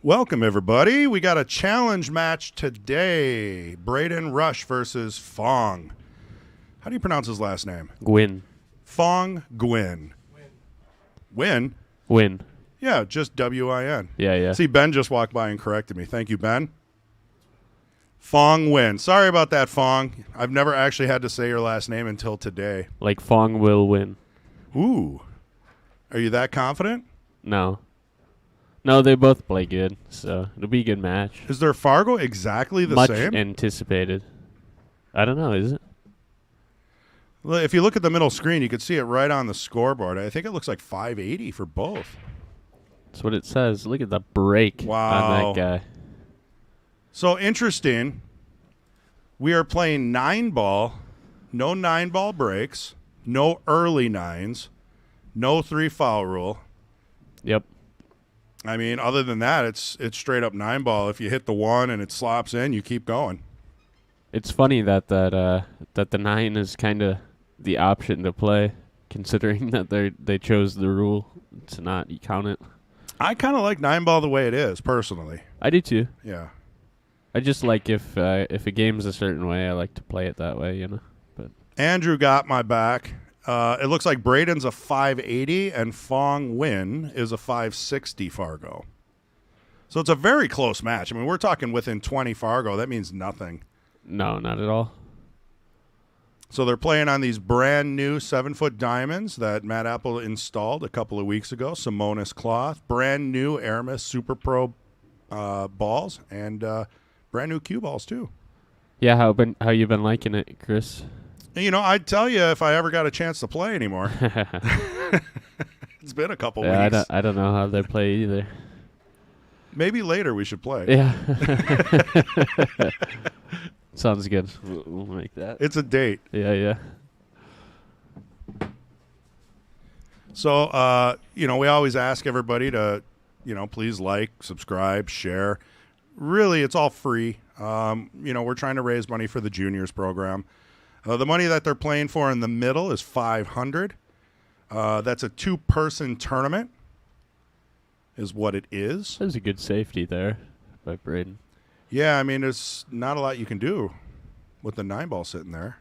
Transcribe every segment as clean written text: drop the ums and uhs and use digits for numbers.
Welcome, everybody. We got a challenge match today. Braeden Rush versus Phong. How do you pronounce his last name? Nguyen. Phong Nguyen. Win? Win. Yeah, just W-I-N. Yeah. See, Ben just walked by and corrected me. Thank you, Ben. Phong Nguyen. Sorry about that, Phong. I've never actually had to say your last name until today. Like Phong will win. Ooh. Are you that confident? No, they both play good, so it'll be a good match. Is their Fargo exactly the Much same? anticipated. I don't know, is it? Well, if you look at the middle screen, you can see it right on the scoreboard. I think it looks like 580 for both. That's what it says. Look at the break Wow. on that guy. So interesting. We are playing 9-ball, no 9-ball breaks, no early nines, no 3-foul rule. Yep. I mean, other than that, it's straight up 9-ball. If you hit the 1 and it slops in, you keep going. It's funny that the 9 is kind of the option to play, considering that they chose the rule to not count it. I kind of like 9-ball the way it is, personally. I do too. Yeah. I just like if a game's a certain way, I like to play it that way, you know. But Andrew got my back. It looks like Braden's a 580 and Phong Nguyen is a 560 Fargo. So it's a very close match. I mean, we're talking within 20 Fargo. That means nothing. no, not at all. So they're playing on these brand new 7-foot diamonds that Matt Apple installed a couple of weeks ago. Simonis cloth, brand new Aramis Super Pro balls, and brand new cue balls too. Yeah, how you been liking it, Chris? You know, I'd tell you if I ever got a chance to play anymore. It's been a couple weeks. I don't know how they play either. Maybe later we should play. Yeah. Sounds good. We'll make that. It's a date. Yeah. So, we always ask everybody to, please like, subscribe, share. Really, it's all free. We're trying to raise money for the juniors program. The money that they're playing for in the middle is $500. That's a 2-person tournament is what it is. There's a good safety there by Braeden. Yeah, I mean, there's not a lot you can do with the 9-ball sitting there.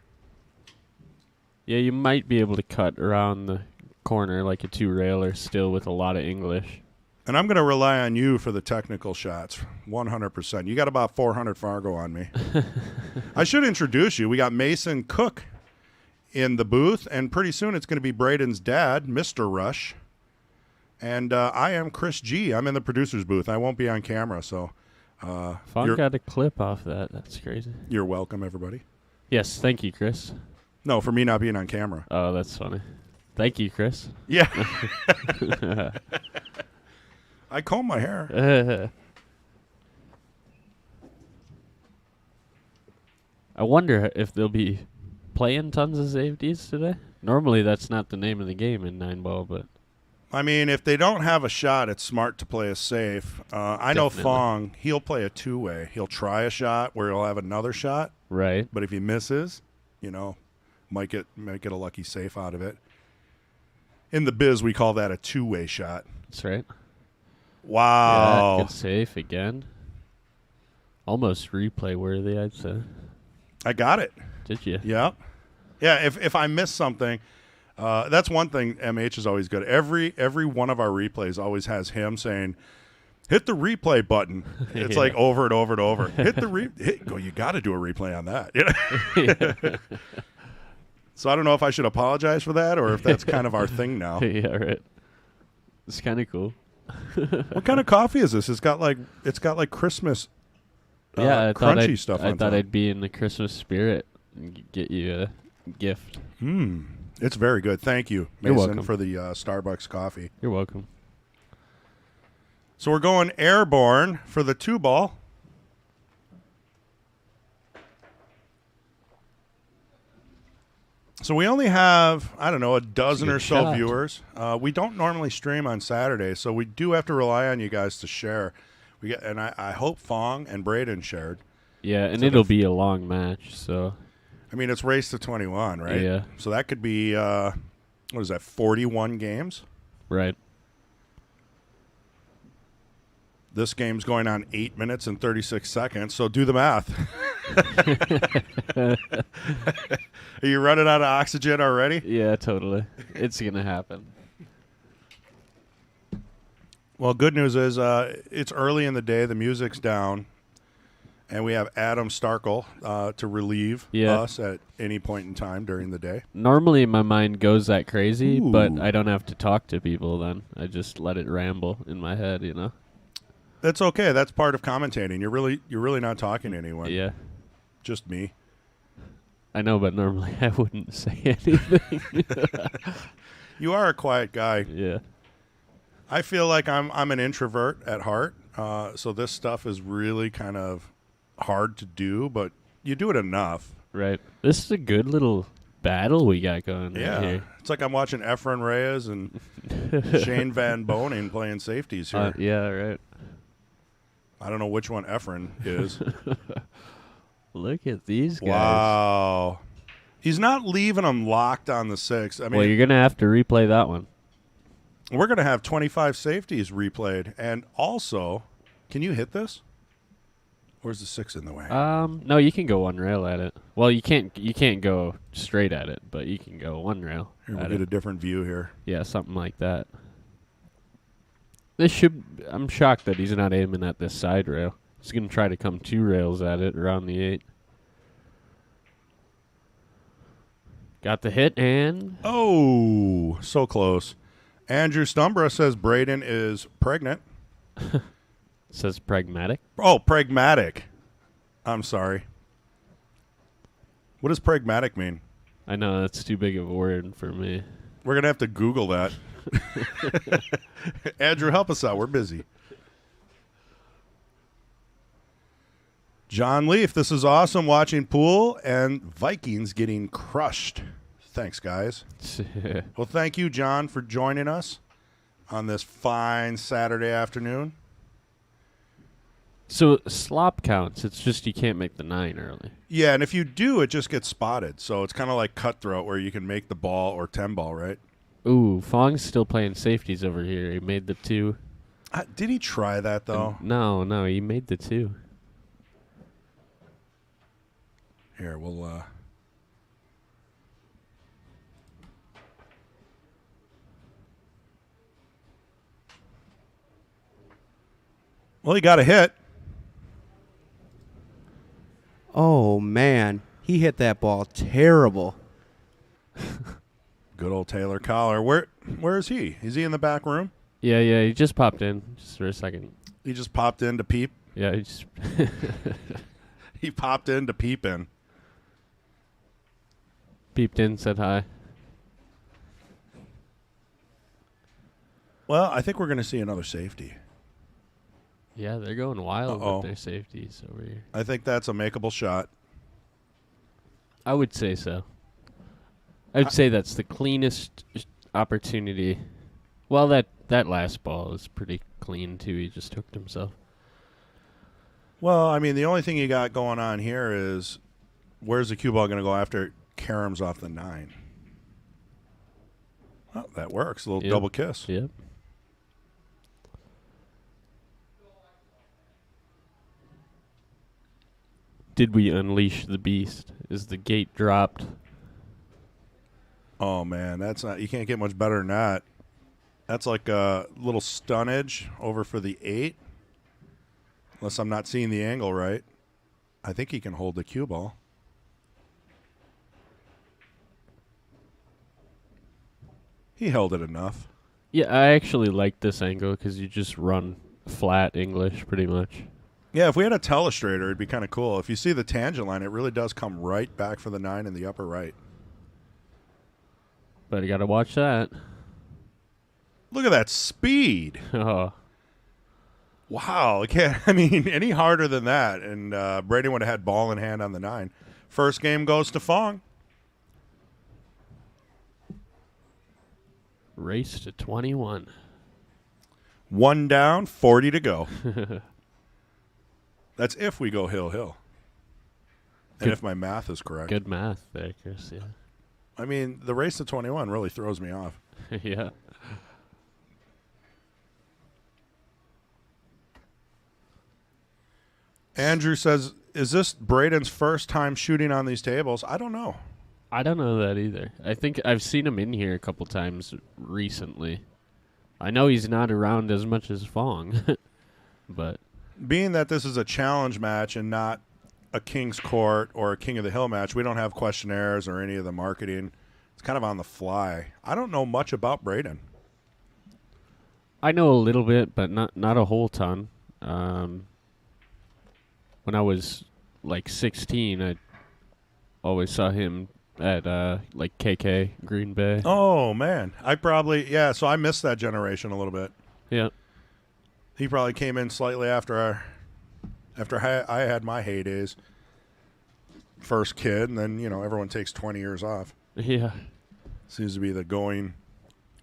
Yeah, you might be able to cut around the corner like a 2-railer still with a lot of English. And I'm going to rely on you for the technical shots, 100%. You got about 400 Fargo on me. I should introduce you. We got Mason Cook in the booth, and pretty soon it's going to be Braden's dad, Mr. Rush. And I am Chris G. I'm in the producer's booth. I won't be on camera, so... Phong got a clip off that. That's crazy. You're welcome, everybody. Yes, thank you, Chris. No, for me not being on camera. Oh, that's funny. Thank you, Chris. Yeah. I comb my hair. I wonder if they'll be playing tons of safeties today. Normally, that's not the name of the game in 9-ball, but... I mean, if they don't have a shot, it's smart to play a safe. I know Definitely. Phong, he'll play a 2-way. He'll try a shot where he'll have another shot, Right. but if he misses, might get a lucky safe out of it. In the biz, we call that a 2-way shot. That's right. Wow. Yeah, good save again. Almost replay worthy, I'd say. I got it. Did you? Yeah. Yeah, if I miss something, that's one thing MH is always good. Every one of our replays always has him saying, hit the replay button. It's like over and over and over. Hit the you got to do a replay on that. So I don't know if I should apologize for that or if that's kind of our thing now. Yeah, right. It's kind of cool. What kind of coffee is this? It's got like Christmas I crunchy stuff on I top. thought I'd be in the Christmas spirit and get you a gift. It's very good. Thank you, You're Mason, welcome. for the Starbucks coffee. You're welcome. So we're going airborne for the 2-ball. So we only have, I don't know, a dozen or so shot. viewers. We don't normally stream on Saturday, so we do have to rely on you guys to share. I hope Phong and Braeden shared. Yeah, and So it'll be a long match, so... I mean, it's race to 21, right? Yeah. So that could be, 41 games? Right. This game's going on 8 minutes and 36 seconds, so do the math. Are you running out of oxygen already? Yeah, totally. It's going to happen. Well, good news is it's early in the day. The music's down, and we have Adam Starkle to relieve us at any point in time during the day. Normally, my mind goes that crazy, Ooh. but I don't have to talk to people then. I just let it ramble in my head, you know? That's okay. That's part of commentating. You're really not talking to anyone. Yeah. Just me. I know, but normally I wouldn't say anything. You are a quiet guy. Yeah. I feel like I'm an introvert at heart, so this stuff is really kind of hard to do, but you do it enough. Right. This is a good little battle we got going right here. It's like I'm watching Efren Reyes and Shane Van Boning playing safeties here. Yeah, right. I don't know which one Efren is. Look at these guys. Wow. He's not leaving them locked on the 6. I mean, well, you're going to have to replay that one. We're going to have 25 safeties replayed. And also, can you hit this? Where's the 6 in the way? No, you can go one rail at it. Well, you can't go straight at it, but you can go one rail. Here, we'll get a different view here. Yeah, something like that. I'm shocked that he's not aiming at this side rail. He's going to try to come 2 rails at it around the 8. Got the hit and... Oh, so close. Andrew Stumbra says Braeden is pregnant. Says pragmatic. Oh, pragmatic. I'm sorry. What does pragmatic mean? I know, that's too big of a word for me. We're going to have to Google that. Andrew, help us out. We're busy. John Leaf, this is awesome watching pool and Vikings getting crushed. Thanks, guys. Well, thank you, John, for joining us on this fine Saturday afternoon. So slop counts. It's just you can't make the 9 early. Yeah, and if you do, it just gets spotted. So it's kind of like cutthroat where you can make the ball or 10 ball, right? Ooh, Fong's still playing safeties over here. He made the 2. Did he try that, though? No, he made the 2. Here, we'll... Well, he got a hit. Oh, man. He hit that ball terrible. Good old Taylor Collar. Where is he? Is he in the back room? Yeah, he just popped in just for a second. He just popped in to peep? Yeah, he just... He popped in to peep in. Peeped in, said hi. Well, I think we're going to see another safety. Yeah, they're going wild with their safeties over here. I think that's a makeable shot. I would say so. I'd say that's the cleanest opportunity. Well, that last ball is pretty clean, too. He just hooked himself. Well, I mean, the only thing you got going on here is where's the cue ball going to go after Karam's off the 9? Well, that works. A little double kiss. Yep. Did we unleash the beast? Is the gate dropped? Oh, man, that's not. You can't get much better than that. That's like a little stunnage over for the 8. Unless I'm not seeing the angle right. I think he can hold the cue ball. He held it enough. Yeah, I actually like this angle because you just run flat English pretty much. Yeah, if we had a telestrator, it'd be kind of cool. If you see the tangent line, it really does come right back for the 9 in the upper right. But you got to watch that. Look at that speed. Oh. Wow. I mean, any harder than that. And Braeden would have had ball in hand on the 9. First game goes to Phong. Race to 21. 1 down, 40 to go. That's if we go hill. And if my math is correct. Good math there, Chris, yeah. I mean, the race to 21 really throws me off. Yeah. Andrew says, is this Braden's first time shooting on these tables? I don't know. I don't know that either. I think I've seen him in here a couple times recently. I know he's not around as much as Phong, but Being that this is a challenge match and not a King's Court or a King of the Hill match, we don't have questionnaires or any of the marketing. It's kind of on the fly. I don't know much about Braeden. I know a little bit, but not a whole ton. When I was like 16, I always saw him at like KK Green Bay. Oh, man. So I missed that generation a little bit. Yeah. He probably came in slightly after I had my heydays. First kid, and then, everyone takes 20 years off. Yeah. Seems to be the going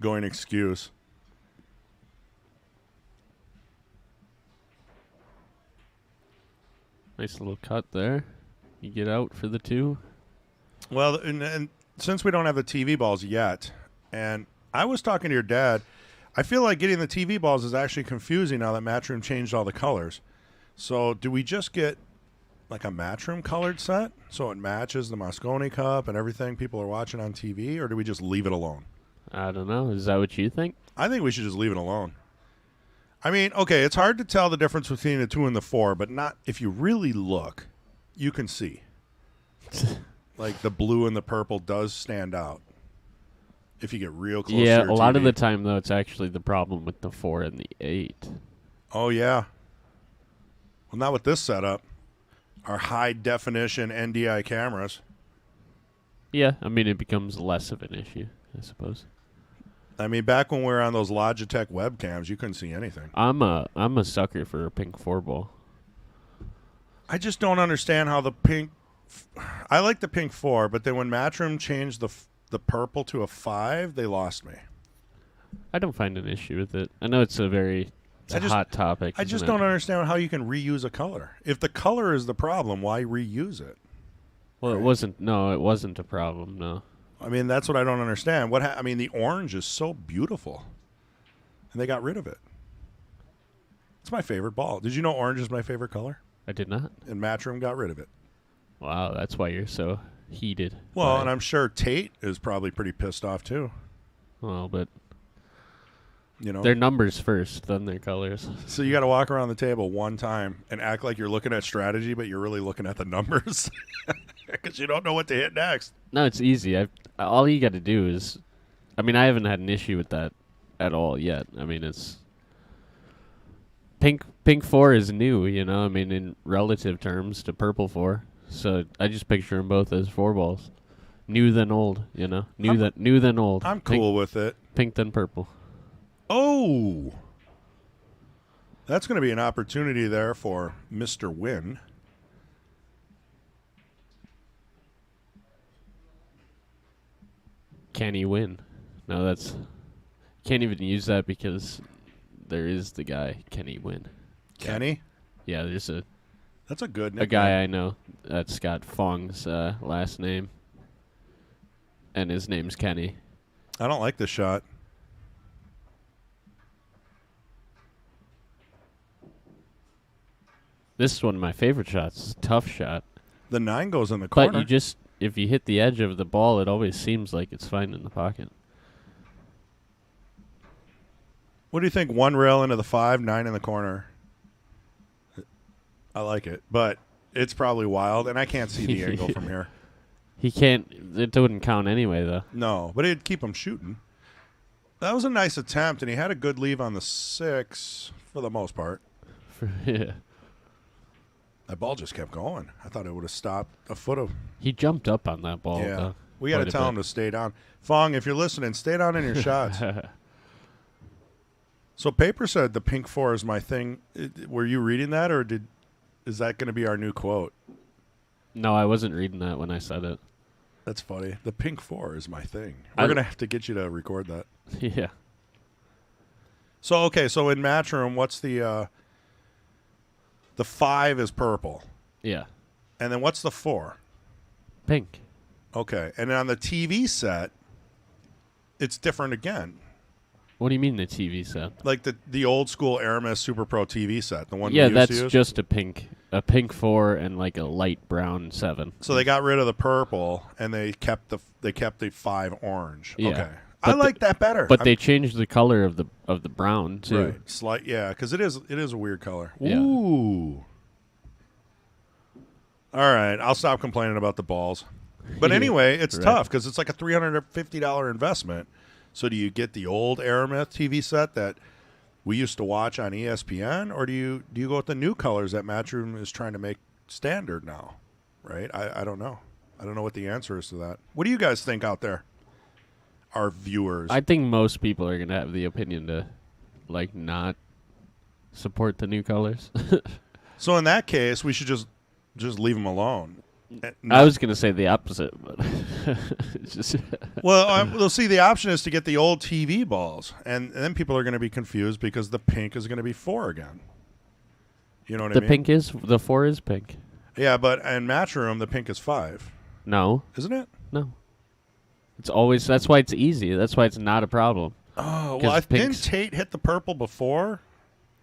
excuse. Nice little cut there. You get out for the 2. Well, and since we don't have the TV balls yet, and I was talking to your dad, I feel like getting the TV balls is actually confusing now that Matchroom changed all the colors. So do we just get like a Matchroom colored set so it matches the Mosconi Cup and everything people are watching on TV, or do we just leave it alone? I don't know. Is that what you think? I think we should just leave it alone. I mean, okay, it's hard to tell the difference between the 2 and the 4, but not if you really look, you can see. Like the blue and the purple does stand out if you get real close to Yeah, your a lot of TV. the time, though, it's actually the problem with the 4 and the 8. Oh, yeah. Well, not with this setup. Our high-definition NDI cameras. Yeah, I mean, it becomes less of an issue, I suppose. I mean, back when we were on those Logitech webcams, you couldn't see anything. I'm a sucker for a pink 4-ball. I just don't understand how the pink... I like the pink 4, but then when Matchroom changed the purple to a 5, they lost me. I don't find an issue with it. I know it's a hot topic. I just don't understand how you can reuse a color. If the color is the problem, why reuse it? Well, it wasn't. No, it wasn't a problem. No. I mean, that's what I don't understand. I mean, the orange is so beautiful, and they got rid of it. It's my favorite ball. Did you know orange is my favorite color? I did not. And Matchroom got rid of it. Wow, that's why you're so heated. Well, by and it. I'm sure Tate is probably pretty pissed off too. Well, but You know, their numbers first, then their colors. so you got to walk around the table one time and act like you're looking at strategy, but you're really looking at the numbers because you don't know what to hit next. No, it's easy. All you got to do is, I mean, I haven't had an issue with that at all yet. I mean, it's pink 4 is new, you know. I mean, in relative terms to purple 4. So I just picture them both as 4 balls, new than old, you know. New than old. I'm cool with it. Pink than purple. Oh, that's going to be an opportunity there for Mr. Win. Can he win? No, that's can't even use that because there is the guy. Can he win? Kenny? Yeah, there's That's a good a nickname. guy I know that's got Fong's last name, and his name's Kenny. I don't like this shot. This is one of my favorite shots. It's a tough shot. The 9 goes in the corner. But if you hit the edge of the ball, it always seems like it's fine in the pocket. What do you think? 1 rail into the 5, 9 in the corner. I like it, but it's probably wild, and I can't see the angle from here. He can't. It wouldn't count anyway, though. No, but it'd keep him shooting. That was a nice attempt, and he had a good leave on the 6 for the most part. Yeah. That ball just kept going. I thought it would have stopped a foot of. He jumped up on that ball. Yeah, Though, we got to quite a tell him bit. to stay down. Phong, if you're listening, stay down in your shots. So Paper said the pink 4 is my thing. Were you reading that, or is that going to be our new quote? No, I wasn't reading that when I said it. That's funny. The pink 4 is my thing. We're going to have to get you to record that. Yeah. So, okay, so in Matchroom, what's the 5 is purple. Yeah. And then what's the 4? Pink. Okay. And then on the TV set, it's different again. What do you mean the TV set? Like the old school Aramis Super Pro TV set, the one we Yeah, used that's to use? just a pink a pink 4 and like a light brown 7. So they got rid of the purple and they kept the 5 orange. Yeah. Okay. But I like that better. But they changed the color of the brown too. Right. Slight, yeah, because it is a weird color. Yeah. Ooh. All right, I'll stop complaining about the balls. But anyway, it's Right. tough because it's like a $350 investment. So do you get the old Aramith TV set that we used to watch on ESPN, or do you go with the new colors that Matchroom is trying to make standard now? Right? I don't know. I don't know what the answer is to that. What do you guys think out there? Our viewers. I think most people are gonna have the opinion to like not support the new colors. So in that case, we should just leave them alone. I was gonna say the opposite, but it's just Well, we'll see. The option is to get the old TV balls, and then people are going to be confused because the pink is going to be 4 again. You know what I mean? the 4 is pink. Yeah, but in Matchroom, the pink is 5, No, isn't it? no. It's always that's why it's easy. That's why it's not a problem. Oh, 'Cause well, didn't pink's- Tate hit the purple before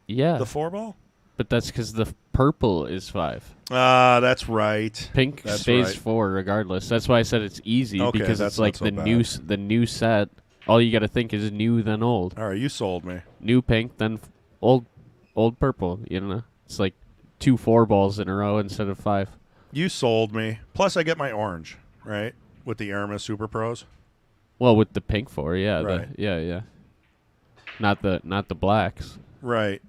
Yeah, the 4 ball? but that's because the purple is 5. That's right. Pink That's stays right. 4 regardless. That's why I said it's easy Okay, because that's it's like not so the bad. the new set. All you got to think is new then old. All right, you sold me. New pink then old purple. You know, it's like 2 4 balls in a row instead of 5. You sold me. Plus, I get my orange, right, with the Aramis Super Pros. Well, with the pink 4, yeah, Right. yeah. Not the blacks. Right.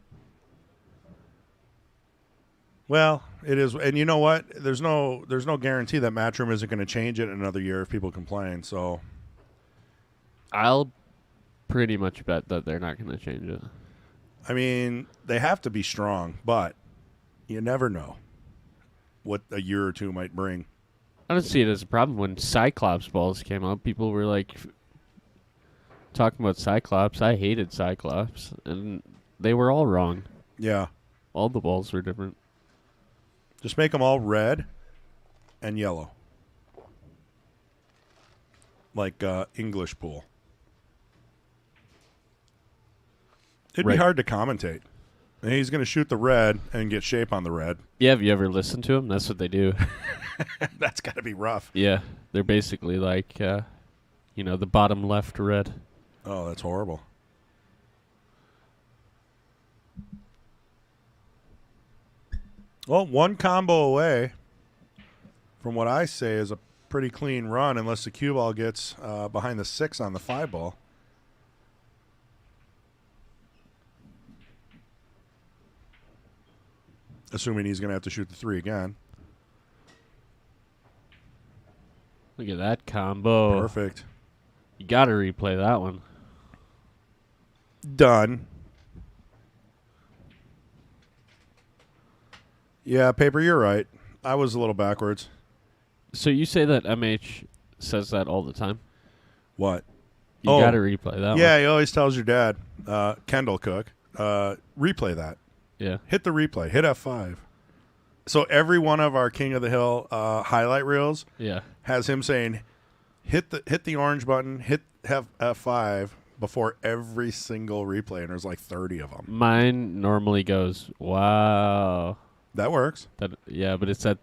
Well, it is, and you know what? There's no guarantee that Matchroom isn't going to change it in another year if people complain. So, I'll pretty much bet that they're not going to change it. I mean, they have to be strong, but you never know what a year or two might bring. I don't see it as a problem. When Cyclops balls came out, people were like talking about Cyclops. I hated Cyclops, and they were all wrong. Yeah, All the balls were different. just make them all red and yellow, like English pool. It'd be Right. hard to commentate. And he's going to shoot the red and get shape on the red. Yeah, have you ever listened to them? That's what they do. That's got to be rough. Yeah, they're basically like, the bottom left red. Oh, that's horrible. Well, one combo away from what I say is a pretty clean run, unless the cue ball gets behind the 6 on the 5 ball. Assuming he's going to have to shoot the 3 again. Look at that combo. Perfect. You got to replay that one. Done. Yeah, Paper, you're right. I was a little backwards. So you say that MH says that all the time? What? You Oh. got to replay that one. Yeah, he always tells your dad, Kendall Cook, replay that. Yeah. Hit the replay. Hit F5. So every one of our King of the Hill highlight reels Yeah. has him saying, hit the orange button, hit F5 before every single replay, and there's like 30 of them. Mine normally goes, wow. That works. But it's that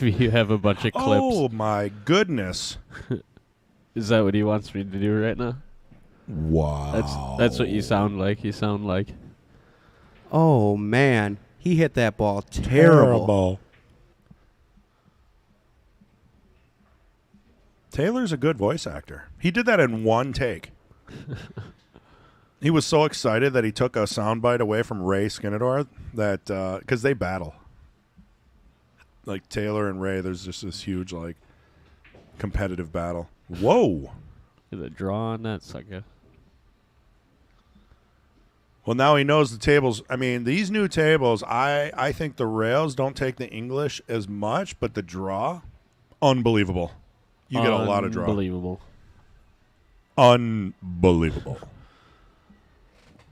you have a bunch of clips. Oh, my goodness. Is that what he wants me to do right now? Wow. That's what you sound like. You sound like. Oh, man. He hit that ball terrible. Taylor's a good voice actor. He did that in one take. He was so excited that he took a soundbite away from Ray Skinador that because they battle. Like Taylor and Ray, there's just this huge like competitive battle. Whoa. Look at the draw on that sucker. Well, now he knows the tables. I mean, these new tables, I think the rails don't take the English as much, but the draw, unbelievable. You get a lot of draw. Unbelievable. Unbelievable.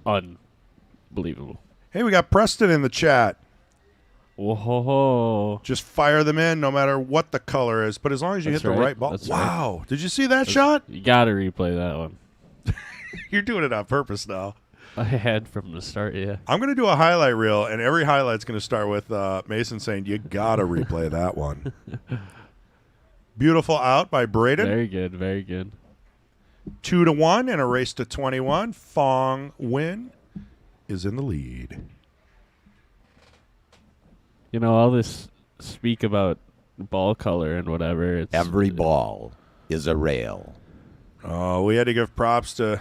Unbelievable. Hey, we got Preston in the chat. Whoa. Just fire them in no matter what the color is, but as long as you That's hit the right. right ball. That's Wow. Did you see that shot? You got to replay that one. You're doing it on purpose now. I had from the start, yeah. I'm going to do a highlight reel, and every highlight's going to start with Mason saying, you got to replay that one. Beautiful out by Braeden. Very good, very good. 2-1 in a race to 21. Phong Nguyen is in the lead. You know, all this speak about ball color and whatever. It's, Every ball is a rail. Oh, we had to give props to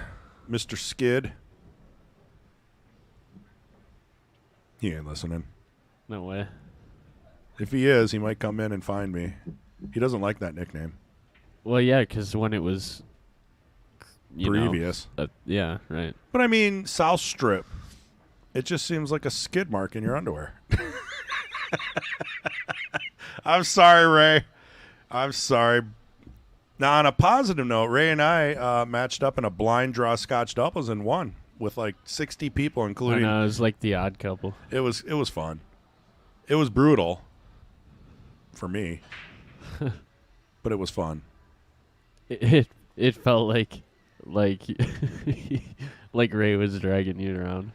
Mr. Skid. He ain't listening. No way. If he is, he might come in and find me. He doesn't like that nickname. Well, yeah, because when it was Previous. Yeah, right. But I mean, South Strip. It just seems like a skid mark in your underwear. I'm sorry, Ray. I'm sorry. Now, on a positive note, Ray and I matched up in a blind draw Scotch doubles and won with like 60 people, including. I know, it was like the odd couple. It was fun. It was brutal for me, but it was fun. It felt like like Ray was dragging you around.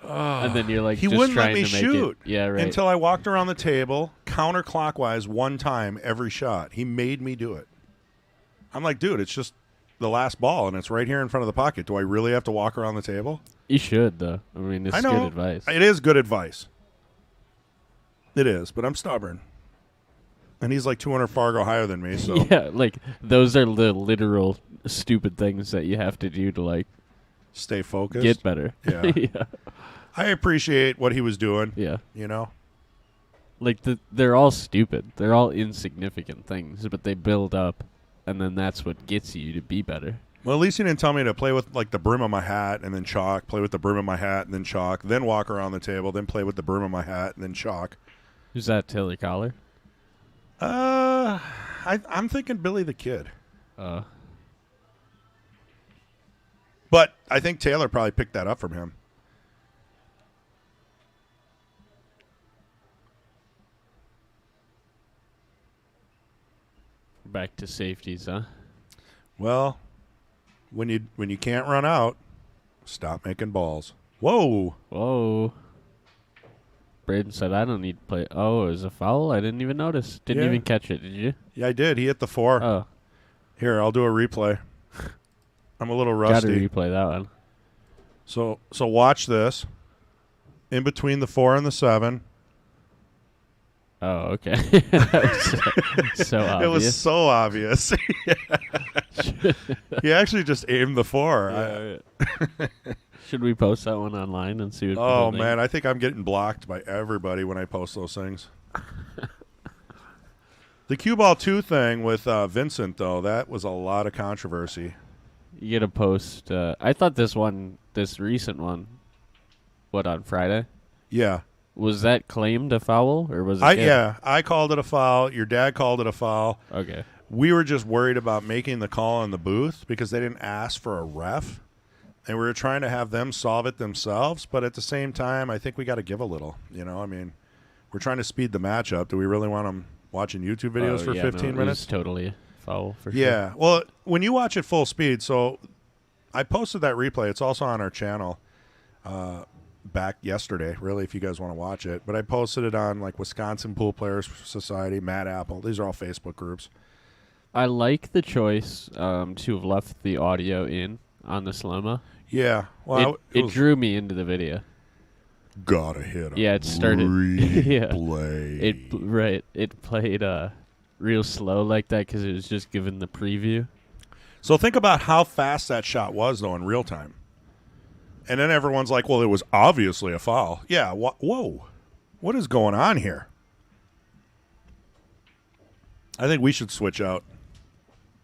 And then you're like, He just wouldn't let trying me to make shoot. It. Yeah, right. Until I walked around the table counterclockwise one time every shot. He made me do it. I'm like, dude, it's just the last ball, and it's right here in front of the pocket. Do I really have to walk around the table? You should, though. I mean, it's I know. good advice. It is good advice. It is, but I'm stubborn. And he's like 200 Fargo higher than me, so. Yeah, like, those are the literal stupid things that you have to do to, like, Stay focused. get better. Yeah. Yeah. I appreciate what he was doing, Yeah. you know? Like, they're all stupid. They're all insignificant things, but they build up, and then that's what gets you to be better. Well, at least he didn't tell me to play with, like, the brim of my hat and then chalk, play with the brim of my hat and then chalk, then walk around the table, then play with the brim of my hat and then chalk. Who's that, Taylor Collar? I'm thinking Billy the Kid. Uh, But I think Taylor probably picked that up from him. back to safeties, huh? Well, when you can't run out, stop making balls. Whoa. Whoa. Braeden said, I don't need to play. Oh, it was a foul? I didn't even notice. Didn't Yeah. even catch it, did you? Yeah, I did. He hit the 4. Oh, Here, I'll do a replay. I'm a little gotta rusty. replay that one. So watch this. In between the 4 and the 7. Oh, okay. That was so obvious. It was so obvious. He actually just aimed the 4. Yeah, should we post that one online and see what Oh, people think? man. I think I'm getting blocked by everybody when I post those things. The cue ball 2 thing with Vincent, though, that was a lot of controversy. You get a post. I thought this recent one, on Friday? Yeah. Was that claimed a foul, or was it good? Yeah, I called it a foul. Your dad called it a foul. Okay. We were just worried about making the call in the booth because they didn't ask for a ref. And we were trying to have them solve it themselves. But at the same time, I think we got to give a little. You know, I mean, we're trying to speed the match up. Do we really want them watching YouTube videos for 15 It minutes? was totally foul for sure. Yeah. Well, when you watch it full speed, so I posted that replay. It's also on our channel back yesterday, really, if you guys want to watch it. But I posted it on, like, Wisconsin Pool Players Society, Matt Apple. These are all Facebook groups. I like the choice to have left the audio in on the slow-mo. Yeah. Well, It drew me into the video. Gotta hit a Yeah, it started. Yeah. replay. It played real slow like that because it was just given the preview. So think about how fast that shot was, though, in real time. And then everyone's like, well, it was obviously a foul. Yeah, whoa. What is going on here? I think we should switch out.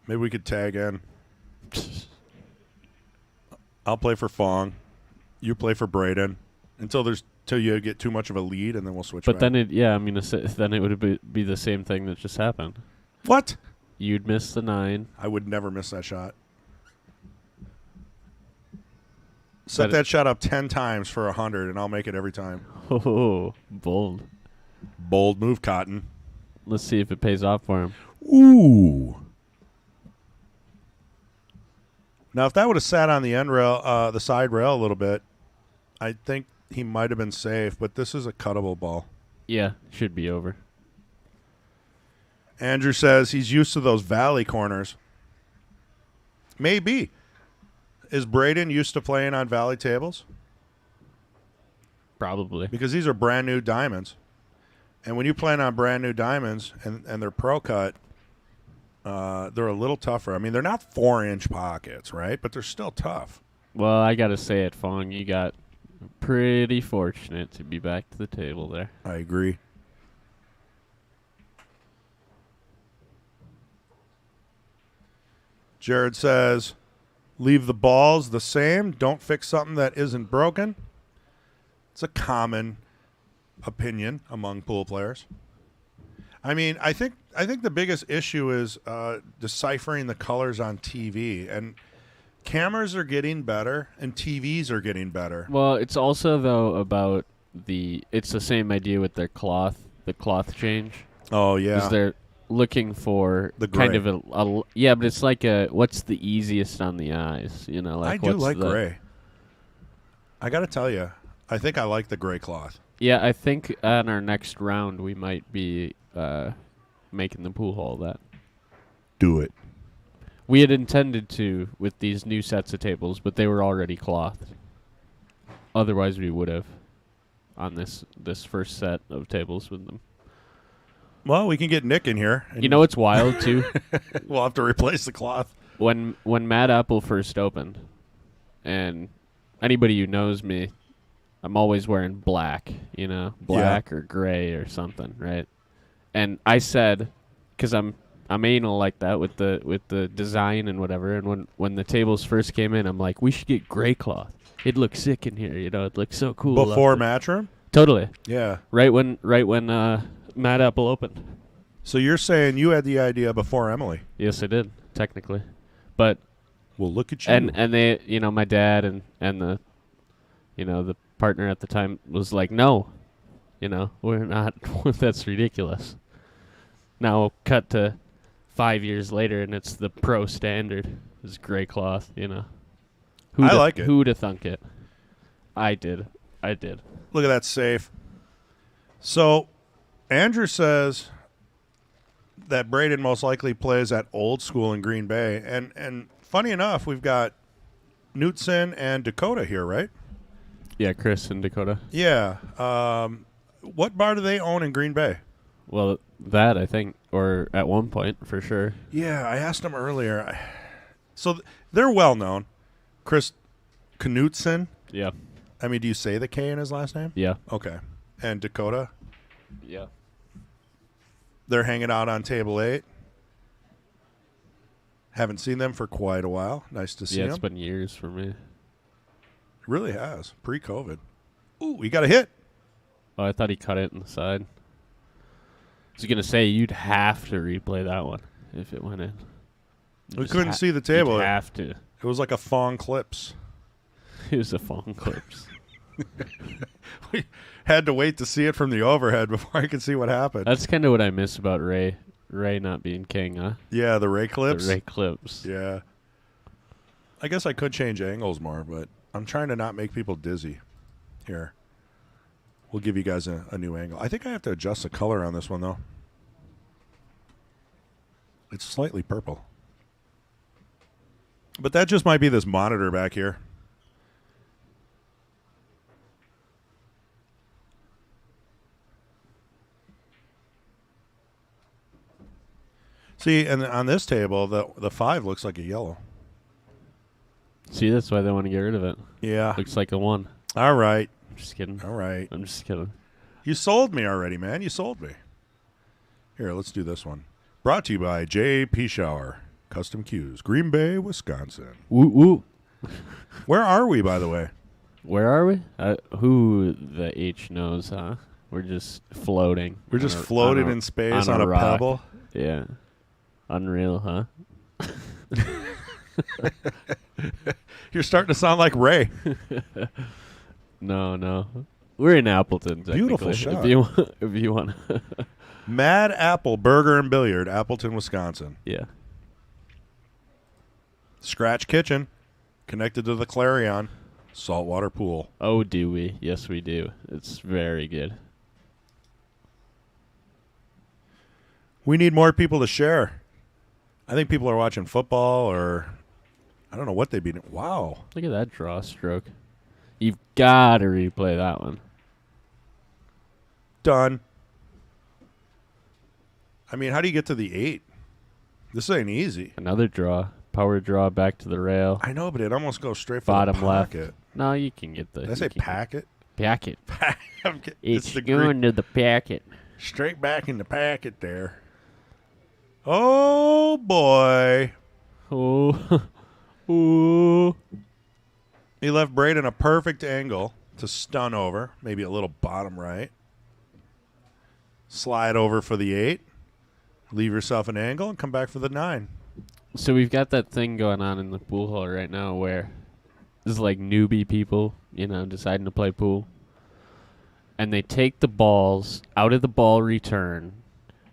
Maybe we could tag in. I'll play for Phong. You play for Braeden. Until you get too much of a lead, and then we'll switch But back. then then it would be the same thing that just happened. What? You'd miss the 9. I would never miss that shot. Set that shot up 10 times for 100, and I'll make it every time. Oh, bold. Bold move, Cotton. Let's see if it pays off for him. Ooh. Now, if that would have sat on the end rail, the side rail a little bit, I think he might have been safe, but this is a cuttable ball. Yeah, should be over. Andrew says he's used to those valley corners. Maybe. Is Braeden used to playing on valley tables? Probably. Because these are brand new diamonds. And when you play on brand new diamonds and they're pro cut, they're a little tougher. I mean, they're not 4-inch pockets, right? But they're still tough. Well, I got to say it, Phong. You got pretty fortunate to be back to the table there. I agree. Jared says, leave the balls the same. Don't fix something that isn't broken. It's a common opinion among pool players. I mean, I think the biggest issue is deciphering the colors on TV. And cameras are getting better, and TVs are getting better. Well, it's also, though, about it's the same idea with their cloth, the cloth change. Oh, yeah. Because they're looking for The kind gray. of yeah, but it's like what's the easiest on the eyes, you know? Like I do what's like the, gray. I got to tell you, I think I like the gray cloth. Yeah, I think on our next round we might be making the pool hall that. Do it. We had intended to with these new sets of tables, but they were already clothed. Otherwise, we would have on this first set of tables with them. Well, we can get Nick in here. And You know what's wild too? we'll have to replace the cloth. When Mad Apple first opened, and anybody who knows me, I'm always wearing black, you know, black or gray or something, right? And I said, because I'm anal like that with the design and whatever. And when the tables first came in, I'm like, we should get gray cloth. It looks sick in here, you know. It looks so cool. Before Match Room? Totally. Yeah. Right when Mad Apple opened. So you're saying you had the idea before Emily? Yes, I did technically, but Well, look at you. and they, you know, my dad and the, you know, the partner at the time was like, no, you know, we're not. That's ridiculous. Now cut to 5 years later, and it's the pro standard. It's gray cloth, you know. I like it. Who'd have thunk it? I did. Look at that safe. So Andrew says that Braeden most likely plays at Old School in Green Bay. And funny enough, we've got Knutson and Dakota here, right? Yeah, Chris and Dakota. Yeah. What bar do they own in Green Bay? Well, that I think, or at one point for sure. Yeah, I asked him earlier. So they're well known. Chris Knutson. Yeah. I mean, do you say the K in his last name? Yeah. Okay. And Dakota. Yeah. They're hanging out on table 8. Haven't seen them for quite a while. Nice to see Yeah, them. it's been years for me. It really has. Pre-COVID. Ooh, we got a hit. Oh, I thought he cut it in the side. I was gonna say you'd have to replay that one if it went in. We couldn't see the table. You'd have to. It was like a Phong clips. It was a phone clips. We had to wait to see it from the overhead before I could see what happened. That's kind of what I miss about Ray. Ray not being king, huh? Yeah, the Ray clips. The Ray clips. Yeah. I guess I could change angles more, but I'm trying to not make people dizzy. Here. We'll give you guys a new angle. I think I have to adjust the color on this one, though. It's slightly purple. But that just might be this monitor back here. See, and on this table, the 5 looks like a yellow. See, that's why they want to get rid of it. Yeah. Looks like a 1. All right. I'm just kidding. All right. I'm just kidding. You sold me already, man. You sold me. Here, let's do this one. Brought to you by J.P. Shower, Custom Cues, Green Bay, Wisconsin. Woo woo. Where are we, by the way? Where are we? Who the H knows, huh? We're just floating. We're just on a- floating on a- in space on a rock. pebble. Yeah. Unreal, huh? You're starting to sound like Ray. No. We're in Appleton, technically. Beautiful shot. If you want. Mad Apple Burger and Billiard, Appleton, Wisconsin. Yeah. Scratch Kitchen, connected to the Clarion. Saltwater pool. Oh, do we? Yes, we do. It's very good. We need more people to share. I think people are watching football, or I don't know what they've been. Wow. Look at that draw stroke. You've got to replay that one. Done. I mean, how do you get to the 8? This ain't easy. Another draw. Power draw back to the rail. I know, but it almost goes straight for Bottom the left. pocket. No, you can get the. Did I say packet? Packet. It's the going to the packet. straight back in the packet there. Oh, boy. Oh. Ooh. He left Braeden a perfect angle to stun over. Maybe a little bottom right. Slide over for the 8. Leave yourself an angle and come back for the 9. So we've got that thing going on in the pool hall right now where this is like newbie people, deciding to play pool. And they take the balls out of the ball return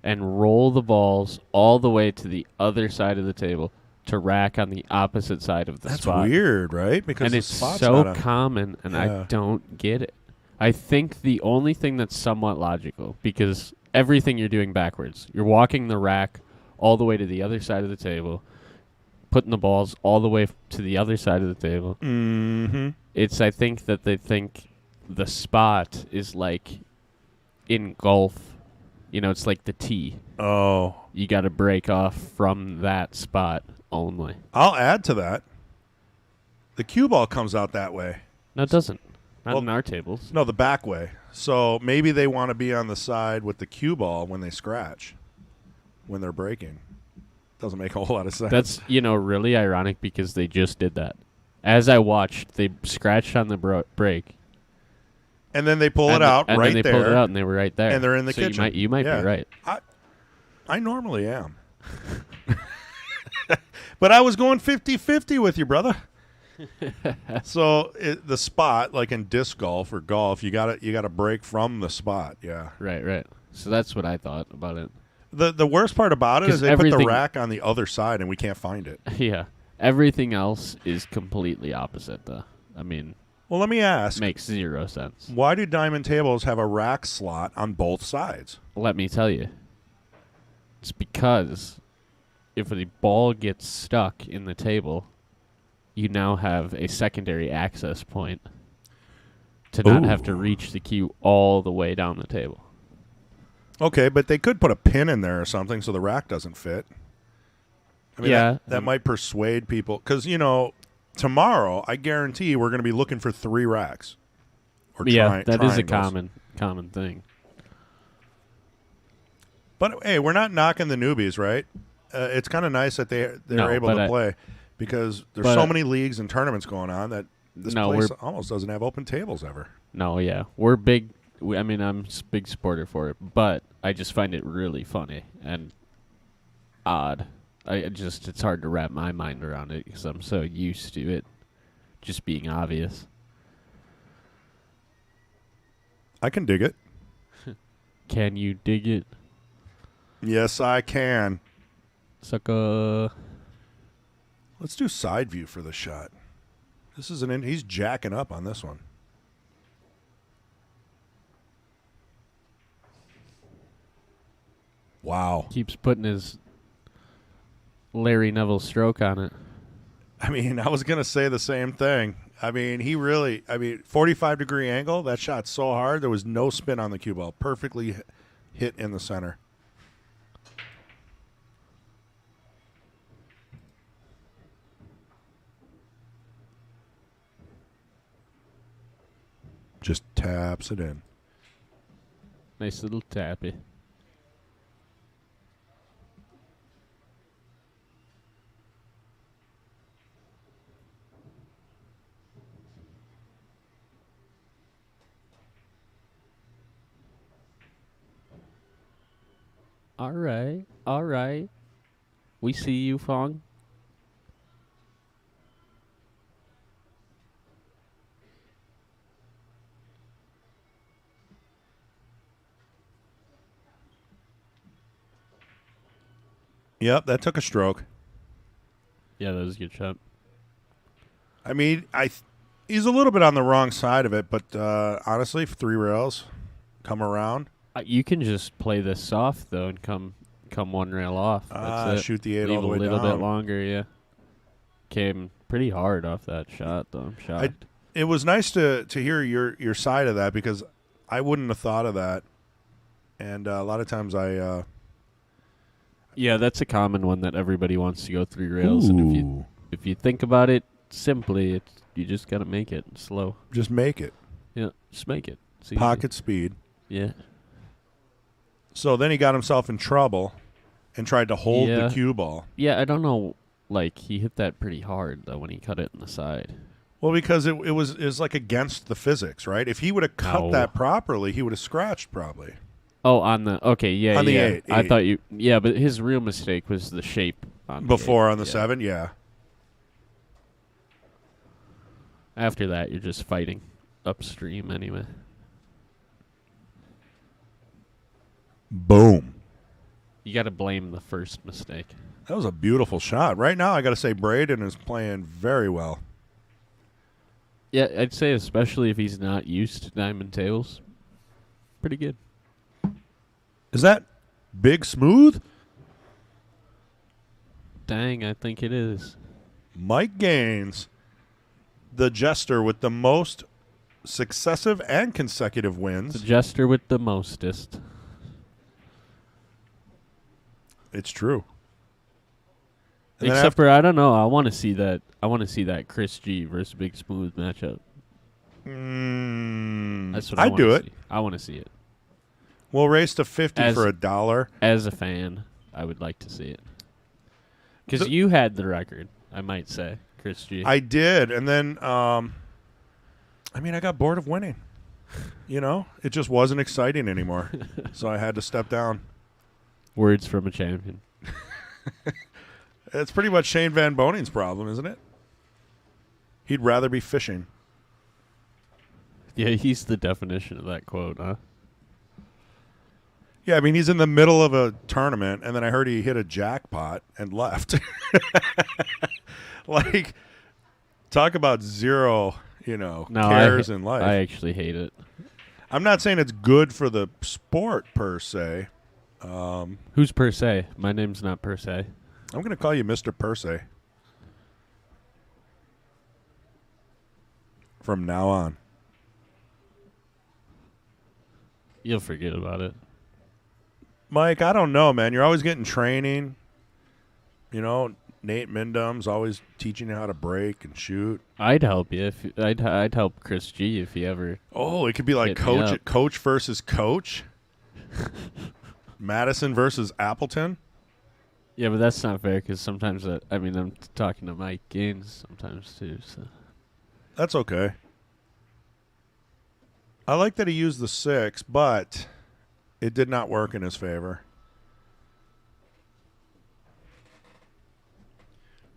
and roll the balls all the way to the other side of the table to rack on the opposite side of the spot. That's weird, right? Because And the it's spot's so not common, and I Yeah. don't get it. I think the only thing that's somewhat logical, because everything you're doing backwards. You're walking the rack all the way to the other side of the table, putting the balls all the way to the other side of the table. Mm-hmm. I think that they think the spot is like in golf. It's like the tee. Oh. You got to break off from that spot only. I'll add to that. The cue ball comes out that way. No, it doesn't. Not Well, in our tables. No, the back way. So maybe they want to be on the side with the cue ball when they scratch, when they're breaking. Doesn't make a whole lot of sense. That's, really ironic because they just did that. As I watched, they scratched on the break. and then they pull it and out and right then they there. pulled it out and they were right there. And they're in the so kitchen. You might Yeah. be right. I normally am. But I was going 50-50 with you, brother. So the spot, like in disc golf or golf, you got to break from the spot. Yeah. Right. So that's what I thought about it. The worst part about it is 'Cause they put the everything- rack on the other side and we can't find it. Yeah. Everything else is completely opposite, though. I mean, Well, let me ask. makes zero sense. Why do diamond tables have a rack slot on both sides? Let me tell you. It's because if the ball gets stuck in the table, you now have a secondary access point to not have to reach the cue all the way down the table. Okay, but they could put a pin in there or something so the rack doesn't fit. I mean, Yeah. that might persuade people. Because, tomorrow, I guarantee we're going to be looking for 3 racks. Or Yeah, that is a triangles. common thing. But, hey, we're not knocking the newbies, right? It's kind of nice that they're No, able but to I- play. Because there's but so I- many leagues and tournaments going on that this No, place we're- almost doesn't have open tables ever. No, yeah. We're big. I'm a big supporter for it, but I just find it really funny and odd. It's hard to wrap my mind around it because I'm so used to it just being obvious. I can dig it. Can you dig it, Yes, I can. sucker? Let's do side view for the shot. This is he's jacking up on this one. Wow. Keeps putting his Larry Neville stroke on it. I mean, I was going to say the same thing. I mean, 45-degree angle, that shot so hard, there was no spin on the cue ball. Perfectly hit in the center. Just taps it in. Nice little tappy. All right. We see you, Phong. Yep, that took a stroke. Yeah, that was a good shot. I mean, He's a little bit on the wrong side of it, but honestly, 3 rails, come around. You can just play this soft though and come 1 rail off. That's it. Shoot the 8 Leave all the way a little down. bit longer. Yeah. Came pretty hard off that shot though. I'm shocked. It was nice to hear your side of that because I wouldn't have thought of that, and a lot of times Yeah, that's a common one that everybody wants to go 3 rails, and if you think about it simply, you just gotta make it slow. just make it Yeah, just make it. It's easy. pocket speed. Yeah. So then he got himself in trouble and tried to hold Yeah. the cue ball. Yeah, I don't know. Like he hit that pretty hard though when he cut it in the side. Well, because it was like against the physics, right? If he would have cut No. that properly, he would have scratched probably. Oh, on the yeah, On the yeah. 8, I 8. thought but his real mistake was the shape on Before the 8. on the Yeah. 7, yeah. After that, you're just fighting upstream anyway. Boom. You got to blame the first mistake. That was a beautiful shot. Right now, I got to say Braeden is playing very well. Yeah, I'd say especially if he's not used to diamond tails. Pretty good. Is that big smooth? Dang, I think it is. Mike Gaines, the jester with the most successive and consecutive The wins. jester with the mostest. It's true. And then Except for I don't know. I want to see that. I want to see that Chris G versus Big Smooth matchup. That's what I I'd wanna do it. see. I want to see it. We'll race to 50 As- for $1. As a fan, I would like to see it. Because The- you had the record, I might say, Chris G. I did, and then I got bored of winning. You know, it just wasn't exciting anymore, so I had to step down. Words from a champion. It's pretty much Shane Van Boning's problem, isn't it? He'd rather be fishing. Yeah, he's the definition of that quote, huh? Yeah, I mean, he's in the middle of a tournament, and then I heard he hit a jackpot and left. Like, talk about zero, No, cares in life. I actually hate it. I'm not saying it's good for the sport, per se. Who's per se? My name's not per se. I'm going to call you Mr. Per se. From now on. You'll forget about it. Mike, I don't know, man. You're always getting training. You know, Nate Mindum's always teaching you how to break and shoot. I'd help you if I'd help Chris G if he ever. Oh, it could be like Hit me up. coach versus coach. Madison versus Appleton. Yeah, but that's not fair because sometimes I'm talking to Mike Gaines sometimes too. So That's okay. I like that he used the 6, but it did not work in his favor.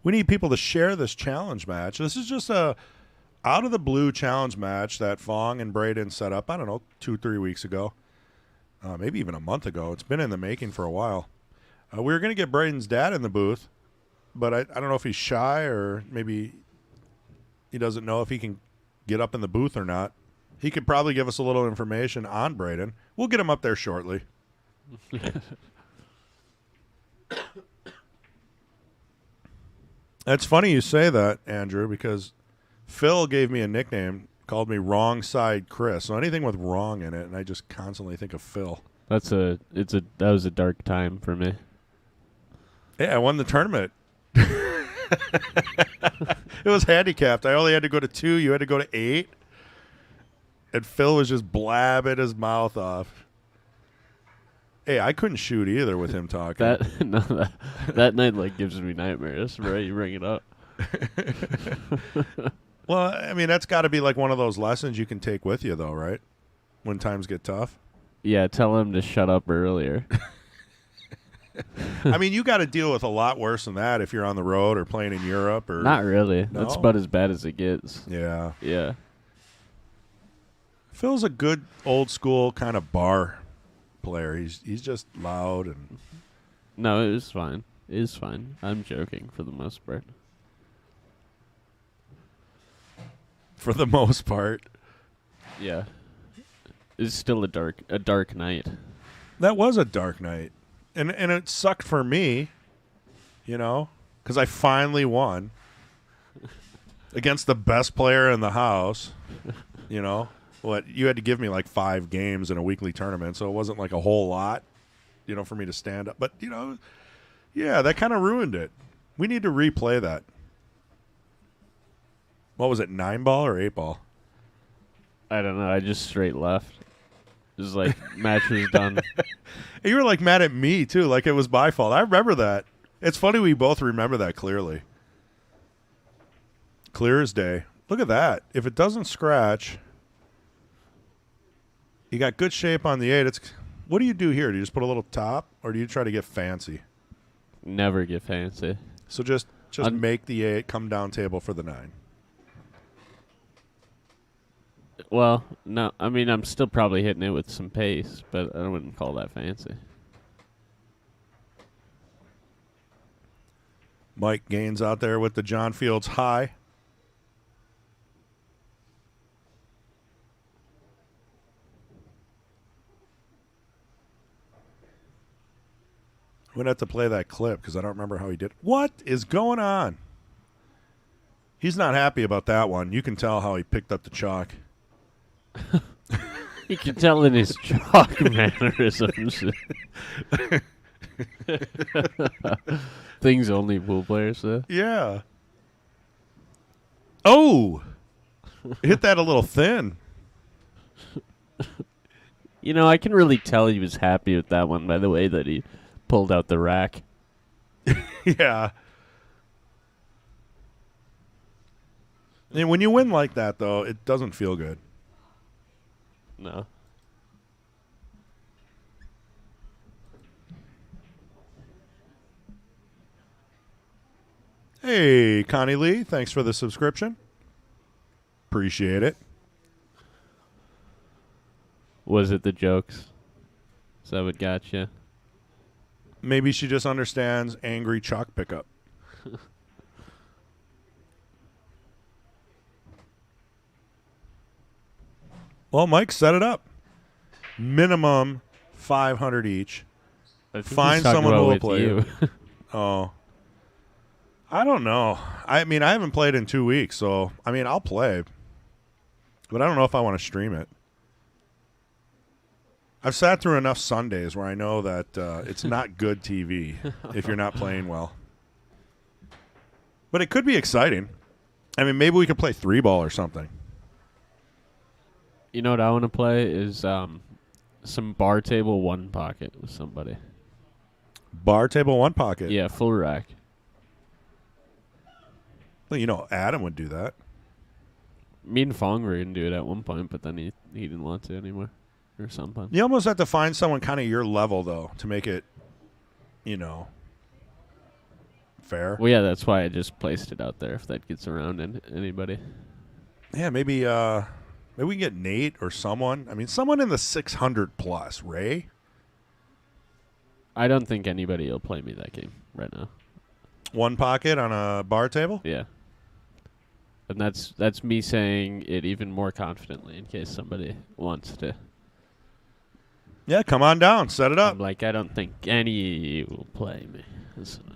We need people to share this challenge match. This is just a out of the blue challenge match that Phong and Braeden set up, I don't know, 2-3 weeks ago. Maybe even a month ago. It's been in the making for a while. We were going to get Braden's dad in the booth, but I don't know if he's shy or maybe he doesn't know if he can get up in the booth or not. He could probably give us a little information on Braeden. We'll get him up there shortly. It's funny you say that, Andrew, because Phil gave me a nickname, called me Wrong Side Chris. So anything with wrong in it, and I just constantly think of Phil. that was a dark time for me. Yeah, I won the tournament. It was handicapped. I only had to go to 2. You had to go to 8. And Phil was just blabbing his mouth off. Hey, I couldn't shoot either with him talking. That night like gives me nightmares. Right, you bring it up. Well, I mean, that's got to be like one of those lessons you can take with you, though, right? When times get tough. Yeah, tell him to shut up earlier. I mean, you got to deal with a lot worse than that if you're on the road or playing in Europe or Not really. That's No? about as bad as it gets. Yeah. Yeah. Phil's a good old school kind of bar player. He's just loud and No, it was fine. It was fine. I'm joking for the most part. for the most part. Yeah. It's still a dark night. That was a dark night. And it sucked for me, because I finally won against the best player in the house, What, you had to give me like 5 games in a weekly tournament, so it wasn't like a whole lot, for me to stand up. But, yeah, that kind of ruined it. We need to replay that. What was it, 9-ball or 8-ball? I don't know. I just straight left. It was like, match was done. You were like mad at me, too, like it was my fault. I remember that. It's funny we both remember that clearly. Clear as day. Look at that. If it doesn't scratch, you got good shape on the 8. What do you do here? Do you just put a little top, or do you try to get fancy? Never get fancy. So just make the 8 come down table for the 9. Well, no. I mean, I'm still probably hitting it with some pace, but I wouldn't call that fancy. Mike Gaines out there with the John Fields high. I'm going to have to play that clip because I don't remember how he did. What is going on? He's not happy about that one. You can tell how he picked up the chalk. You can tell in his chalk mannerisms. Things only pool players say. Yeah. Oh! Hit that a little thin. I can really tell he was happy with that one by the way that he pulled out the rack. Yeah. And when you win like that, though, it doesn't feel good. No. Hey, Connie Lee, thanks for the subscription. Appreciate it. Was it the jokes? Is that what got you? Maybe she just understands angry chalk pickup. Well, Mike, set it up. Minimum 500 each. Find someone who will play you. Oh. I don't know. I mean, I haven't played in 2 weeks, so, I'll play. But I don't know if I want to stream it. I've sat through enough Sundays where I know that it's not good TV if you're not playing well. But it could be exciting. Maybe we could play 3-ball or something. You know what I want to play is some bar table 1 pocket with somebody. Bar table 1 pocket? Yeah, full rack. Well, Adam would do that. Me and Phong were going to do it at one point, but then he didn't want to anymore. Or something. You almost have to find someone kind of your level, though, to make it, fair. Well, yeah, that's why I just placed it out there if that gets around anybody. Yeah, maybe we can get Nate or someone. Someone in the 600 plus. Ray? I don't think anybody will play me that game right now. 1 pocket on a bar table? Yeah. And that's me saying it even more confidently in case somebody wants to. Yeah, come on down. Set it up. I don't think any will play me.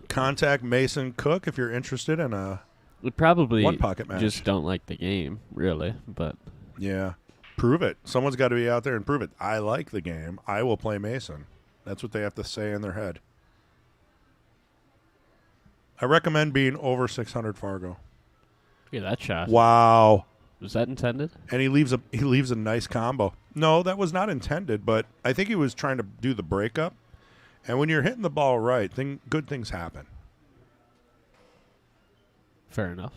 Contact Mason Cook if you're interested in a we probably 1 pocket match. Just don't like the game, really. But yeah. Prove it. Someone's got to be out there and prove it. I like the game. I will play Mason. That's what they have to say in their head. I recommend being over 600 Fargo. Look at that shot. Wow. Was that intended? And he leaves a nice combo. No, that was not intended, but I think he was trying to do the breakup. And when you're hitting the ball right, good things happen. Fair enough.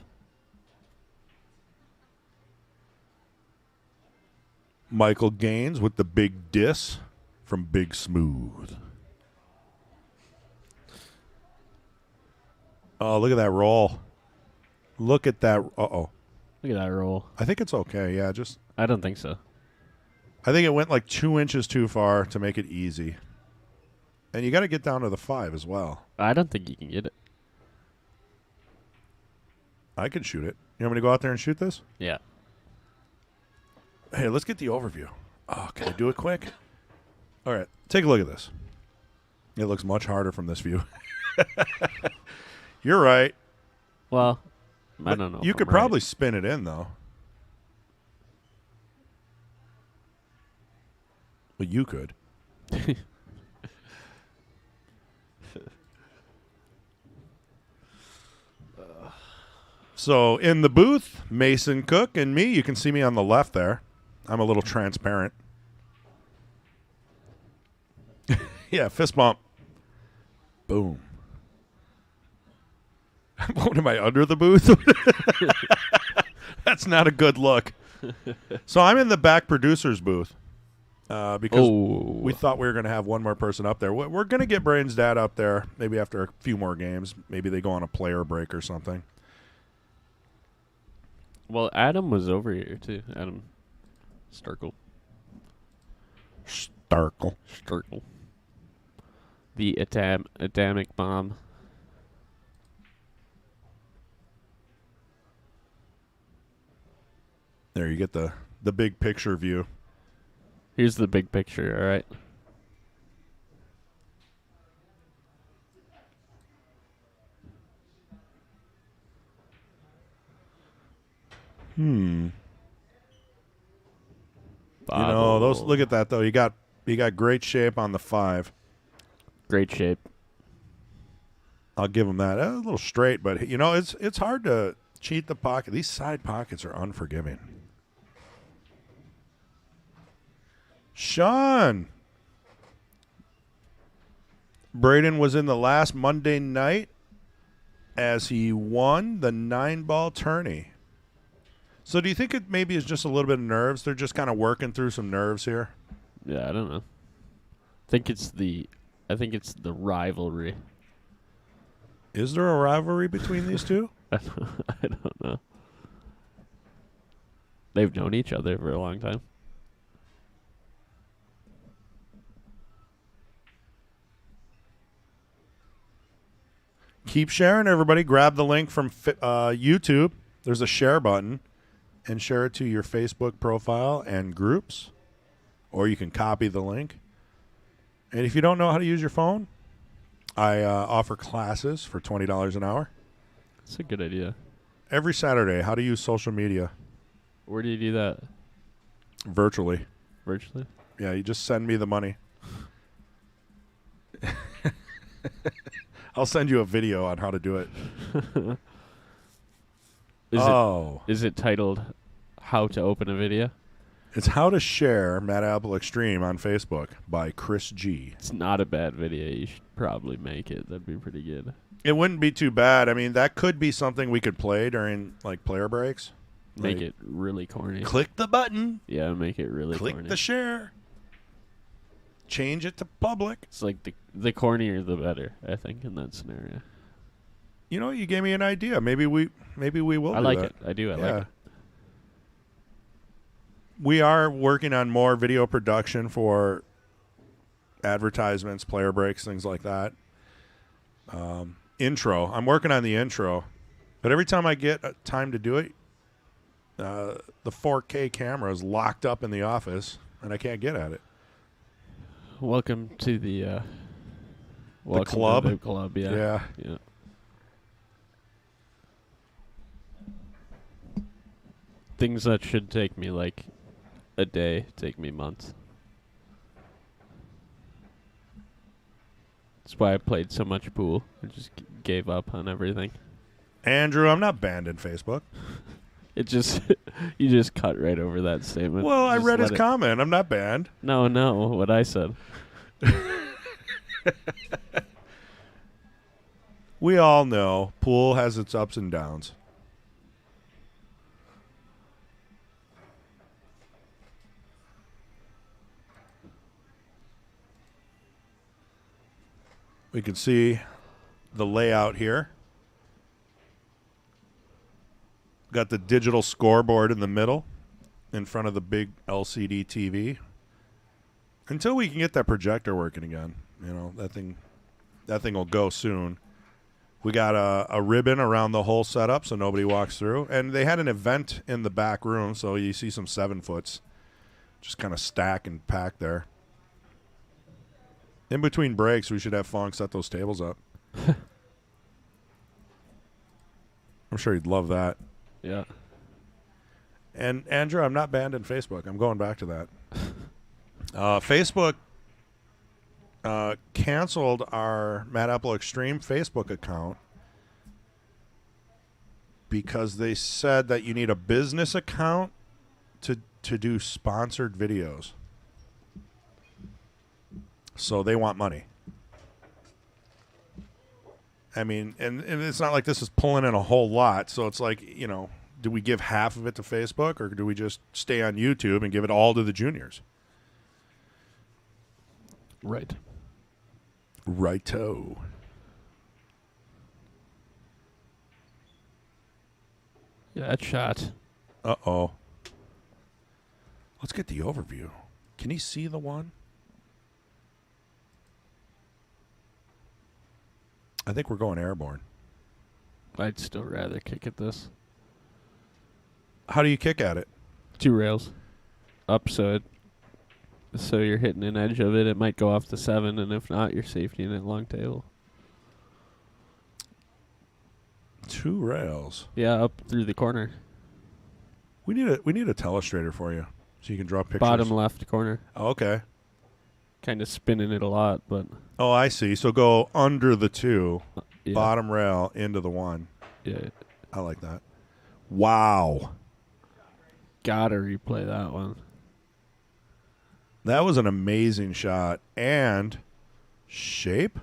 Michael Gaines with the big diss from Big Smooth. Oh, look at that roll. Look at that. Uh-oh. Look at that roll. I think it's okay. Yeah, I don't think so. I think it went like 2 inches too far to make it easy. And you got to get down to the 5 as well. I don't think you can get it. I could shoot it. You want me to go out there and shoot this? Yeah. Hey, let's get the overview. Oh, can I do it quick? All right, take a look at this. It looks much harder from this view. You're right. Well, I But don't know. You if could I'm right. probably spin it in, though. Well, you could. So in the booth, Mason Cook and me. You can see me on the left there. I'm a little transparent. Yeah, fist bump. Boom. What am I, under the booth? That's not a good look. So I'm in the back producer's booth because we thought we were going to have one more person up there. We're going to get Braden's dad up there maybe after a few more games. Maybe they go on a player break or something. Well, Adam was over here too. Adam Starkle. Starkle. The Adamic bomb. There, you get the big picture view. Here's the big picture, all right? You know, those. Look at that though. You got great shape on the 5. Great shape. I'll give him that. A little straight, but you know, it's hard to cheat the pocket. These side pockets are unforgiving. Sean. Braeden was in the last Monday night as he won the 9-ball tourney. So do you think it maybe is just a little bit of nerves? They're just kind of working through some nerves here. Yeah, I don't know. I think it's the rivalry. Is there a rivalry between these two? I don't know. They've known each other for a long time. Keep sharing, everybody. Grab the link from YouTube. There's a share button. And share it to your Facebook profile and groups. Or you can copy the link. And if you don't know how to use your phone, I offer classes for $20 an hour. That's a good idea. Every Saturday, how to use social media. Where do you do that? Virtually. Virtually? Yeah, you just send me the money. I'll send you a video on how to do it. Is it titled How to Open a Video? It's How to Share Mad Apple Extreme on Facebook by Chris G. It's not a bad video. You should probably make it. That'd be pretty good. It wouldn't be too bad. I mean, that could be something we could play during like player breaks. Make Like, it really corny. click the button. Yeah, make it really Click corny. the share. Change it to public. It's like the cornier the better, I think, in that scenario. You know, you gave me an idea. Maybe we will. I do like that. it. I do. I Yeah. like it. We are working on more video production for advertisements, player breaks, things like that. Intro. I'm working on the intro, but every time I get time to do it, the 4K camera is locked up in the office, and I can't get at it. Welcome to the club? To the club, yeah. Yeah. Things that should take me like a day take me months. That's why I played so much pool. I just gave up on everything. Andrew, I'm not banned in Facebook. It just you just cut right over that statement. Well, I Just read let his it- comment. I'm not banned. No, what I said. We all know pool has its ups and downs. We can see the layout here. Got the digital scoreboard in the middle in front of the big LCD TV. Until we can get that projector working again, you know, that thing will go soon. We got a ribbon around the whole setup so nobody walks through. And they had an event in the back room, so you see some 7-foots just kind of stack and pack there. In between breaks, we should have Phong set those tables up. I'm sure he'd love that. Yeah. And Andrew, I'm not banned in Facebook. I'm going back to that. Facebook canceled our Matt Apple Extreme Facebook account because they said that you need a business account to do sponsored videos. So they want money. I mean, and it's not like this is pulling in a whole lot. So it's like, you know, do we give half of it to Facebook or do we just stay on YouTube and give it all to the juniors? Right. Righto. Yeah, that shot. Uh-oh. Let's get the overview. Can he see the one? I think we're going airborne. I'd still rather kick at this. How do you kick at it? 2 rails. Up, so you're hitting an edge of it. It might go off the 7, and if not, you're safety in that long table. 2 rails. Yeah, up through the corner. We need a telestrator for you so you can draw pictures. Bottom left corner. Oh, okay. Kind of spinning it a lot, but Oh, I see. So go under the 2, yeah. bottom rail into the 1. Yeah. I like that. Wow. Gotta replay that one. That was an amazing shot. And shape?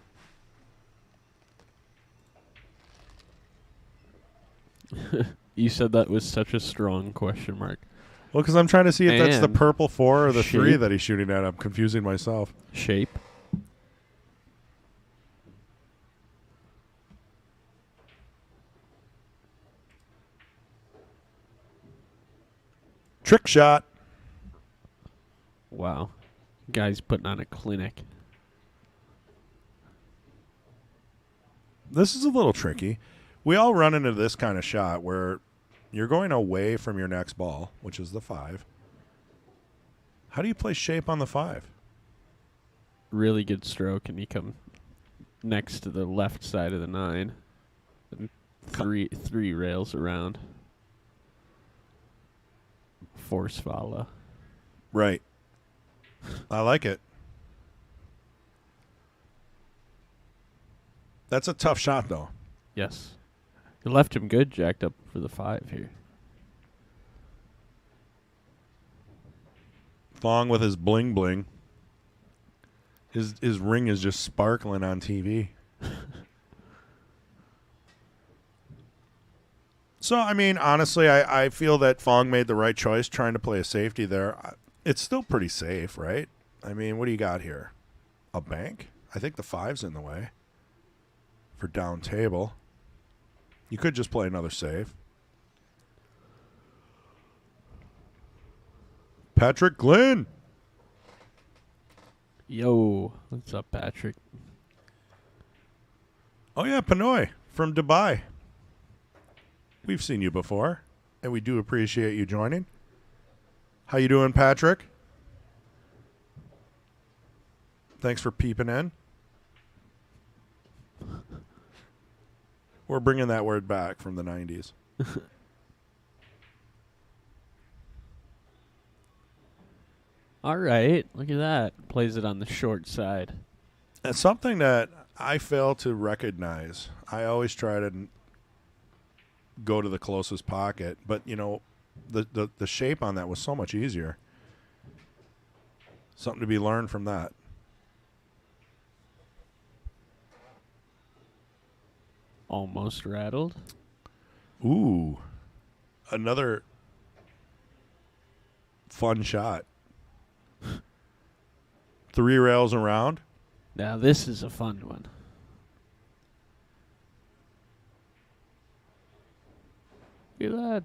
You said that was such a strong question mark. Well, because I'm trying to see if that's the And purple 4 or the 3 shape. that he's shooting at. I'm confusing myself. Shape. Trick shot. Wow. Guy's putting on a clinic. This is a little tricky. We all run into this kind of shot where you're going away from your next ball, which is the 5. How do you play shape on the 5? Really good stroke, and you come next to the left side of the 9. And three rails around. Force follow. Right. I like it. That's a tough shot, though. Yes. You left him good, jacked up for the 5 here. Phong with his bling bling. His ring is just sparkling on TV. So, I mean, honestly, I feel that Phong made the right choice trying to play a safety there. It's still pretty safe, right? I mean, what do you got here? A bank? I think the 5's in the way for down table. You could just play another save. Patrick Glenn. Yo, what's up, Patrick? Oh, yeah, Pinoy from Dubai. We've seen you before, and we do appreciate you joining. How you doing, Patrick? Thanks for peeping in. We're bringing that word back from the 90s. All right, look at that. Plays it on the short side. It's something that I fail to recognize. I always try to go to the closest pocket, but, you know, the shape on that was so much easier. Something to be learned from that. Almost rattled. Ooh. Another fun shot. 3 rails around. Now this is a fun one. Look at that.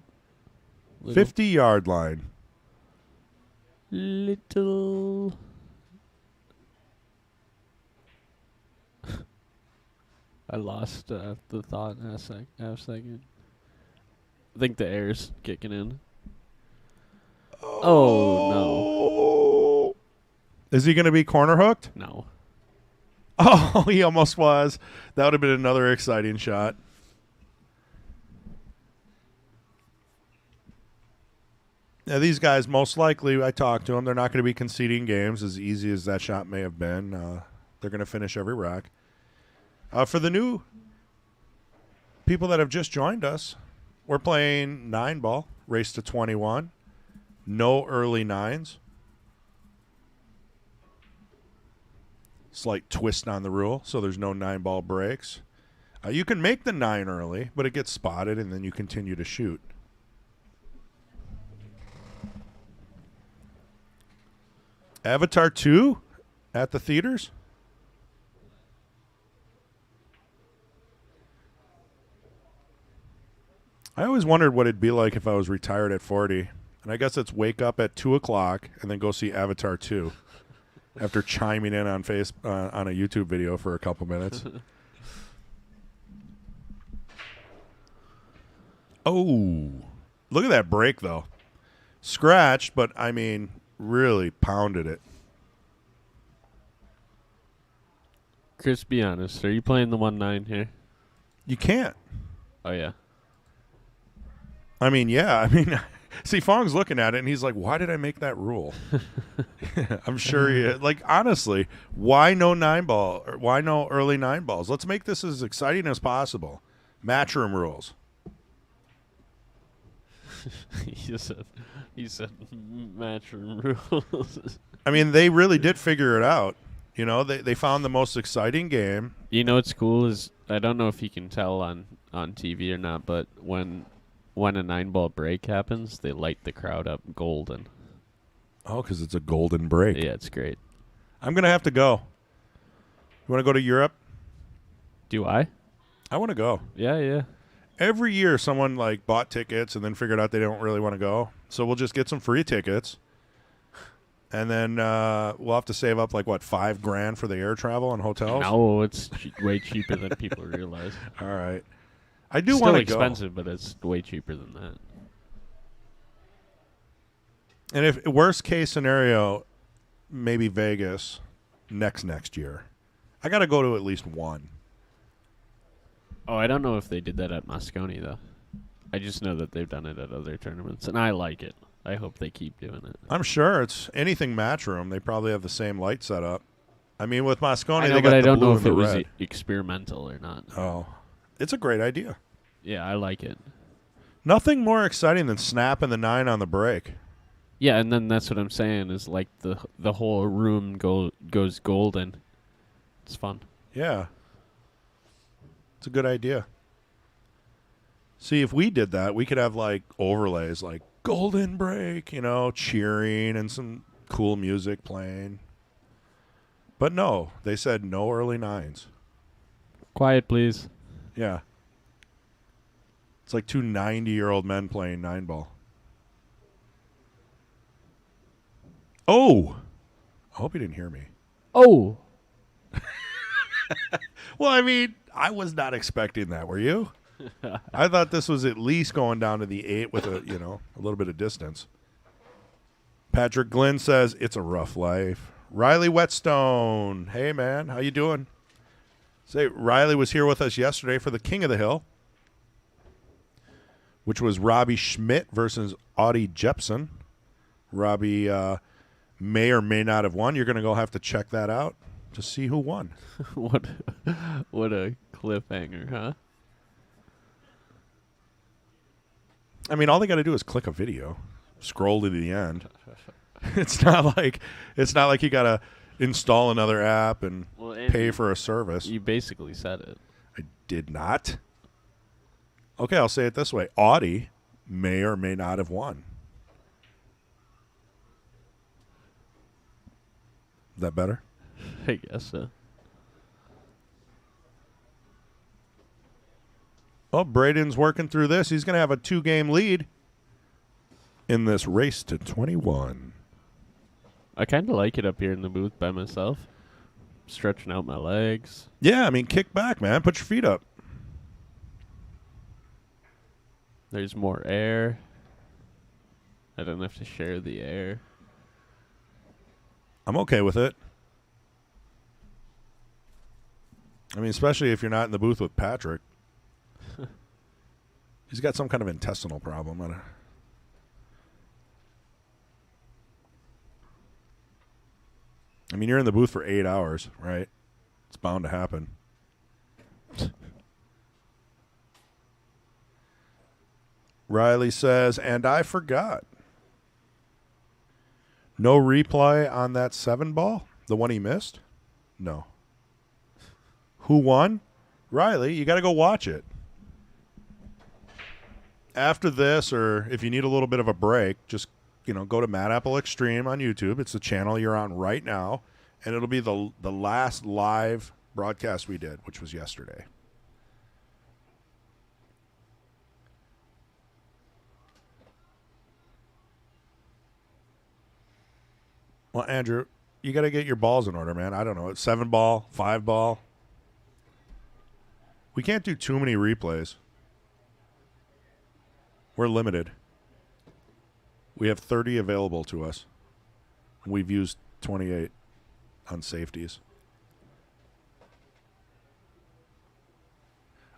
50-yard line. Little. I lost the thought in a half second. I think the air's kicking in. Oh, no. Is he going to be corner hooked? No. Oh, he almost was. That would have been another exciting shot. Now, these guys, most likely, I talked to them, they're not going to be conceding games as easy as that shot may have been. They're going to finish every rack. For the new people that have just joined us, we're playing 9-ball, race to 21. No early 9s. Slight twist on the rule, so there's no 9-ball breaks. You can make the 9 early, but it gets spotted, and then you continue to shoot. Avatar 2 at the theaters? I always wondered what it'd be like if I was retired at 40. And I guess it's wake up at 2 o'clock and then go see Avatar 2 after chiming in on on a YouTube video for a couple minutes. Oh, look at that break, though. Scratched, but, I mean, really pounded it. Chris, be honest. Are you playing the 1-9 here? You can't. Oh, yeah. I mean, yeah. I mean, see, Fong's looking at it, and he's like, why did I make that rule? I'm sure he, like, honestly, why no 9-ball? Or why no early 9-balls? Let's make this as exciting as possible. Matchroom rules. he said matchroom rules. I mean, they really did figure it out. You know, they found the most exciting game. You know what's cool is, I don't know if you can tell on TV or not, but when a 9-ball break happens, they light the crowd up golden. Oh, because it's a golden break. Yeah, it's great. I'm going to have to go. You want to go to Europe? Do I? I want to go. Yeah. Every year, someone like bought tickets and then figured out they don't really want to go. So we'll just get some free tickets. And then we'll have to save up like, what, $5,000 for the air travel and hotels? No, it's way cheaper than people realize. All right. I do Still want to go. expensive, but it's way cheaper than that. And if worst case scenario, maybe Vegas next year. I got to go to at least one. Oh, I don't know if they did that at Moscone, though. I just know that they've done it at other tournaments, and I like it. I hope they keep doing it. I'm sure it's anything Matchroom. They probably have the same light setup. I mean, with Moscone, I know, they got but I the don't blue know and if the it was red. experimental or not. Oh, it's a great idea. Yeah, I like it. Nothing more exciting than snapping the 9 on the break. Yeah, and then that's what I'm saying is like the whole room goes golden. It's fun. Yeah. It's a good idea. See, if we did that, we could have like overlays like golden break, you know, cheering and some cool music playing. But no, they said no early 9s. Quiet, please. Yeah. It's like two 90-year-old men playing 9-ball. Oh! I hope you didn't hear me. Oh! Well, I mean, I was not expecting that. Were you? I thought this was at least going down to the 8 with a little bit of distance. Patrick Glenn says, it's a rough life. Riley Whetstone. Hey, man. How you doing? Say, Riley was here with us yesterday for the King of the Hill, which was Robbie Schmidt versus Audie Jepson. Robbie may or may not have won. You're going to go have to check that out to see who won. What a cliffhanger, huh? I mean, all they got to do is click a video, scroll to the end. It's not like you got to install another app and pay for a service. You basically said it. I did not. Okay, I'll say it this way. Audie may or may not have won. Is that better? I guess so. Well, Braden's working through this. He's going to have a 2-game lead in this race to 21. I kind of like it up here in the booth by myself. Stretching out my legs. Yeah, I mean, kick back, man. Put your feet up. There's more air. I don't have to share the air. I'm okay with it. I mean, especially if you're not in the booth with Patrick. He's got some kind of intestinal problem. I mean, you're in the booth for 8 hours, right? It's bound to happen. Riley says, and I forgot. No replay on that 7 ball? The one he missed? No. Who won? Riley, you got to go watch it. After this, or if you need a little bit of a break, just go to Mad Apple Extreme on YouTube. It's the channel you're on right now, and it'll be the last live broadcast we did, which was yesterday. Well, Andrew, you got to get your balls in order, man. I don't know. It's 7 ball, 5 ball. We can't do too many replays. We're limited. We have 30 available to us. We've used 28 on safeties.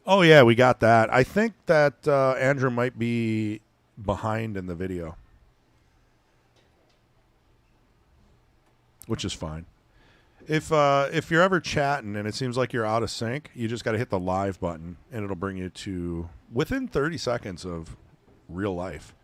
Oh, yeah, we got that. I think that Andrew might be behind in the video, which is fine. If you're ever chatting and it seems like you're out of sync, you just got to hit the live button, and it'll bring you to within 30 seconds of real life.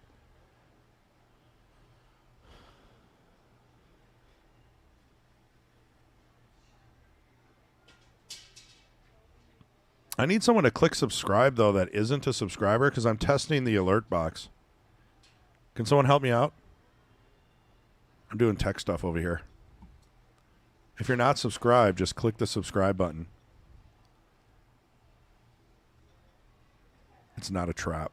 I need someone to click subscribe, though, that isn't a subscriber, because I'm testing the alert box. Can someone help me out? I'm doing tech stuff over here. If you're not subscribed, just click the subscribe button. It's not a trap.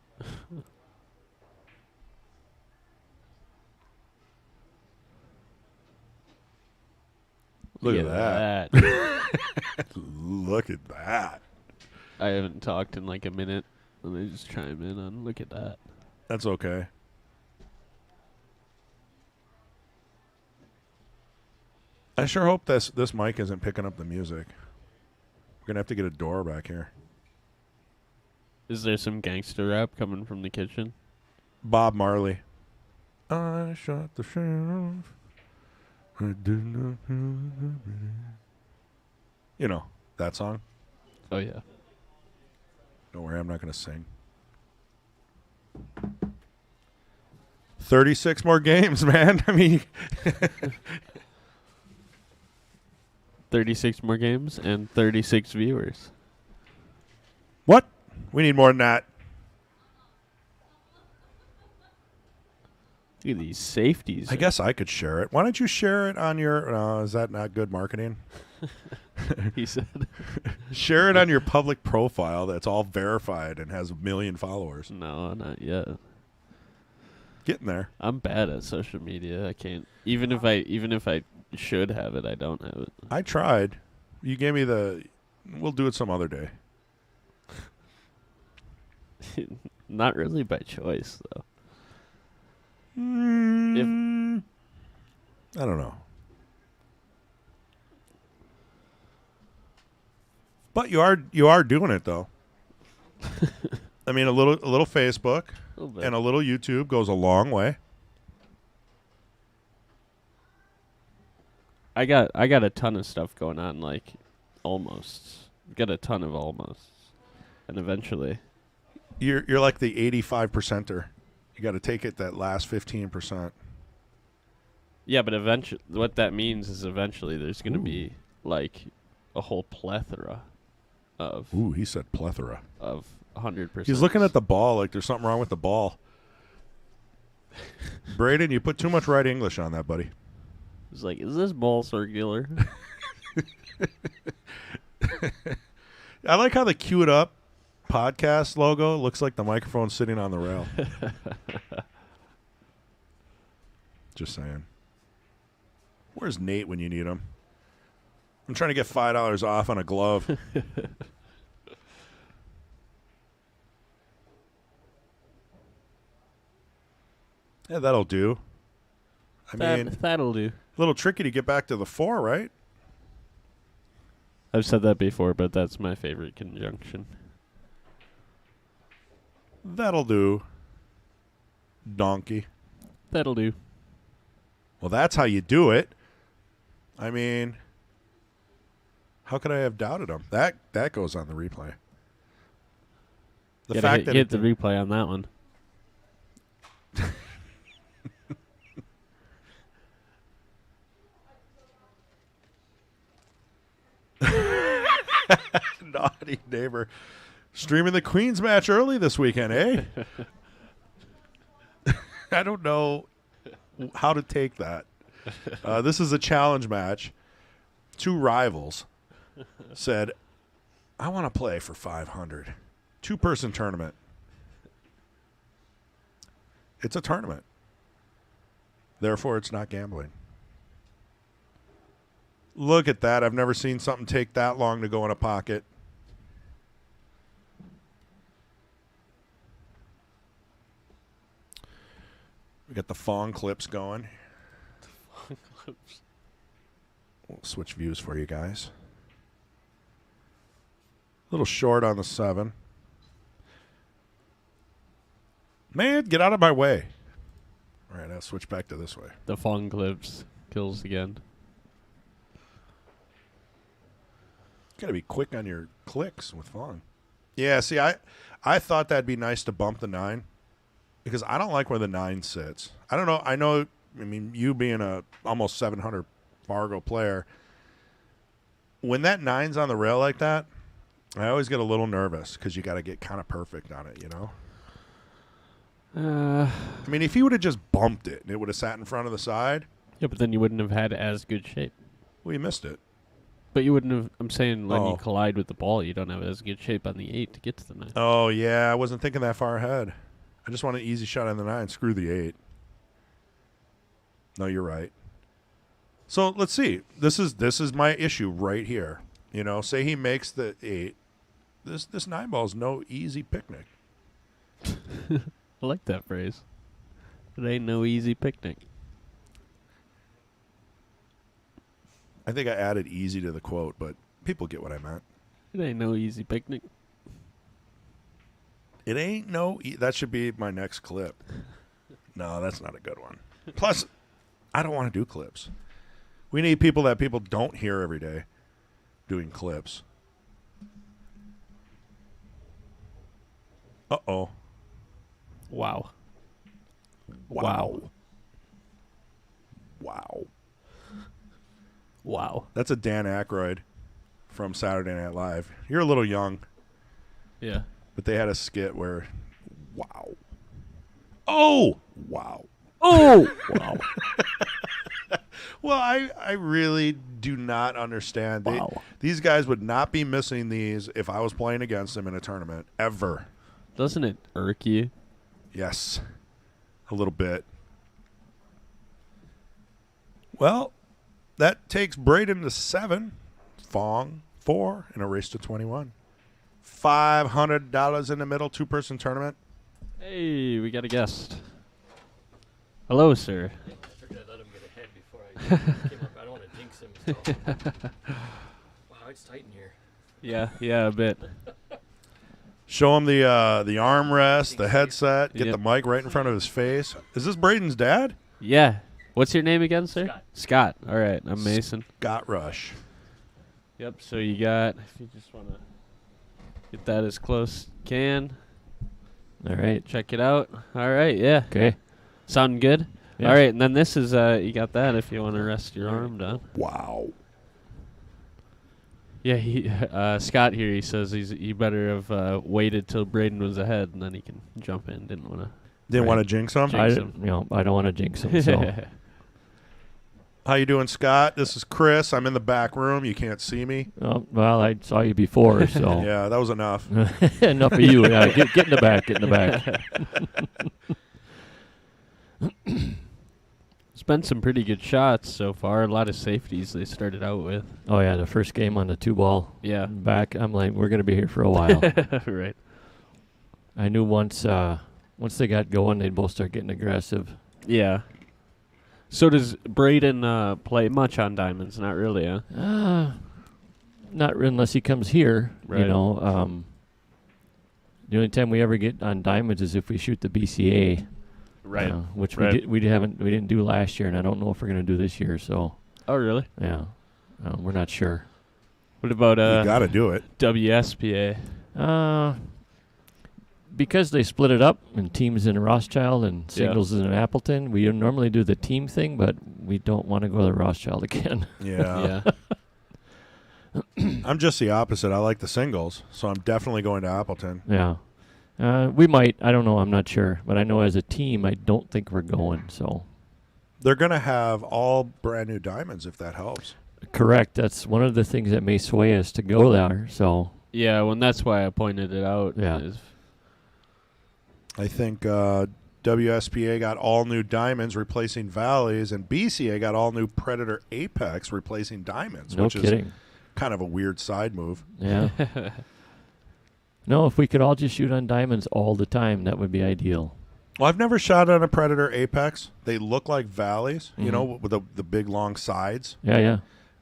Look at that. Look at that. I haven't talked in like a minute. Let me just chime in on look at that. That's okay. I sure hope this mic isn't picking up the music. We're going to have to get a door back here. Is there some gangster rap coming from the kitchen? Bob Marley. I shot the sheriff. I did not. You know, that song. Oh, yeah. Don't worry, I'm not going to sing. 36 more games, man. I mean... 36 more games and 36 viewers. What? We need more than that. Look at these safeties. I guess I could share it. Why don't you share it on your... is that not good marketing? He said. Share it on your public profile that's all verified and has 1 million followers. No, not yet. Getting there. I'm bad at social media. I can't. Even if I should have it, I don't have it. I tried. You gave me the... We'll do it some other day. Not really by choice, though. I don't know. But you are doing it, though. I mean, a little Facebook and a little YouTube goes a long way. I got a ton of stuff going on, like almosts. Got a ton of almosts, and eventually, you're like the 85%er. You got to take it that last 15%. Yeah, but eventually, what that means is eventually there's going to be like a whole plethora of. Ooh, he said plethora of 100%. He's looking at the ball like there's something wrong with the ball. Braeden, you put too much right English on that, buddy. He's like, is this ball circular? I like how the queued up podcast logo looks like the microphone sitting on the rail. Just saying. Where's Nate when you need him? I'm trying to get $5 off on a glove. Yeah, that'll do. I mean, that'll do. little tricky to get back to the 4, right? I've said that before, but that's my favorite conjunction. That'll do. Donkey. That'll do. Well, that's how you do it. I mean, how could I have doubted him? That goes on the replay. The fact that hit the replay on that one. Naughty neighbor. Streaming the Queens match early this weekend, eh? I don't know how to take that. This is a challenge match. 2 rivals said, I want to play for 500. 2-person tournament. It's a tournament. Therefore, it's not gambling. Look at that. I've never seen something take that long to go in a pocket. We got the Phong clips going. We'll switch views for you guys. A little short on the 7. Man, get out of my way. All right, I'll switch back to this way. The Phong clips kills again. Got to be quick on your clicks with Phong. Yeah, see, I thought that'd be nice to bump the 9 because I don't like where the 9 sits. I don't know. I mean, you being a almost 700 Fargo player, when that 9's on the rail like that, I always get a little nervous because you got to get kind of perfect on it, you know? I mean, if he would have just bumped it and it would have sat in front of the side. Yeah, but then you wouldn't have had as good shape. Well, you missed it. But you wouldn't have. I'm saying when Oh. you collide with the ball, you don't have as good shape on the 8 to get to the 9. Oh, yeah. I wasn't thinking that far ahead. I just want an easy shot on the 9. Screw the 8. No, you're right. So let's see. This is my issue right here. You know, say he makes the 8. This 9 ball is no easy picnic. I like that phrase. It ain't no easy picnic. I think I added easy to the quote, but people get what I meant. It ain't no easy picnic. It ain't no... that should be my next clip. No, that's not a good one. Plus, I don't want to do clips. We need people that people don't hear every day doing clips. Uh-oh. Wow. Wow. Wow. Wow. That's a Dan Aykroyd from Saturday Night Live. You're a little young, Yeah. but they had a skit where, wow. Oh! Wow. Oh! Wow. Well, I really do not understand. Wow. These guys would not be missing these if I was playing against them in a tournament, ever. Doesn't it irk you? Yes, a little bit. Well, that takes Braeden to 7, Phong 4, and a race to 21. $500 in the middle, 2-person tournament. Hey, we got a guest. Hello, sir. I figured I'd let him get ahead before I came up. I don't want to jinx him. So. Wow, it's tight in here. Yeah, a bit. Show him the armrest, the headset, get Yep. the mic right in front of his face. Is this Braden's dad? Yeah. What's your name again, sir? Scott. Scott. All right, I'm Mason. Got Rush. Yep, so you got, if you just want to get that as close as you can. All right. Check it out. All right, yeah. Okay. Sounding good? Yeah. All right, and then this is, you got that if you want to rest your arm down. Wow. Yeah, Scott here, he says he better have waited till Braeden was ahead, and then he can jump in. Didn't want to. Didn't Right. want to jinx him? Jinx I him. don't want to jinx him. So How you doing, Scott? This is Chris. I'm in the back room. You can't see me. well, I saw you before, so Yeah, that was enough. enough of you. Yeah, get in the back. Get in the back. It's been some pretty good shots so far. A lot of safeties they started out with. Oh yeah, the first game on the 2-ball Yeah. back. I'm like, we're gonna be here for a while. Right. I knew once they got going, they'd both start getting aggressive. Yeah. So does Braeden play much on diamonds? Not really, huh? Not unless he comes here. Right. You know, the only time we ever get on diamonds is if we shoot the BCA, Right. which Right. we didn't do last year, and I don't know if we're going to do this year. So Oh, really? yeah, we're not sure. What about You got to do it. WSPA? Because they split it up and teams in Rothschild and Yeah. singles in Appleton, we normally do the team thing, but we don't want to go to Rothschild again. Yeah. Yeah. I'm just the opposite. I like the singles, so I'm definitely going to Appleton. Yeah. We might. I don't know. I'm not sure. But I know as a team, I don't think we're going. So They're going to have all brand new diamonds if that helps. correct. That's one of the things that may sway us to go there. So Yeah, well, and that's why I pointed it out. Yeah. I think WSPA got all new diamonds replacing valleys, and BCA got all new Predator Apex replacing diamonds, no which is kidding. kind of a weird side move. Yeah. No, if we could all just shoot on diamonds all the time, that would be ideal. Well, I've never shot on a Predator Apex. They look like valleys, you Mhm. know, with the big long sides. Yeah,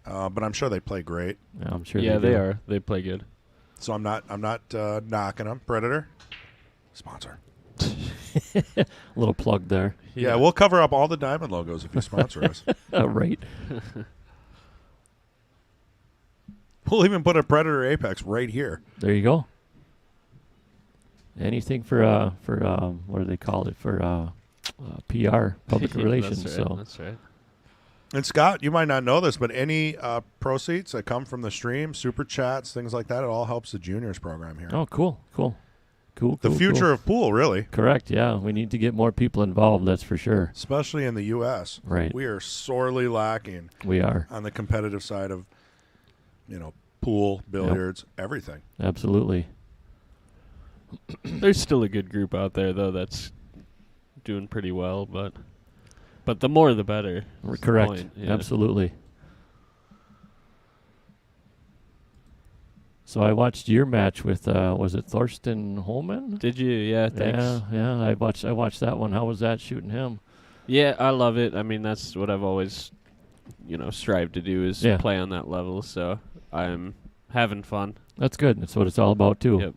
yeah. But I'm sure they play great. Yeah, I'm sure. Yeah, they they do. are. They play good. So I'm not knocking them. Predator sponsor. A little plug there. Yeah, we'll cover up all the diamond logos if you sponsor us. Right. We'll even put a Predator Apex right here. There you go. Anything for what do they call it, for PR, public relations. That's right. So That's right. And Scott, you might not know this, but any proceeds that come from the stream, super chats, things like that, it all helps the juniors program here. oh, cool. The future of pool, really, Correct. Yeah, we need to get more people involved. That's for sure. especially in the U.S. Right. We are sorely lacking We are on the competitive side of, pool, billiards, everything. absolutely. There's still a good group out there though that's doing pretty well, but the more the better. That's the Correct. point, yeah. Absolutely. So I watched your match with was it Thorsten Holman? Did you? Yeah, thanks. Yeah. I watched that one. How was that shooting him? Yeah, I love it. I mean, that's what I've always, strived to do is Yeah. play on that level. So I'm having fun. That's good. That's what it's all about too. Yep.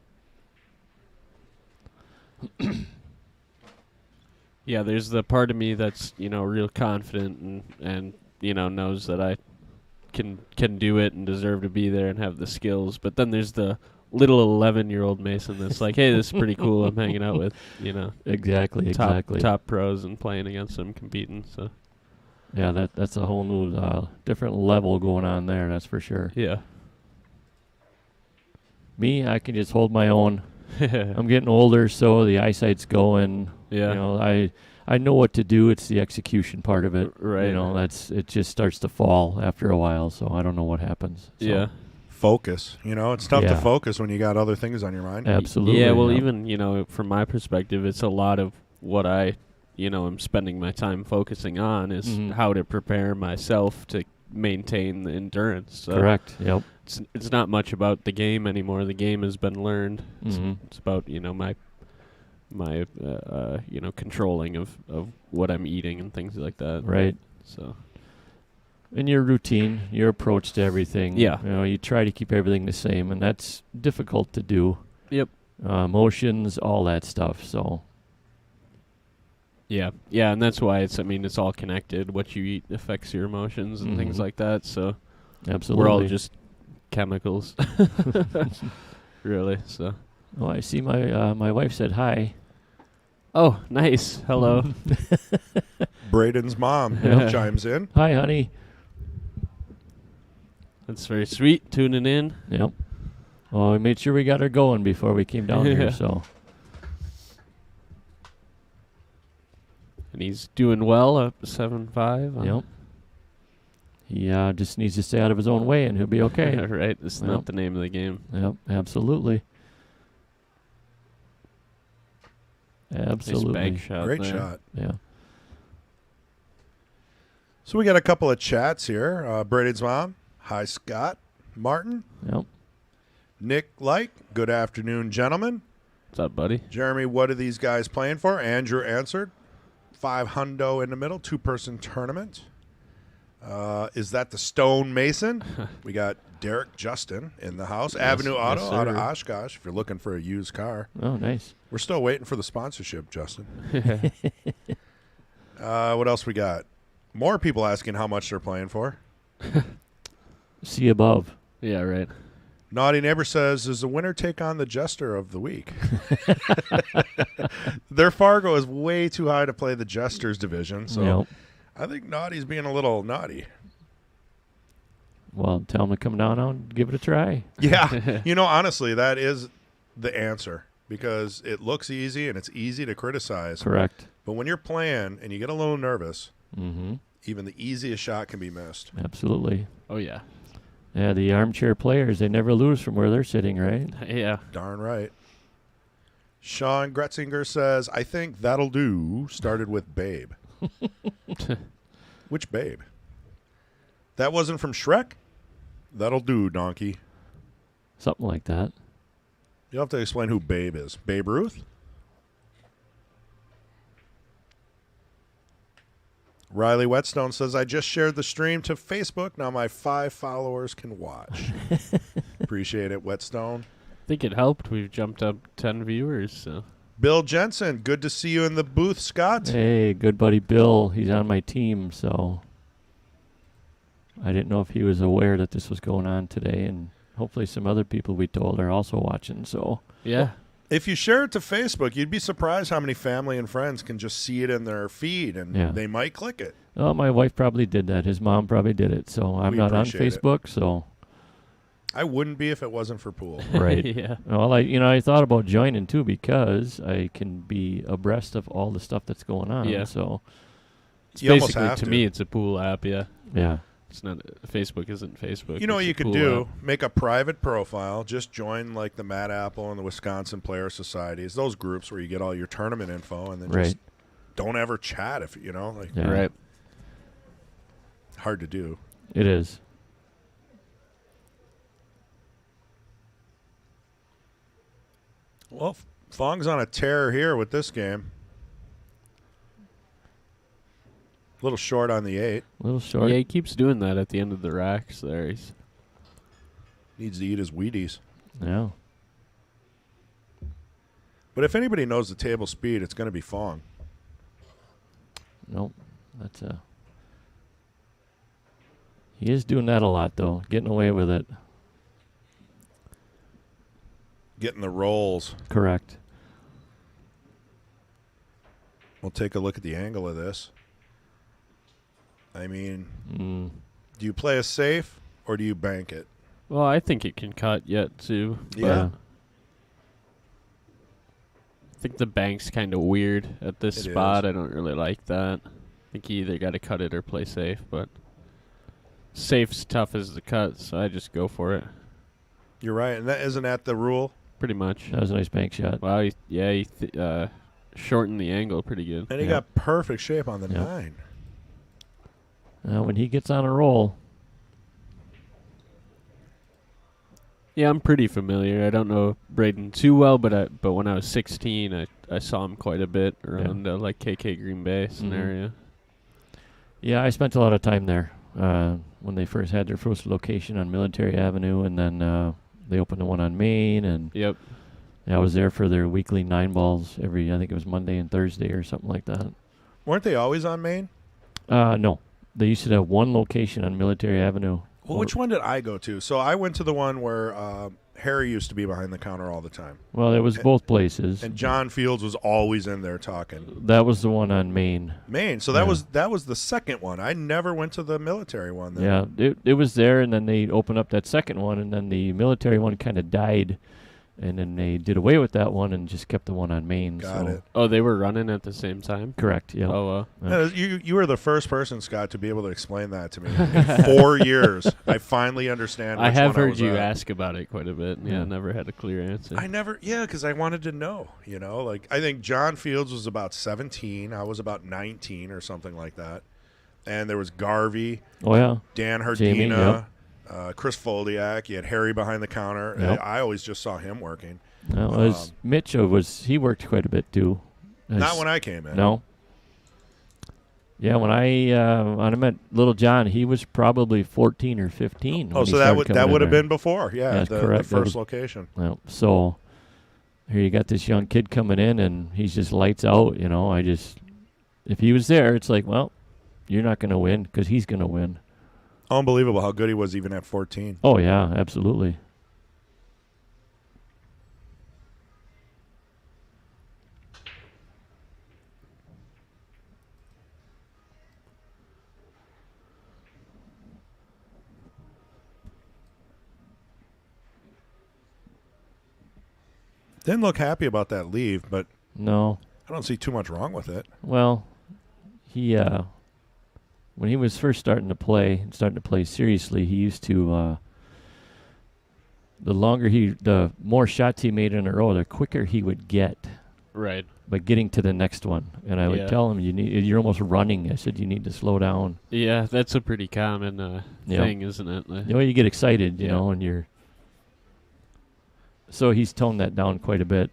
Yeah, there's the part of me that's real confident and knows that I can do it and deserve to be there and have the skills. But then there's the little 11-year-old Mason that's like, hey, this is pretty cool. I'm hanging out with Exactly. top pros and playing against them, competing. So Yeah, that's a whole new different level going on there. That's for sure. yeah. Me, I can just hold my own. I'm getting older, so the eyesight's going. Yeah. I know what to do. It's the execution part of it. Right. It just starts to fall after a while. So I don't know what happens. So, Yeah. Focus. It's tough to Yeah. focus when you got other things on your mind. Absolutely. Yeah, well, even, from my perspective, it's a lot of what I, am spending my time focusing on is Mhm. how to prepare myself to maintain the endurance. So Correct. Yep. It's not much about the game anymore. The game has been learned. Mhm. It's about, my controlling of what I'm eating and things like that. Right. So And your routine, your approach to everything. Yeah. You try to keep everything the same, and that's difficult to do. Yep. Emotions, all that stuff. So yeah, and that's why it's all connected. What you eat affects your emotions and things Mhm. like that. So absolutely. we're all just chemicals, really. So Oh, I see. My wife said hi. oh, nice. Hello. Braden's mom Yeah. chimes in. Hi, honey. That's very sweet. Tuning in. Yep. Well, we made sure we got her going before we came down Yeah. here. So And he's doing well, up 7.5. yep. He just needs to stay out of his own way, and he'll be okay. Right. It's Yep. not the name of the game. Yep. Absolutely. Absolutely. Nice bank shot. Great there. shot. Yeah. So we got a couple of chats here. Braden's mom. Hi, Scott. Martin. Yep. Nick Light. Good afternoon, gentlemen. What's up, buddy? Jeremy, what are these guys playing for? Andrew answered. $500 in the middle, 2-person tournament. Is that the Stone Mason? We got Derek Justin in the house. Avenue Auto yes, out of sir. Oshkosh if you're looking for a used car. Oh, nice. We're still waiting for the sponsorship, Justin. What else we got? More people asking how much they're playing for. See above. Yeah, right. Naughty Neighbor says, does the winner take on the Jester of the week? Their Fargo is way too high to play the Jester's division, so Yep. I think Naughty's being a little naughty. Well, tell them to come down and give it a try. Yeah. Honestly, that is the answer because it looks easy and it's easy to criticize. Correct. But when you're playing and you get a little nervous, Mm-hmm. even the easiest shot can be missed. Absolutely. Oh, yeah. Yeah, the armchair players, they never lose from where they're sitting, right? Yeah. Darn right. Sean Gretzinger says, I think That'll Do started with Babe. Which Babe? That wasn't from Shrek? That'll do, donkey. Something like that. You'll have to explain who Babe is. Babe Ruth? Riley Whetstone says, I just shared the stream to Facebook. Now my 5 followers can watch. Appreciate it, Whetstone. I think it helped. We've jumped up 10 viewers, so. Bill Jensen, good to see you in the booth, Scott. Hey, good buddy Bill. He's on my team, so I didn't know if he was aware that this was going on today, and hopefully some other people we told are also watching, so. Yeah. If you share it to Facebook, you'd be surprised how many family and friends can just see it in their feed, and Yeah. they might click it. Oh, my wife probably did that. His mom probably did it, so I'm We not on appreciate it. Facebook, so. I wouldn't be if it wasn't for pool. Right. Yeah. Well, I thought about joining too because I can be abreast of all the stuff that's going on. Yeah. So It's You almost basically, have to to. me, it's a pool app, yeah. yeah, It's not, Facebook isn't Facebook. You know what it's a you could pool do? app. Make a private profile. Just join like the Mad Apple and the Wisconsin Player Societies, those groups where you get all your tournament info, and then right. just don't ever chat if like Yeah. Right. hard to do. It is. Well, Fong's on a tear here with this game. A little short on the 8. A little short. Yeah, he keeps doing that at the end of the racks there. He's Needs to eat his Wheaties. Yeah. But if anybody knows the table speed, it's going to be Fong. Nope. That's He is doing that a lot though, getting away with it. Getting the rolls. Correct. We'll take a look at the angle of this. I mean, Mm. do you play a safe or do you bank it? well, I think it can cut yet too. but Yeah. I think the bank's kind of weird at this It spot. is. I don't really like that. I think you either got to cut it or play safe, but safe's tough as the cut, so I just go for it. You're right. And isn't that the rule? Pretty much. That was a nice bank shot. Wow, he shortened the angle pretty good. And he Yeah. got perfect shape on the Yeah. 9. When he gets on a roll, Yeah, I'm pretty familiar. I don't know Braeden too well, but when I was 16, I saw him quite a bit around like KK Green Bay scenario. yeah, I spent a lot of time there when they first had their first location on Military Avenue, and then they opened the one on Main, and Yep. I was there for their weekly 9 balls I think it was Monday and Thursday or something like that. Weren't they always on Main? No, they used to have one location on Military Avenue. Well, which one did I go to? So I went to the one where Harry used to be behind the counter all the time. Well, it was both places. And John Fields was always in there talking. That was the one on Main. Maine. So that Yeah. was the second one. I never went to the military one then. Yeah, it was there, and then they opened up that second one, and then the military one kind of died, and then they did away with that one and just kept the one on Main. Got so. it. Oh, they were running at the same time? Correct, yeah. Oh, Yeah. You were the first person, Scott, to be able to explain that to me. In 4 years, I finally understand. I which have one heard was you at. ask about it quite a bit. Yeah, Yeah. never had a clear answer. because I wanted to know. Like I think John Fields was about 17. I was about 19 or something like that. And there was Garvey, Oh, yeah. Dan Jamie, Herdina, yep. Chris Foldiak. You had Harry behind the counter. Yep. I always just saw him working. No, Mitch he worked quite a bit, too. Not when I came in. No? Yeah, when I met Little John, he was probably 14 or 15. Oh, when he so that started would coming in have there. been before. Yeah, That's the correct. That first was- location. Well, so here you got this young kid coming in, and he's just lights out. If he was there, it's like, well, you're not going to win because he's going to win. Unbelievable how good he was even at 14. Oh yeah, absolutely. Didn't look happy about that leave, but No, I don't see too much wrong with it. well, he when he was first starting to play seriously, he used to the more shots he made in a row, the quicker he would get Right. by getting to the next one. And I would Yeah. tell him, you're almost running. I said, you need to slow down. Yeah, that's a pretty common Yep. thing, isn't it? Like, You get excited, Yeah. and you're. So he's toned that down quite a bit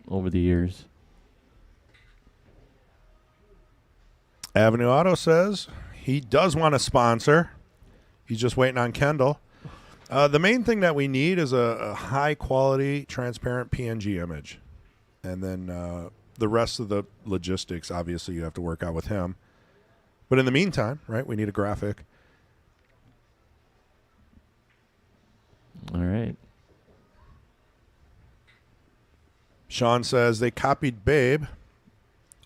over the years. Avenue Auto says he does want a sponsor. He's just waiting on Kendall. The main thing that we need is a high-quality, transparent PNG image. And then the rest of the logistics, obviously, you have to work out with him. But in the meantime, right, we need a graphic. All right. Sean says they copied Babe,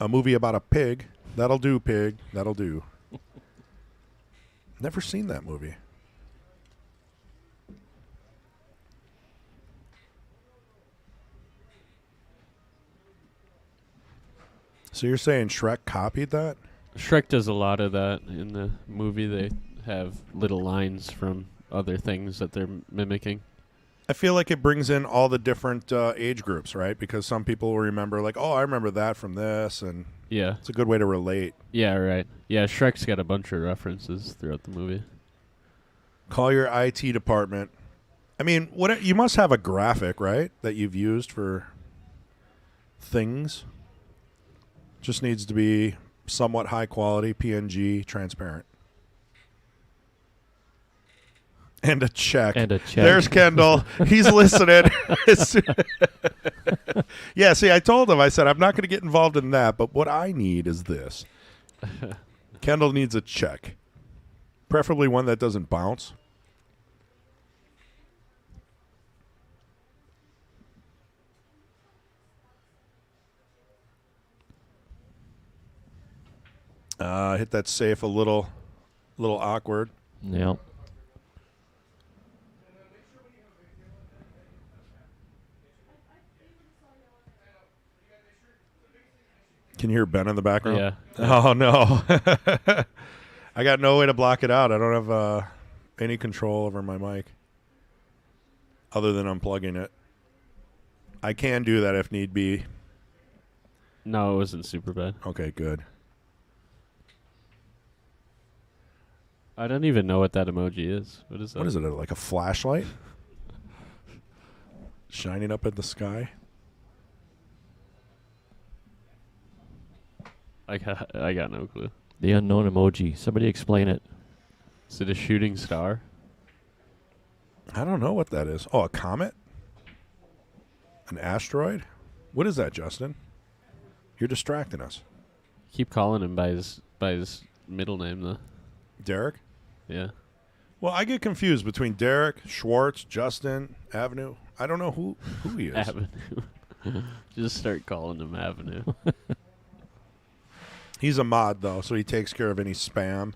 a movie about a pig. That'll do, pig. That'll do. Never seen that movie. So you're saying Shrek copied that? Shrek does a lot of that in the movie. They have little lines from other things that they're mimicking. I feel like it brings in all the different age groups, right? Because some people will remember, like, oh, I remember that from this, and Yeah. it's a good way to relate. Yeah, right. Yeah, Shrek's got a bunch of references throughout the movie. Call your IT department. I mean, you must have a graphic, right, that you've used for things. Just needs to be somewhat high quality, PNG, transparent. And a check. There's Kendall. He's listening. Yeah, see, I told him, I said, I'm not going to get involved in that, but what I need is this. Kendall needs a check. Preferably one that doesn't bounce. Hit that safe a little awkward. Yep. Can you hear Ben in the background? Yeah. Oh, no. I got no way to block it out. I don't have any control over my mic other than unplugging it. I can do that if need be. No, it wasn't super bad. Okay, good. I don't even know what that emoji is. What is that? What is it, like a flashlight? Shining up in the sky? I got no clue. The unknown emoji. Somebody explain it. Is it a shooting star? I don't know what that is. Oh, a comet? An asteroid? What is that, Justin? You're distracting us. Keep calling him by his middle name though. Derek? Yeah. Well, I get confused between Derek, Schwartz, Justin, Avenue. I don't know who he is. Avenue. Just start calling him Avenue. He's a mod, though, so he takes care of any spam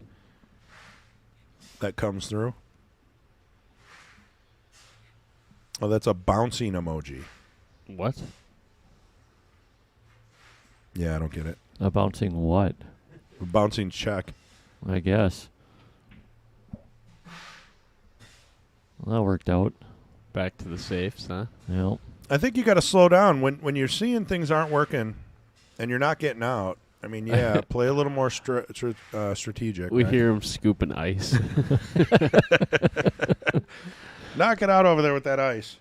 that comes through. Oh, that's a bouncing emoji. What? Yeah, I don't get it. A bouncing what? A bouncing check. I guess. Well, that worked out. Back to the safes, huh? Yep. I think you got to slow down when you're seeing things aren't working and you're not getting out. I mean, yeah, play a little more strategic. We right? hear him scooping ice. Knock it out over there with that ice.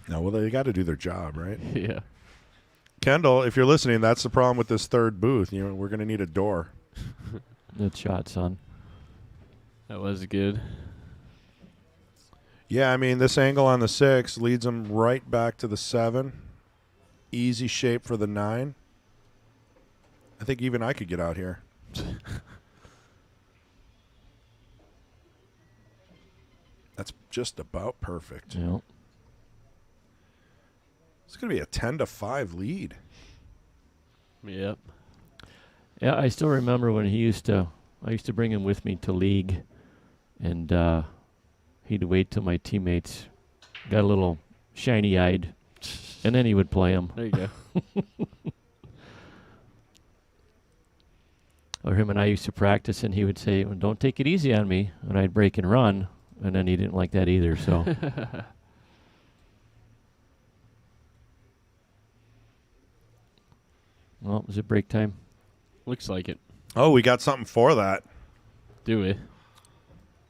No, well, they got to do their job, right? Yeah. Kendall, if you're listening, that's the problem with this third booth. We're going to need a door. Good shot, son. That was good. Yeah, I mean, this angle on the 6 leads him right back to the 7. Easy shape for the 9. I think even I could get out here. That's just about perfect. Yep. It's going to be a 10-5 lead. Yep. Yeah, I still remember when I used to bring him with me to league, and he'd wait till my teammates got a little shiny-eyed, and then he would play them. There you go. Or him and I used to practice, and he would say, well, don't take it easy on me, and I'd break and run, and then he didn't like that either, so. Well, is it break time? Looks like it. Oh, we got something for that. Do we?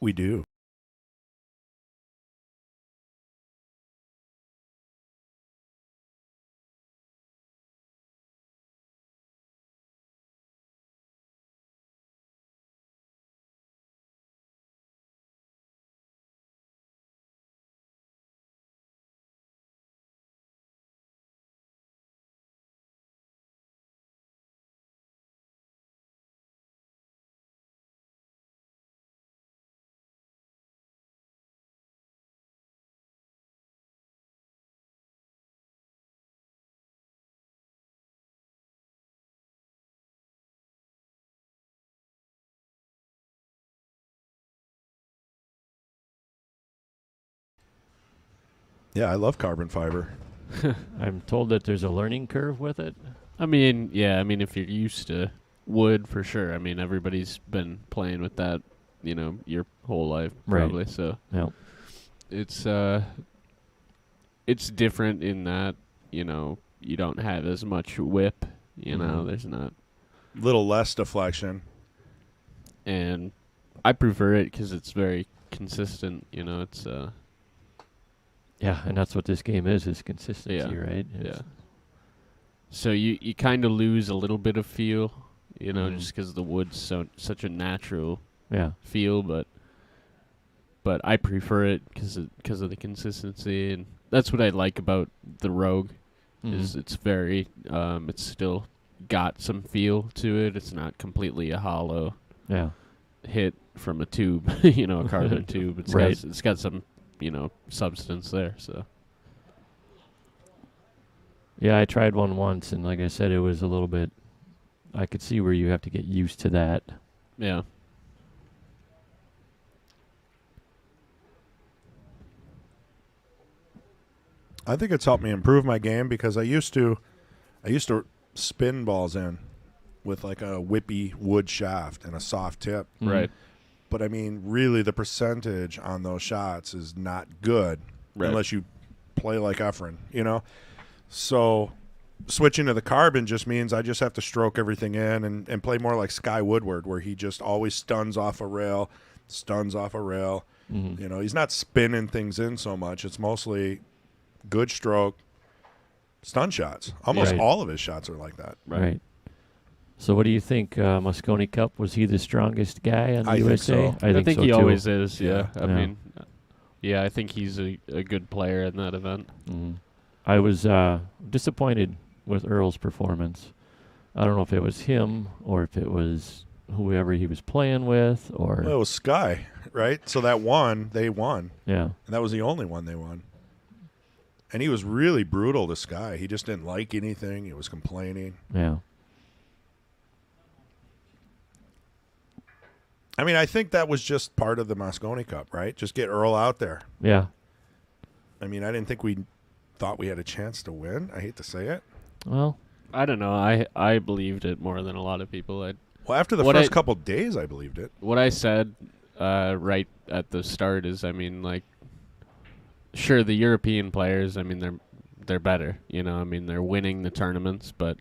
We do. Yeah, I love carbon fiber. I'm told that there's a learning curve with it. I mean, yeah. I mean, if you're used to wood, for sure. I mean, everybody's been playing with that, your whole life, Right. probably. So Yep. it's different in that you don't have as much whip. There's not, Little less deflection. and I prefer it because it's very consistent. It's Yeah, and that's what this game is consistency, Yeah. right? yeah. So you kind of lose a little bit of feel, just because the wood's such a natural Yeah. feel, but I prefer it because of the consistency, and that's what I like about the Rogue, is it's very it's still got some feel to it. It's not completely a hollow Yeah. hit from a tube, a carbon tube. Right. It's got some substance there. So Yeah, I tried one once, and like I said, it was a little bit. I could see where you have to get used to that. yeah. I think it's helped me improve my game because I used to spin balls in with like a whippy wood shaft and a soft tip. Right. But I mean, really, the percentage on those shots is not good unless you play like Efren, So switching to the carbon just means I just have to stroke everything in and play more like Sky Woodward, where he just always stuns off a rail. Mm-hmm. He's not spinning things in so much. It's mostly good stroke, stun shots. Almost Right. all of his shots are like that. Right. So what do you think, Mosconi Cup? Was he the strongest guy on the I think USA? so. I think so he too. always is. Yeah. Yeah. I Yeah. mean, yeah, I think he's a good player in that event. Mhm. I was disappointed with Earl's performance. I don't know if it was him or if it was whoever he was playing with, or Well, it was Sky, right? So they won. yeah. And that was the only one they won. And he was really brutal to Sky. He just didn't like anything. He was complaining. Yeah. I mean, I think that was just part of the Mosconi Cup, right? Just get Earl out there. Yeah. I mean, I didn't think we thought we had a chance to win. I hate to say it. Well, I don't know. I believed it more than a lot of people. Well, after the What first I- couple days, I believed it. What I said right at the start is, I mean, like, sure, the European players, I mean, they're better. I mean, they're winning the tournaments, but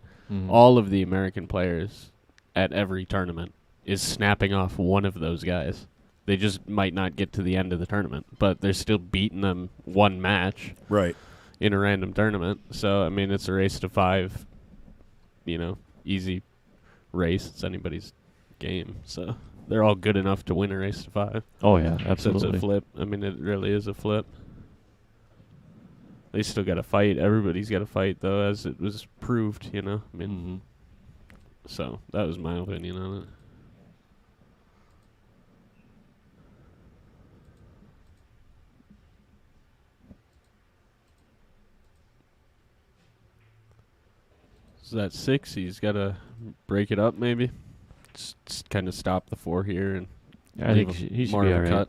all of the American players at every tournament is snapping off one of those guys. They just might not get to the end of the tournament, but they're still beating them one match Right. in a random tournament. So, I mean, it's a race to 5 easy race. It's anybody's game. So they're all good enough to win a race to 5. Oh yeah, So absolutely. it's a flip. I mean, it really is a flip. They still got to fight. Everybody's got to fight, though, as it was proved, I mean, so that was my opinion on it. So that's 6. He's got to break it up, maybe. Just kind of stop the 4 here and I think he should more be of all a right.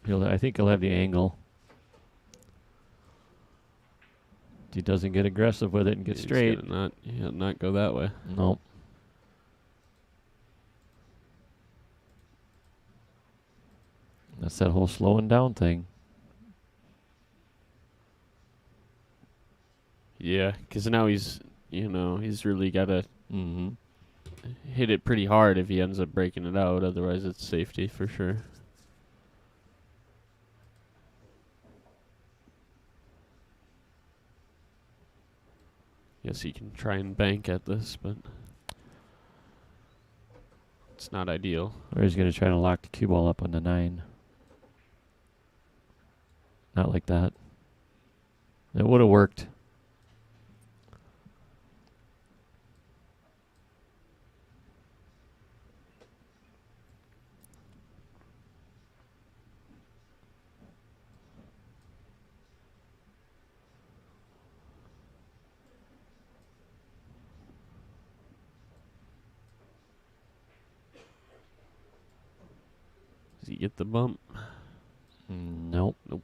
cut. I think he'll have the angle. He doesn't get aggressive with it and get He's straight. gotta not go that way. Nope. That's that whole slowing down thing. Yeah, because now he's really got to Mm-hmm. hit it pretty hard if he ends up breaking it out. Otherwise, it's safety for sure. Yes, he can try and bank at this, but it's not ideal. Or he's going to try to lock the cue ball up on the 9. Not like that. It would have worked. Does he get the bump? Nope. Nope.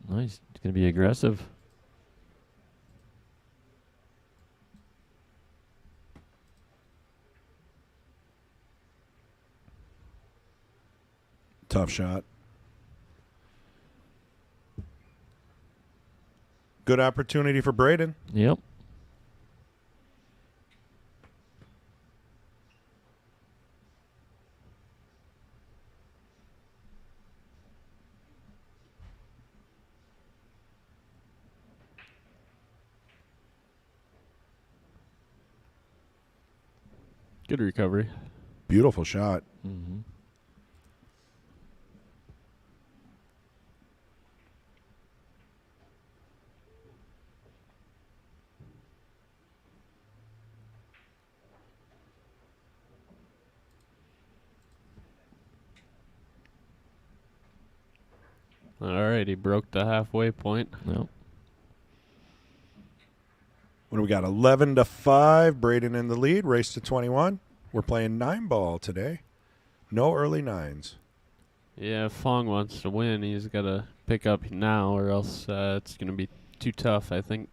Nice. He's going to be aggressive. Tough shot. Good opportunity for Braeden. Yep. Good recovery. Beautiful shot. Mm-hmm. All right, he broke the halfway point. Yep. What do we got? 11-5. Braeden in the lead. Race to 21. We're playing 9-ball today. No early 9s. Yeah, if Phong wants to win, he's got to pick up now, or else it's going to be too tough, I think.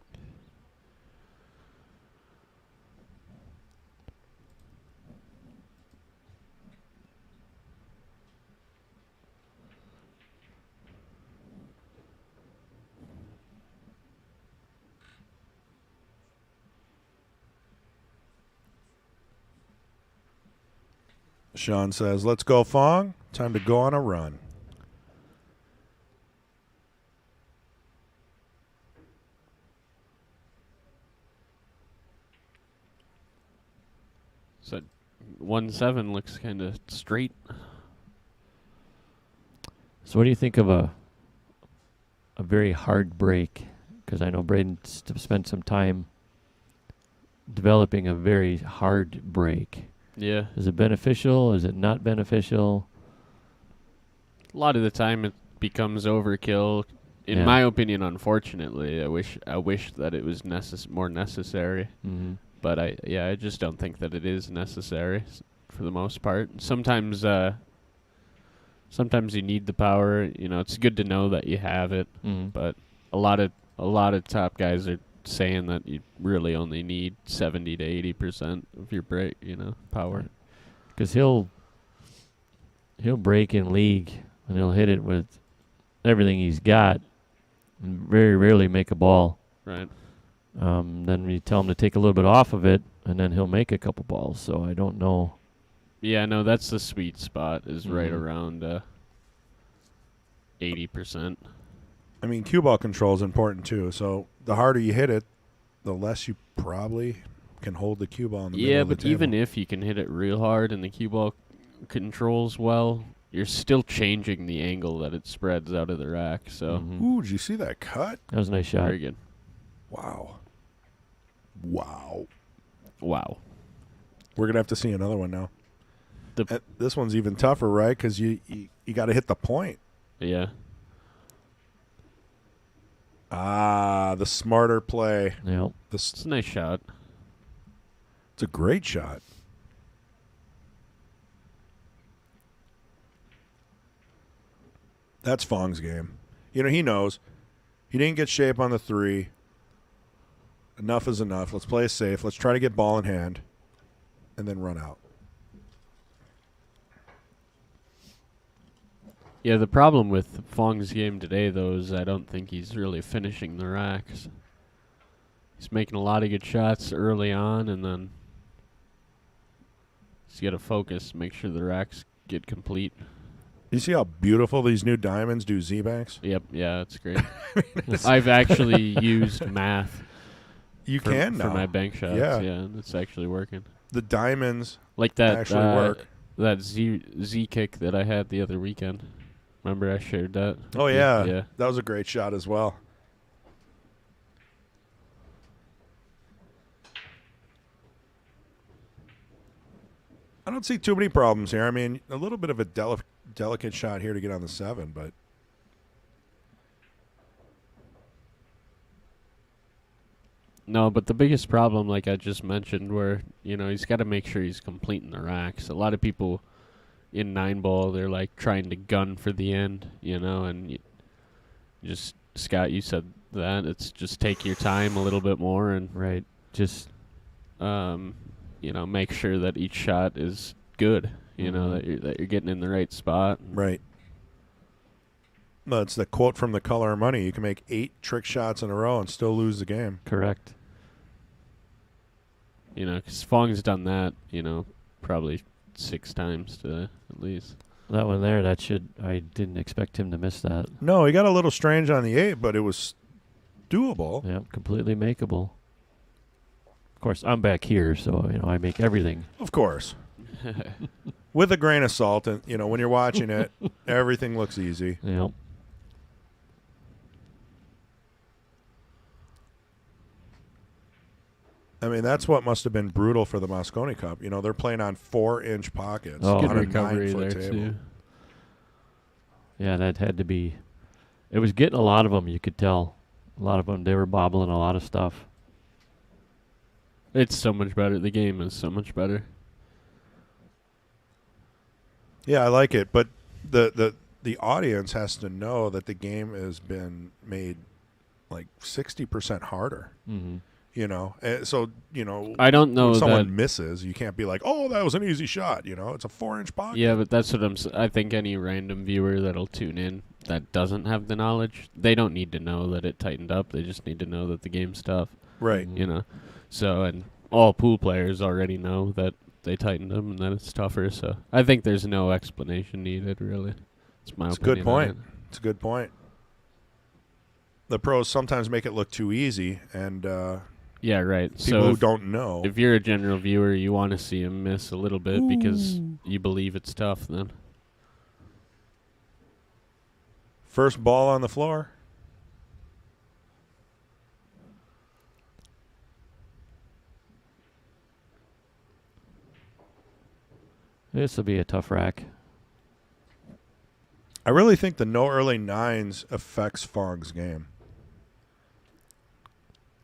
Sean says, let's go, Phong. Time to go on a run. So 1-7 looks kind of straight. So what do you think of a very hard break? Because I know Braeden spent some time developing a very hard break. Yeah. Is it beneficial? Is it not beneficial? A lot of the time it becomes overkill. In Yeah. my opinion, unfortunately, I wish that it was more necessary. Mm-hmm. But I just don't think that it is necessary for the most part. Sometimes you need the power. It's good to know that you have it. Mm-hmm. But a lot of top guys are saying that you really only need 70 to 80% of your break, power. Because he'll break in league and he'll hit it with everything he's got and very rarely make a ball. Right. Then you tell him to take a little bit off of it and then he'll make a couple balls. So I don't know. Yeah, no, that's the sweet spot. Is right Mhm. around 80%. I mean, cue ball control is important too. So the harder you hit it, the less you probably can hold the cue ball in the middle Yeah, of the but table. even if you can hit it real hard and the cue ball controls well, you're still changing the angle that it spreads out of the rack. So Mhm. Ooh, did you see that cut? That was a nice shot. very good. Wow. Wow. Wow. We're going to have to see another one now. The This one's even tougher, right? Because you got to hit the point. yeah. Ah, the smarter play. Yeah. It's a nice shot. It's a great shot. That's Fong's game. You know, he knows. He didn't get shape on the 3. Enough is enough. Let's play it safe. Let's try to get ball in hand and then run out. Yeah, the problem with Fong's game today, though, is I don't think he's really finishing the racks. He's making a lot of good shots early on, and then he's got to focus, make sure the racks get complete. You see how beautiful these new diamonds do Z-banks? Yep, yeah, it's great. I've actually used math You for, can for now. my bank shots. Yeah. Yeah, and it's actually working. The diamonds Like that actually work. that Z kick that I had the other weekend. Remember I shared that? Oh, yeah. Yeah. That was a great shot as well. I don't see too many problems here. I mean, a little bit of a delicate shot here to get on the 7, but No, but the biggest problem, like I just mentioned, where, he's got to make sure he's completing the racks. A lot of people in 9-ball, they're like trying to gun for the end, and just, Scott, you said that. It's just take your time a little bit more and, Right. Just make sure that each shot is good, Mhm. that you're getting in the right spot. right. No, it's the quote from The Color of Money. You can make 8 trick shots in a row and still lose the game. correct. Because Fong's done that, probably 6 times today, at least. That one there, I didn't expect him to miss that. No, he got a little strange on the 8, but it was doable. Yeah, completely makeable. Of course, I'm back here, so I make everything. Of course. With a grain of salt, and when you're watching it, everything looks easy. Yeah. I mean, that's what must have been brutal for the Moscone Cup. They're playing on 4-inch pockets. Oh. Good on a recovery 9-foot there, table. too. Yeah, that had to be. It was getting a lot of them. You could tell. A lot of them. They were bobbling a lot of stuff. It's so much better. The game is so much better. Yeah, I like it, but the audience has to know that the game has been made like 60% harder. Mm-hmm. So I don't know when that. someone misses, you can't be like, "Oh, that was an easy shot." It's a 4-inch pocket. Yeah, but that's what I think any random viewer that'll tune in that doesn't have the knowledge, they don't need to know that it tightened up. They just need to know that the game's tough. Right. Mhm. So, and all pool players already know that they tightened them and that it's tougher. So I think there's no explanation needed, really. It's my It's a opinion. good point. on it. It's a good point. The pros sometimes make it look too easy, and Yeah, right. people So who if, don't know. if you're a general viewer, you want to see him miss a little bit because you believe it's tough then. First ball on the floor. This will be a tough rack. I really think the no early 9s affects Fong's game.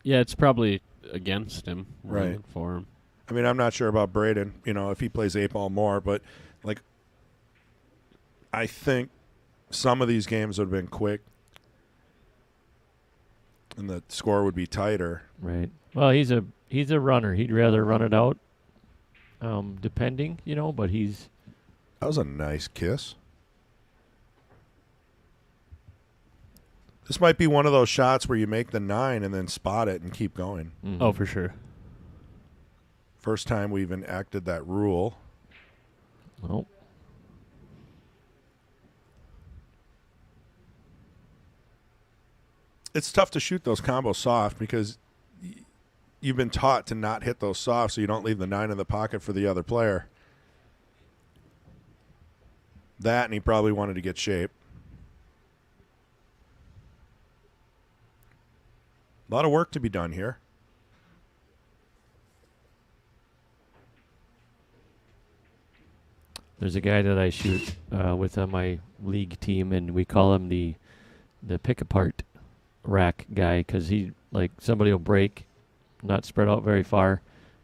Yeah, it's probably against him more Right. than for him. I mean, I'm not sure about Braeden, if he plays 8-ball more, but I think some of these games would have been quick and the score would be tighter. Right. Well, he's a runner. He'd rather run it out, depending, but he's. That was a nice kiss. This might be one of those shots where you make the 9 and then spot it and keep going. Mhm. Oh, for sure. First time we've enacted that rule. Oh, It's tough to shoot those combos soft because you've been taught to not hit those soft so you don't leave the 9 in the pocket for the other player. That, and he probably wanted to get shape. A lot of work to be done here. there's a guy that I shoot with on my league team, and we call him the pick apart rack guy because he, like, somebody will break, not spread out very far,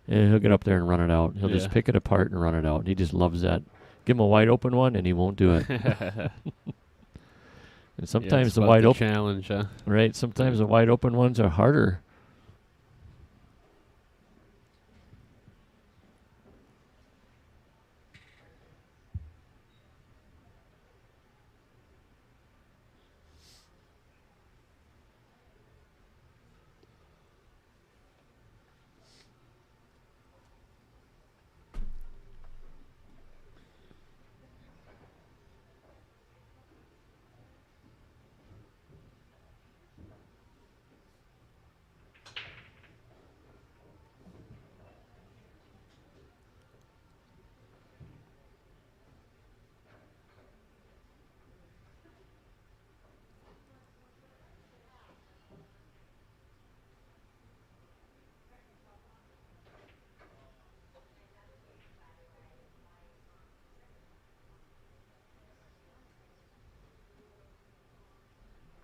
and he'll get up there and run it out. He'll just Yeah. pick it apart and run it out. He just loves that. Give him a wide open one, and he won't do it. And sometimes it's the about wide open, challenge, huh? right? Sometimes the wide open ones are harder.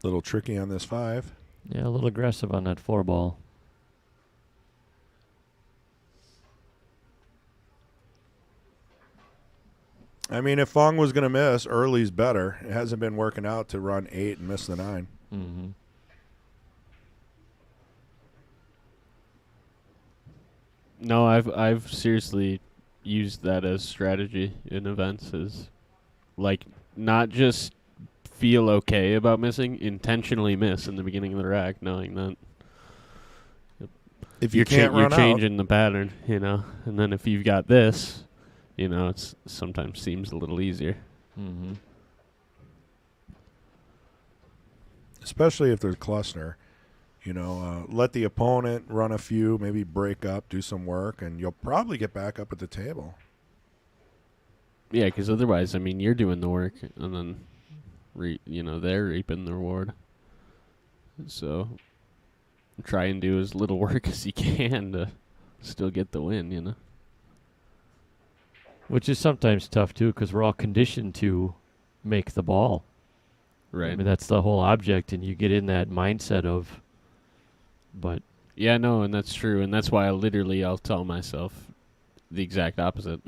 Little tricky on this 5. Yeah, a little aggressive on that 4 ball. I mean, if Phong was going to miss, early's better. It hasn't been working out to run 8 and miss the 9. Mm-hmm. No, I've seriously used that as strategy in events, is like not just feel okay about missing, intentionally miss in the beginning of the rack, knowing that If you're you can't you're run out, changing the pattern, and then if you've got this, it's sometimes seems a little easier. Mm-hmm. especially if there's cluster, let the opponent run a few, maybe break up, do some work, and you'll probably get back up at the table. Yeah, because otherwise, I mean, you're doing the work, and then they're reaping the reward. So try and do as little work as you can to still get the win, Which is sometimes tough, too, because we're all conditioned to make the ball. Right. I mean, that's the whole object, and you get in that mindset of, but Yeah, no, and that's true, and that's why I'll tell myself the exact opposite,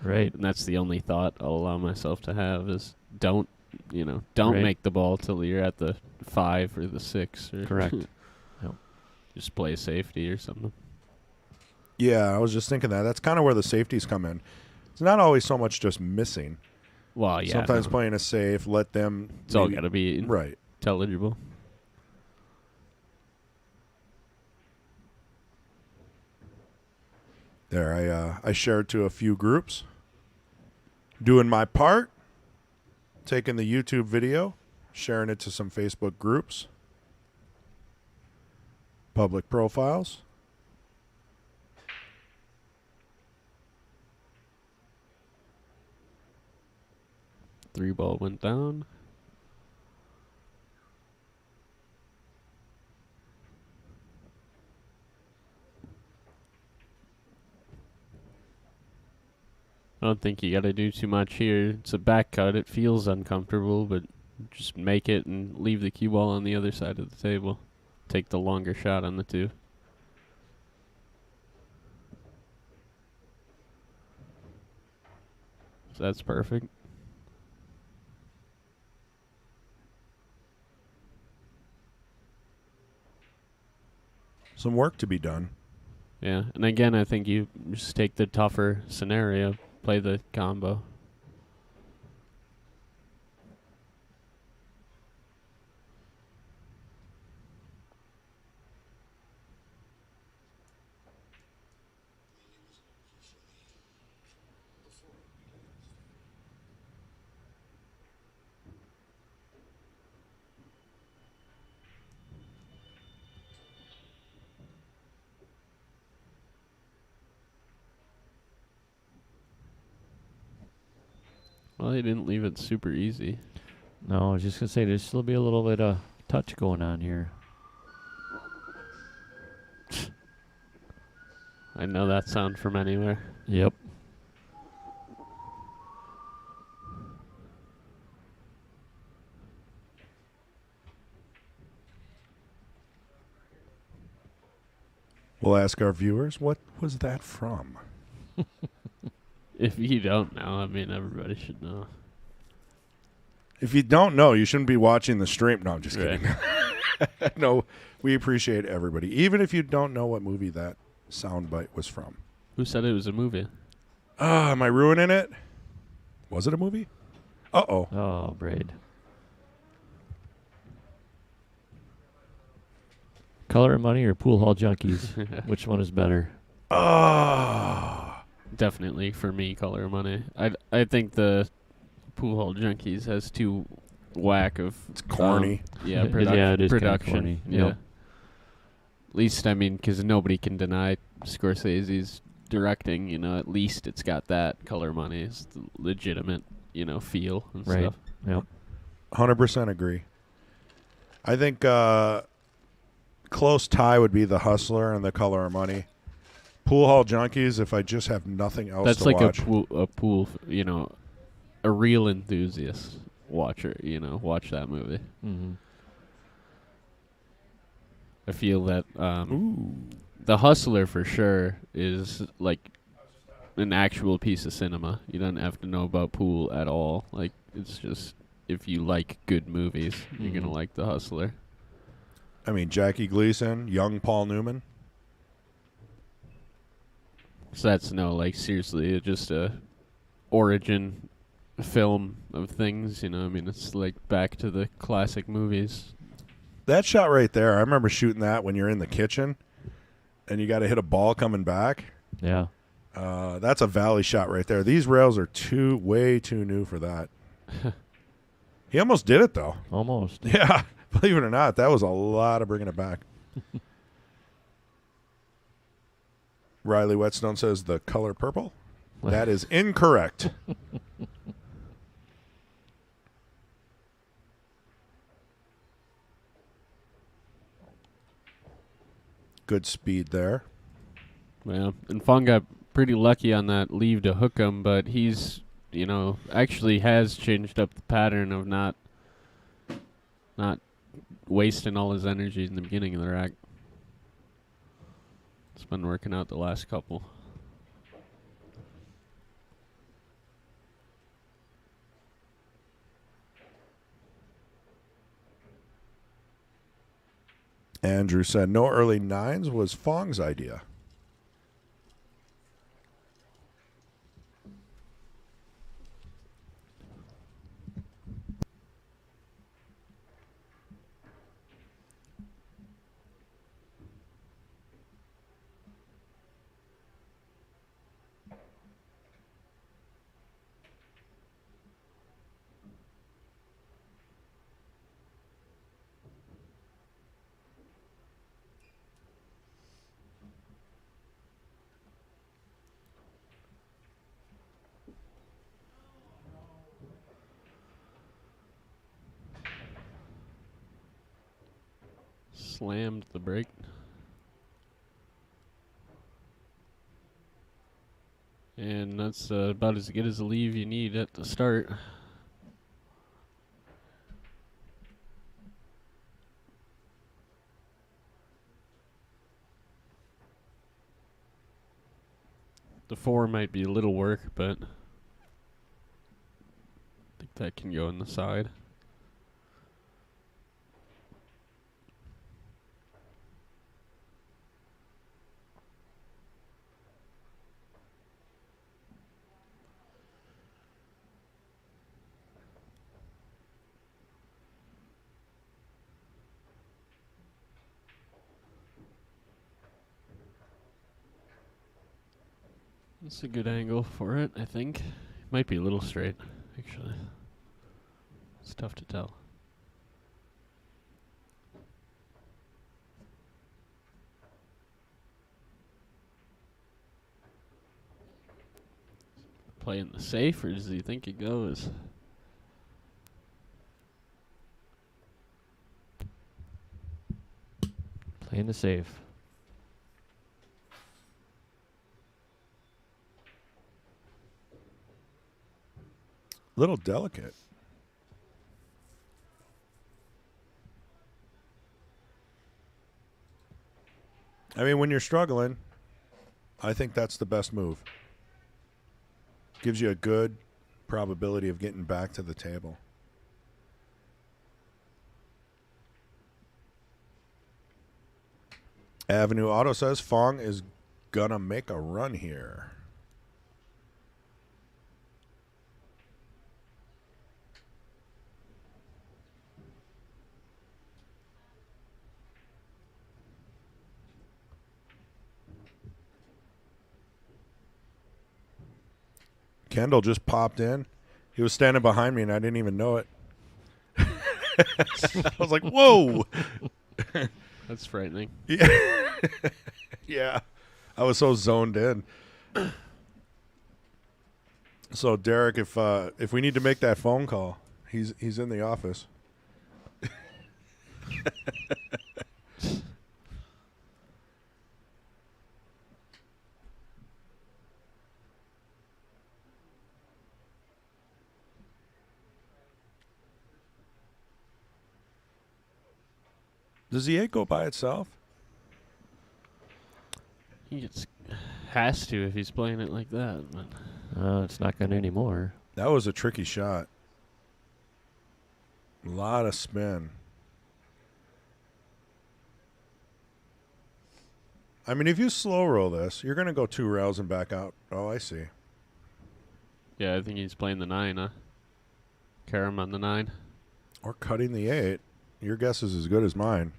right, and that's the only thought I'll allow myself to have is don't Right. make the ball till you're at the 5 or the 6. Or correct. Yep. Just play safety or something. Yeah, I was just thinking that. That's kind of where the safeties come in. It's not always so much just missing. Well, yeah. Sometimes no. playing a safe, let them. It's all maybe- got to be Right. intelligible. There, I shared to a few groups. Doing my part, taking the YouTube video, sharing it to some Facebook groups, public profiles. Three ball went down. I don't think you got to do too much here. It's a back cut. It feels uncomfortable, but just make it and leave the cue ball on the other side of the table. Take the longer shot on the 2. So that's perfect. Some work to be done. Yeah, and again, I think you just take the tougher scenario, play the combo. Well, they didn't leave it super easy. No, I was just gonna say there's still be a little bit of touch going on here. I know that sound from anywhere. Yep. We'll ask our viewers, what was that from? If you don't know, I mean, everybody should know. If you don't know, you shouldn't be watching the stream. No, I'm just Right. kidding. No, we appreciate everybody. Even if you don't know what movie that soundbite was from. Who said it was a movie? Am I ruining it? Was it a movie? Uh-oh. Oh, Braid. Color and Money or Pool Hall Junkies? Which one is better? Definitely for me, Color of Money. I think the Pool Hall Junkies has too whack of. It's corny. Yeah, Yeah, it is kinda production. corny. Yeah. Yep. At least, I mean, because nobody can deny Scorsese's directing. You know, at least it's got that. Color Money is the legitimate, feel and Right. stuff. Yep. 100% agree. I think close tie would be The Hustler and The Color of Money. Pool Hall Junkies, if I just have nothing else That's to like watch. a pool, a real enthusiast watcher, watch that movie. Mm-hmm. I feel that The Hustler for sure is like an actual piece of cinema. You don't have to know about pool at all. Like, it's just, if you like good movies, you're going to like The Hustler. I mean, Jackie Gleason, young Paul Newman. So that's seriously, just a origin film of things, I mean, it's like back to the classic movies. That shot right there, I remember shooting that when you're in the kitchen and you got to hit a ball coming back. Yeah. That's a valley shot right there. These rails are way too new for that. He almost did it, though. Almost. Yeah, believe it or not, that was a lot of bringing it back. Riley Whetstone says The Color Purple. That is incorrect. Good speed there. Yeah, and Phong got pretty lucky on that leave to hook him, but he's, actually has changed up the pattern of not wasting all his energy in the beginning of the rack. It's been working out the last couple. Andrew said no early nines was Fong's idea. Slammed the brake. And that's about as good as a leave you need at the start. The 4 might be a little work, but I think that can go in the side. That's a good angle for it, I think. Might be a little straight, actually. It's tough to tell. playing the safe, or does he think it goes? Playing the safe. Little delicate. I mean, when you're struggling, I think that's the best move. Gives you a good probability of getting back to the table. Avenue Auto says Phong is gonna make a run here. Kendall just popped in. He was standing behind me, and I didn't even know it. I was like, whoa. That's frightening. Yeah. Yeah. I was so zoned in. So, Derek, if we need to make that phone call, he's in the office. Does the 8 go by itself? He has to if he's playing it like that. But It's not going to anymore. That was a tricky shot. A lot of spin. I mean, if you slow roll this, you're going to go 2 rails and back out. Oh, I see. yeah, I think he's playing the 9, huh? Karam on the 9. Or cutting the 8. Your guess is as good as mine.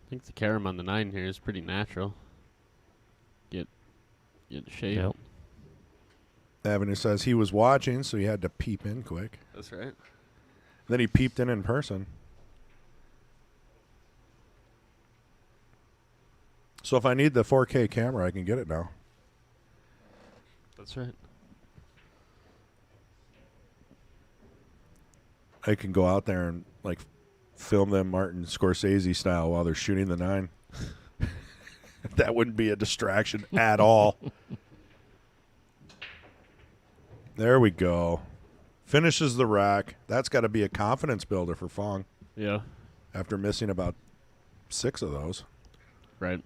I think the Karam on the 9 here is pretty natural. Get shape. Yep. Avenue says he was watching, so he had to peep in quick. That's right. Then he peeped in person. So if I need the 4K camera, I can get it now. That's right. I can go out there and like film them Martin Scorsese style while they're shooting the 9. That wouldn't be a distraction at all. There we go. Finishes the rack. That's got to be a confidence builder for Phong Yeah. after missing about 6 of those. Right.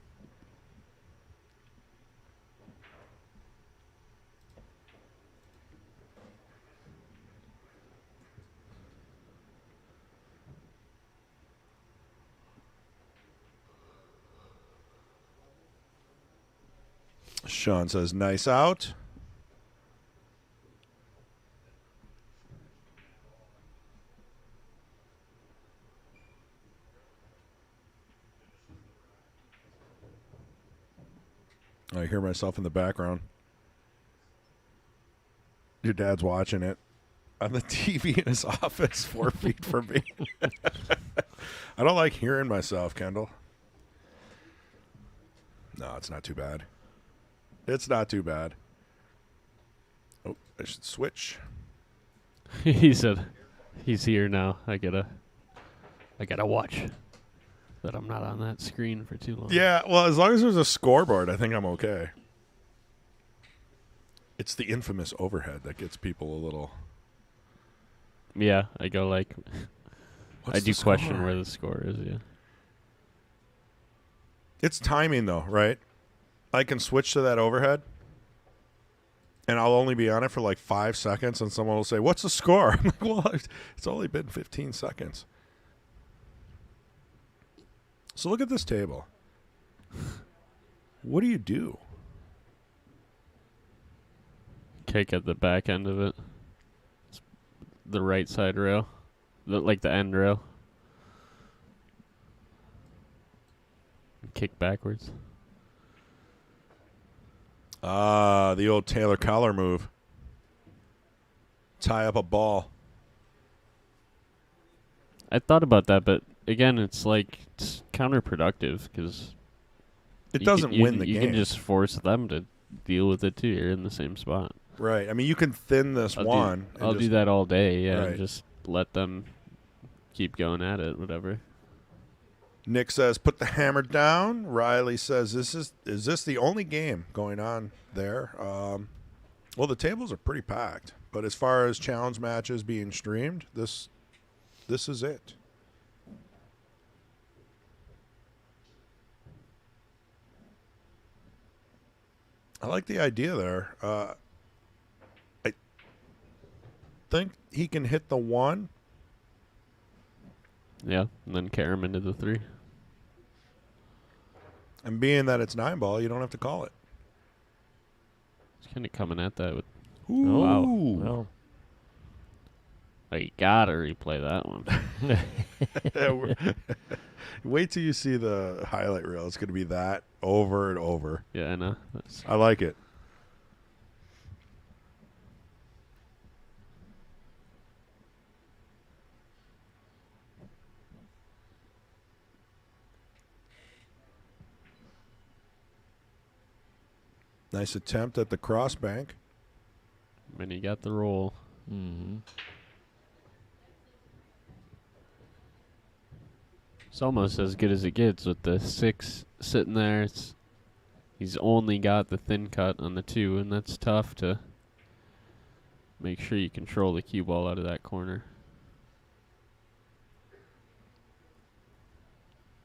Sean says, nice out. I hear myself in the background. Your dad's watching it on the TV in his office 4 feet from me. I don't like hearing myself, Kendall. No, it's not too bad. It's not too bad. Oh, I should switch. He said he's here now. I gotta watch that I'm not on that screen for too long. Yeah, well, as long as there's a scoreboard, I think I'm okay. It's the infamous overhead that gets people a little... Yeah, I go like... What's I do the question score? where the score is, yeah. It's timing, though, right? I can switch to that overhead, and I'll only be on it for like 5 seconds, and someone will say, what's the score? I'm like, well, it's only been 15 seconds. So look at this table. What do you do? Kick at the back end of it. It's the right side rail. Like the end rail. Kick backwards. Ah, the old Taylor Collar move. Tie up a ball. I thought about that, but again, it's like it's counterproductive because It doesn't win the you game. can just force them to deal with it too. You're in the same spot. Right. I mean, you can thin this one. and I'll do just- that all day. Yeah, Right. and just let them keep going at it. Whatever. Nick says, "Put the hammer down." Riley says, "Is this the only game going on there?" Well, the tables are pretty packed, but as far as challenge matches being streamed, this is it. I like the idea there. I think he can hit the 1. Yeah, and then carry him into the 3. And being that it's 9-ball, you don't have to call it. He's kind of coming at that with. Ooh. Wow. Well, Oh, you gotta replay that one. Wait till you see the highlight reel. It's going to be that over and over. Yeah, I know. That's, I like it. Nice attempt at the crossbank. when he got the roll. mm-hmm. It's almost as good as it gets with the 6 sitting there. He's only got the thin cut on the 2, and that's tough to make sure you control the cue ball out of that corner.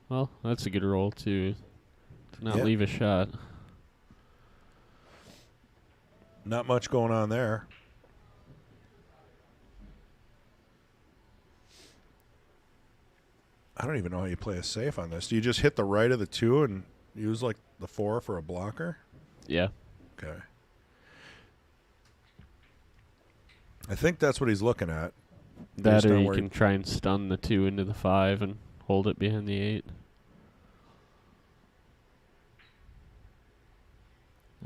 Well, that's a good roll to not Yeah. leave a shot. Not much going on there. I don't even know how you play a safe on this. Do you just hit the right of the 2 and use like the 4 for a blocker? Yeah. Okay. I think that's what he's looking at. That Based or on you where can try and stun the 2 into the 5 and hold it behind the 8.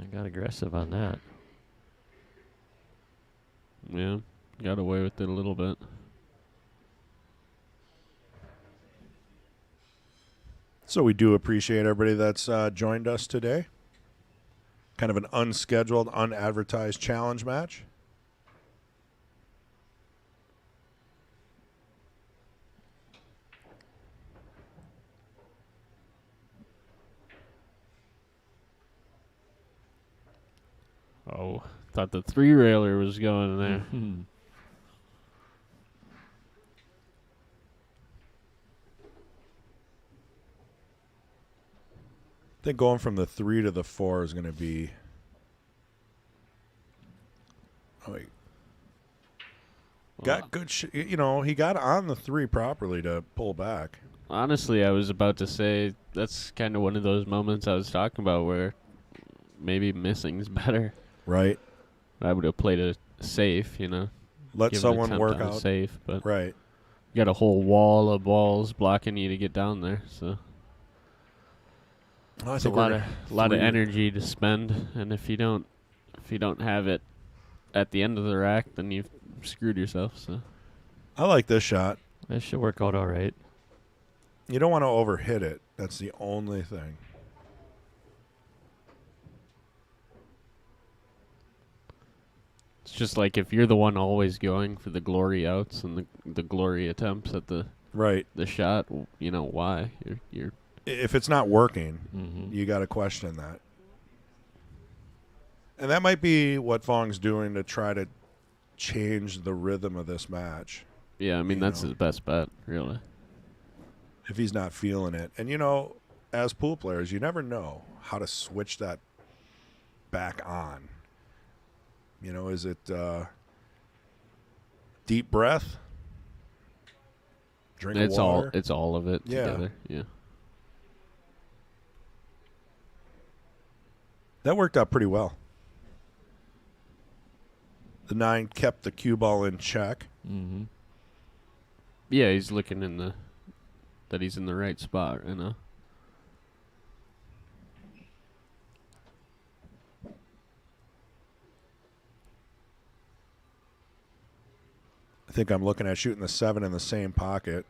I got aggressive on that. Yeah. Got away with it a little bit. So we do appreciate everybody that's joined us today. Kind of an unscheduled, unadvertised challenge match. Oh, thought the 3-railer was going there. Mhm. I think going from the 3 to the 4 is going to be. Oh, he got good. He got on the 3 properly to pull back. Honestly, I was about to say that's kind of one of those moments I was talking about where maybe missing's better. Right. I would have played it safe, Let give an someone attempt work on a out. safe, but Right. you got a whole wall of balls blocking you to get down there, so Oh, I it's a think we're lot of 3 energy to spend, and if you don't have it at the end of the rack, then you've screwed yourself. So I like this shot. That should work out all right. You don't want to overhit it. That's the only thing. it's just like if you're the one always going for the glory outs and the glory attempts at the Right. shot, why you're If it's not working, Mm-hmm. you got to question that. And that might be what Fong's doing to try to change the rhythm of this match. yeah. I mean You that's know. his best bet, really. If he's not feeling it. And, as pool players, you never know how to switch that back on. Is it deep breath? Drink It's of water? it's all of it Yeah. together. Yeah. That worked out pretty well. The 9 kept the cue ball in check. Mm-hmm. Yeah, he's looking that he's in the right spot, I think I'm looking at shooting the 7 in the same pocket.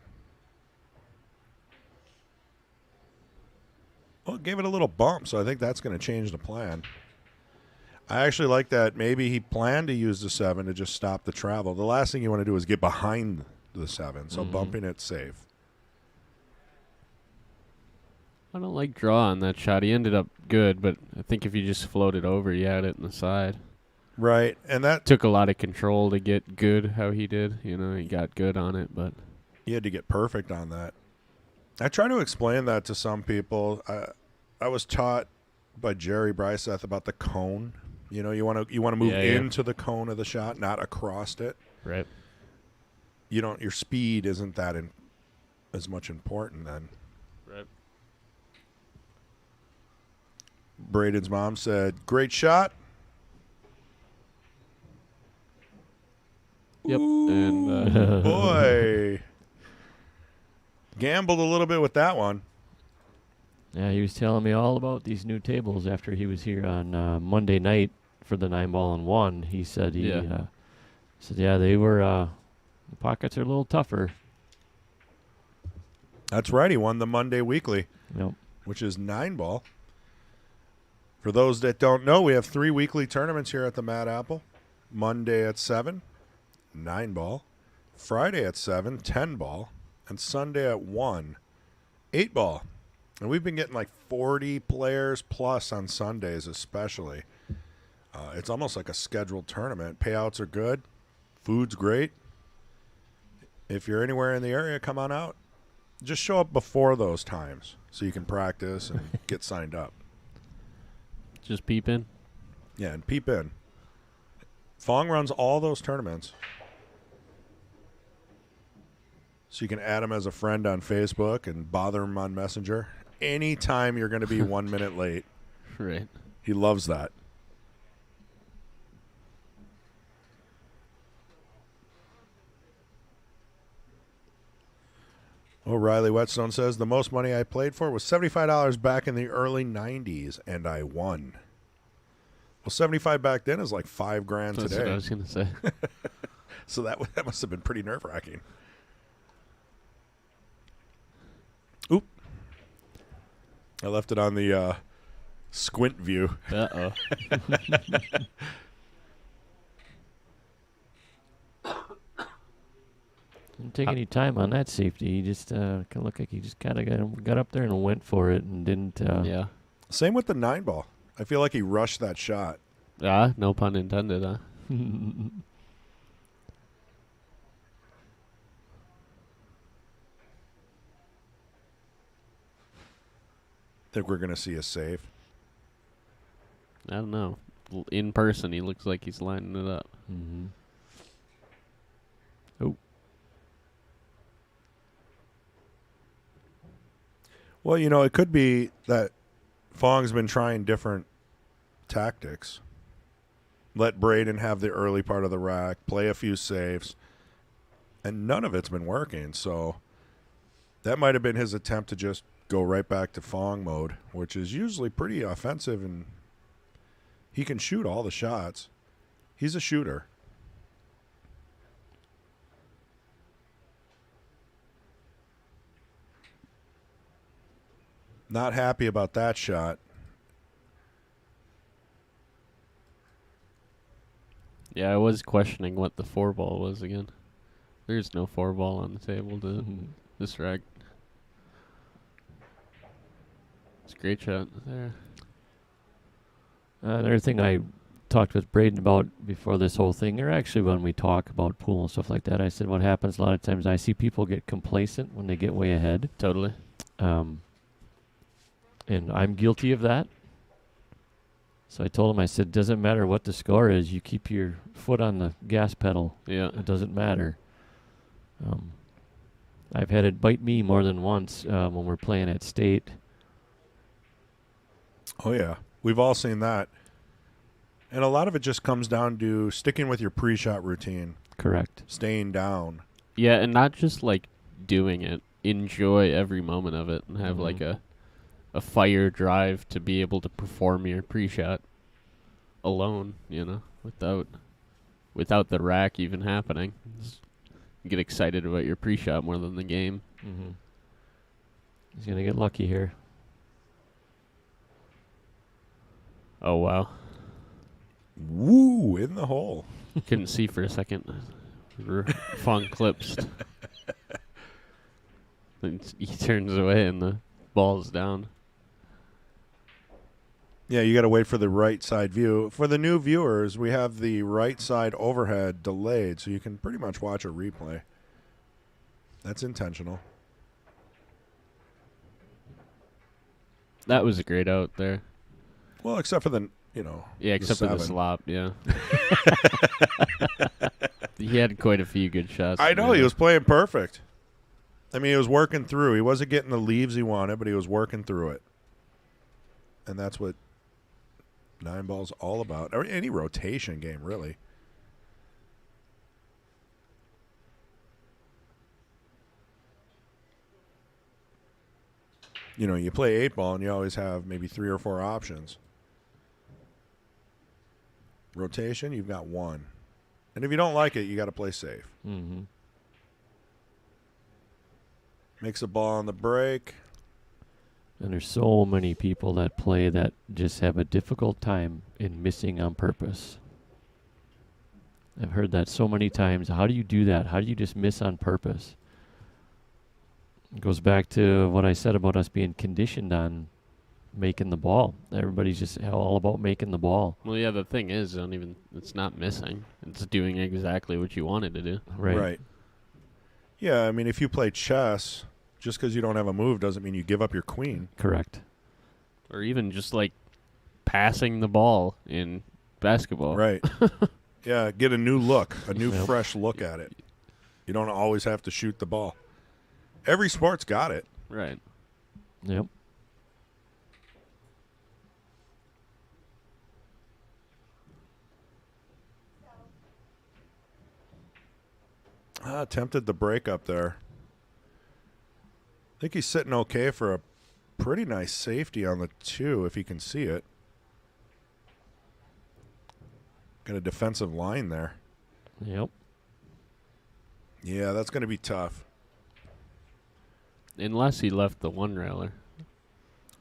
Well, it gave it a little bump, so I think that's going to change the plan. I actually like that. Maybe he planned to use the 7 to just stop the travel. The last thing you want to do is get behind the 7, so bumping it's safe. I don't like draw on that shot. He ended up good, but I think if you just floated over, you had it in the side. Right, and that Took a lot of control to get good how he did. You know, he got good on it, but you had to get perfect on that. I try to explain that to some people. I was taught by Jerry Bryseth about the cone. You know, you want to move into the cone of the shot, not across it. right. Your speed isn't that as much important then. Right. Braden's mom said, "Great shot." Yep. And Boy. Gambled a little bit with that one. Yeah, he was telling me all about these new tables after he was here on Monday night for the 9-ball-and-1. He said they were the pockets are a little tougher. That's right. He won the Monday Weekly, Yep. which is 9-ball. For those that don't know, we have 3 weekly tournaments here at the Mad Apple. Monday at 7, 9-ball. Friday at 7, 10-ball. And Sunday at 1, 8-ball. And we've been getting like 40 players plus on Sundays especially. It's almost like a scheduled tournament. Payouts are good. Food's great. If you're anywhere in the area, come on out. Just show up before those times so you can practice and get signed up. just peep in. Yeah, and peep in. Phong runs all those tournaments. So you can add him as a friend on Facebook and bother him on Messenger. Anytime you're going to be 1 minute late. Right. He loves that. Oh, Riley Whetstone says, the most money I played for was $75 back in the early 90s, and I won. Well, 75 back then is like $5,000 That's today. what I was going to say. So that must have been pretty nerve-wracking. Oop. I left it on the squint view. Uh-oh. Didn't take any time on that safety. He just kind of looked like he just kind of got up there and went for it and didn't. Yeah. Same with the 9-ball. I feel like he rushed that shot. Ah, no pun intended, huh? Think we're going to see a save. I don't know. In person, he looks like he's lining it up. Mm-hmm. Well, it could be that Fong's been trying different tactics. Let Braeden have the early part of the rack, play a few saves, and none of it's been working. So that might have been his attempt to just go right back to Phong mode, which is usually pretty offensive, and he can shoot all the shots. He's a shooter. Not happy about that shot. Yeah, I was questioning what the 4-ball was again. There's no 4-ball on the table to this rack. It's a great shot there. Another thing I talked with Braeden about before this whole thing, or actually when we talk about pool and stuff like that, I said what happens a lot of times, I see people get complacent when they get way ahead. Totally. And I'm guilty of that. So I told him, I said, doesn't matter what the score is, you keep your foot on the gas pedal. Yeah. It doesn't matter. I've had it bite me more than once when we're playing at state. Oh, yeah. We've all seen that. And a lot of it just comes down to sticking with your pre-shot routine. Correct. Staying down. Yeah, and not just like doing it. Enjoy every moment of it and have like a fire drive to be able to perform your pre-shot alone, without the rack even happening. You get excited about your pre-shot more than the game. Mm-hmm. He's going to get lucky here. Oh, wow. Woo, in the hole. Couldn't see for a second. Fong clips. Then he turns away and the ball's down. Yeah, you got to wait for the right side view. For the new viewers, we have the right side overhead delayed, so you can pretty much watch a replay. That's intentional. That was a great out there. Well, except for the, you know. Yeah, except for the seven. slop, yeah. He had quite a few good shots. I know, there. he was playing perfect. I mean, he was working through. He wasn't getting the leaves he wanted, but he was working through it. And that's what 9-ball's all about. Or any rotation game, really. You know, you play 8-ball and you always have maybe 3 or 4 options. Rotation, you've got 1. And if you don't like it, you got to play safe. Mm-hmm. Makes a ball on the break. And there's so many people that play that just have a difficult time in missing on purpose. I've heard that so many times. How do you do that? How do you just miss on purpose? It goes back to what I said about us being conditioned on making the ball. Everybody's just all about making the ball. Well, yeah, the thing is, it's not missing. It's doing exactly what you wanted to do. Right. Yeah, I mean, if you play chess, just because you don't have a move doesn't mean you give up your queen. Correct. Or even just like passing the ball in basketball. Right. Yeah, get a new look, a new Yep. fresh look at it. You don't always have to shoot the ball. Every sport's got it. Right. Yep. Attempted the break up there. I think he's sitting okay for a pretty nice safety on the 2 if he can see it. Got a defensive line there. Yep. Yeah, that's going to be tough. Unless he left the one railer.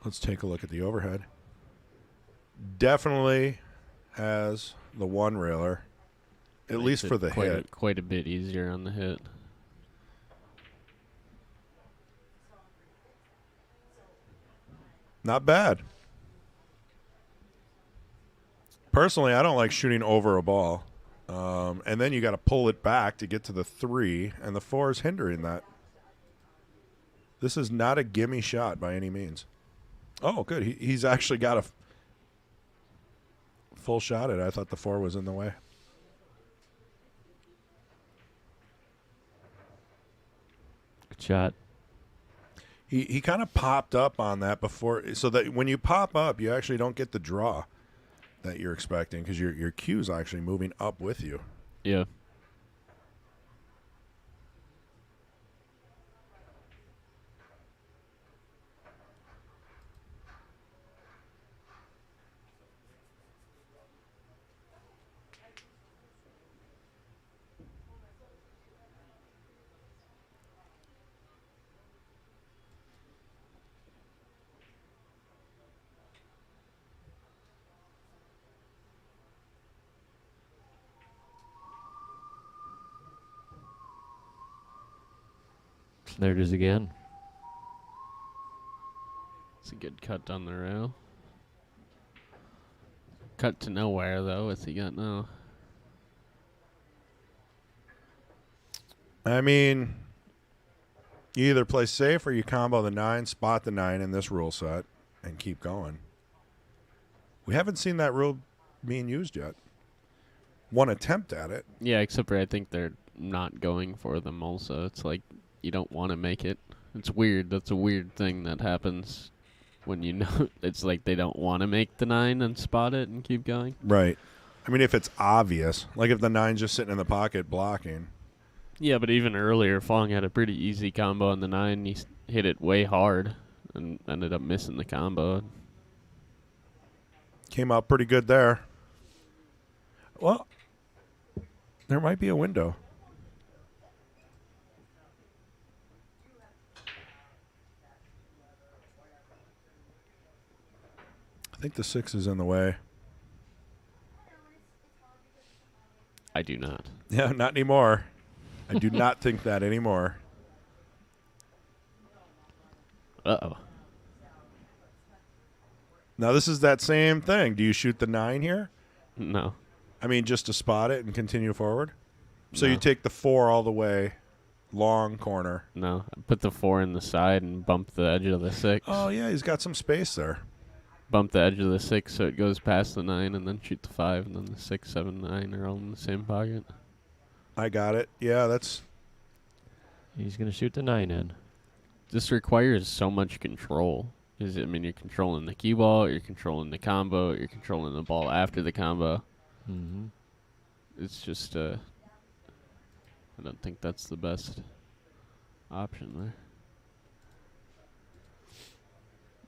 Let's take a look at the overhead. Definitely has the 1 railer, at least Makes for it the quite hit. quite a bit easier on the hit. Not bad. Personally, I don't like shooting over a ball. And then you got to pull it back to get to the 3, and the 4 is hindering that. This is not a gimme shot by any means. Oh, good. He's actually got a full shot at it. I thought the 4 was in the way. Good shot. He kind of popped up on that before, so that when you pop up, you actually don't get the draw that you're expecting because your cue's actually moving up with you. Yeah. There it is again. It's a good cut on the rail. Cut to nowhere, though. What's he got now? I mean, you either play safe or you combo the 9, spot the 9 in this rule set, and keep going. We haven't seen that rule being used yet. One attempt at it. Yeah, except for I think they're not going for them also. It's like you don't want to make it. It's weird. That's a weird thing that happens when you know it's like they don't want to make the 9 and spot it and keep going. Right. I mean, if it's obvious, like if the 9's just sitting in the pocket blocking. Yeah, but even earlier, Phong had a pretty easy combo on the 9. He hit it way hard and ended up missing the combo. Came out pretty good there. Well, there might be a window. I think the 6 is in the way. I do not. Yeah, not anymore. I do not think that anymore. Uh-oh. Now, this is that same thing. Do you shoot the 9 here? No. I mean, just to spot it and continue forward? So you No. take the 4 all the way, long corner. No. I put the 4 in the side and bump the edge of the 6. Oh, yeah, he's got some space there. Bump the edge of the 6 so it goes past the 9, and then shoot the 5, and then the 6, 7, 9 are all in the same pocket. I got it. Yeah, that's... He's going to shoot the 9 in. This requires so much control. I mean, you're controlling the cue ball, you're controlling the combo, you're controlling the ball after the combo. Mm-hmm. It's just, I don't think that's the best option there.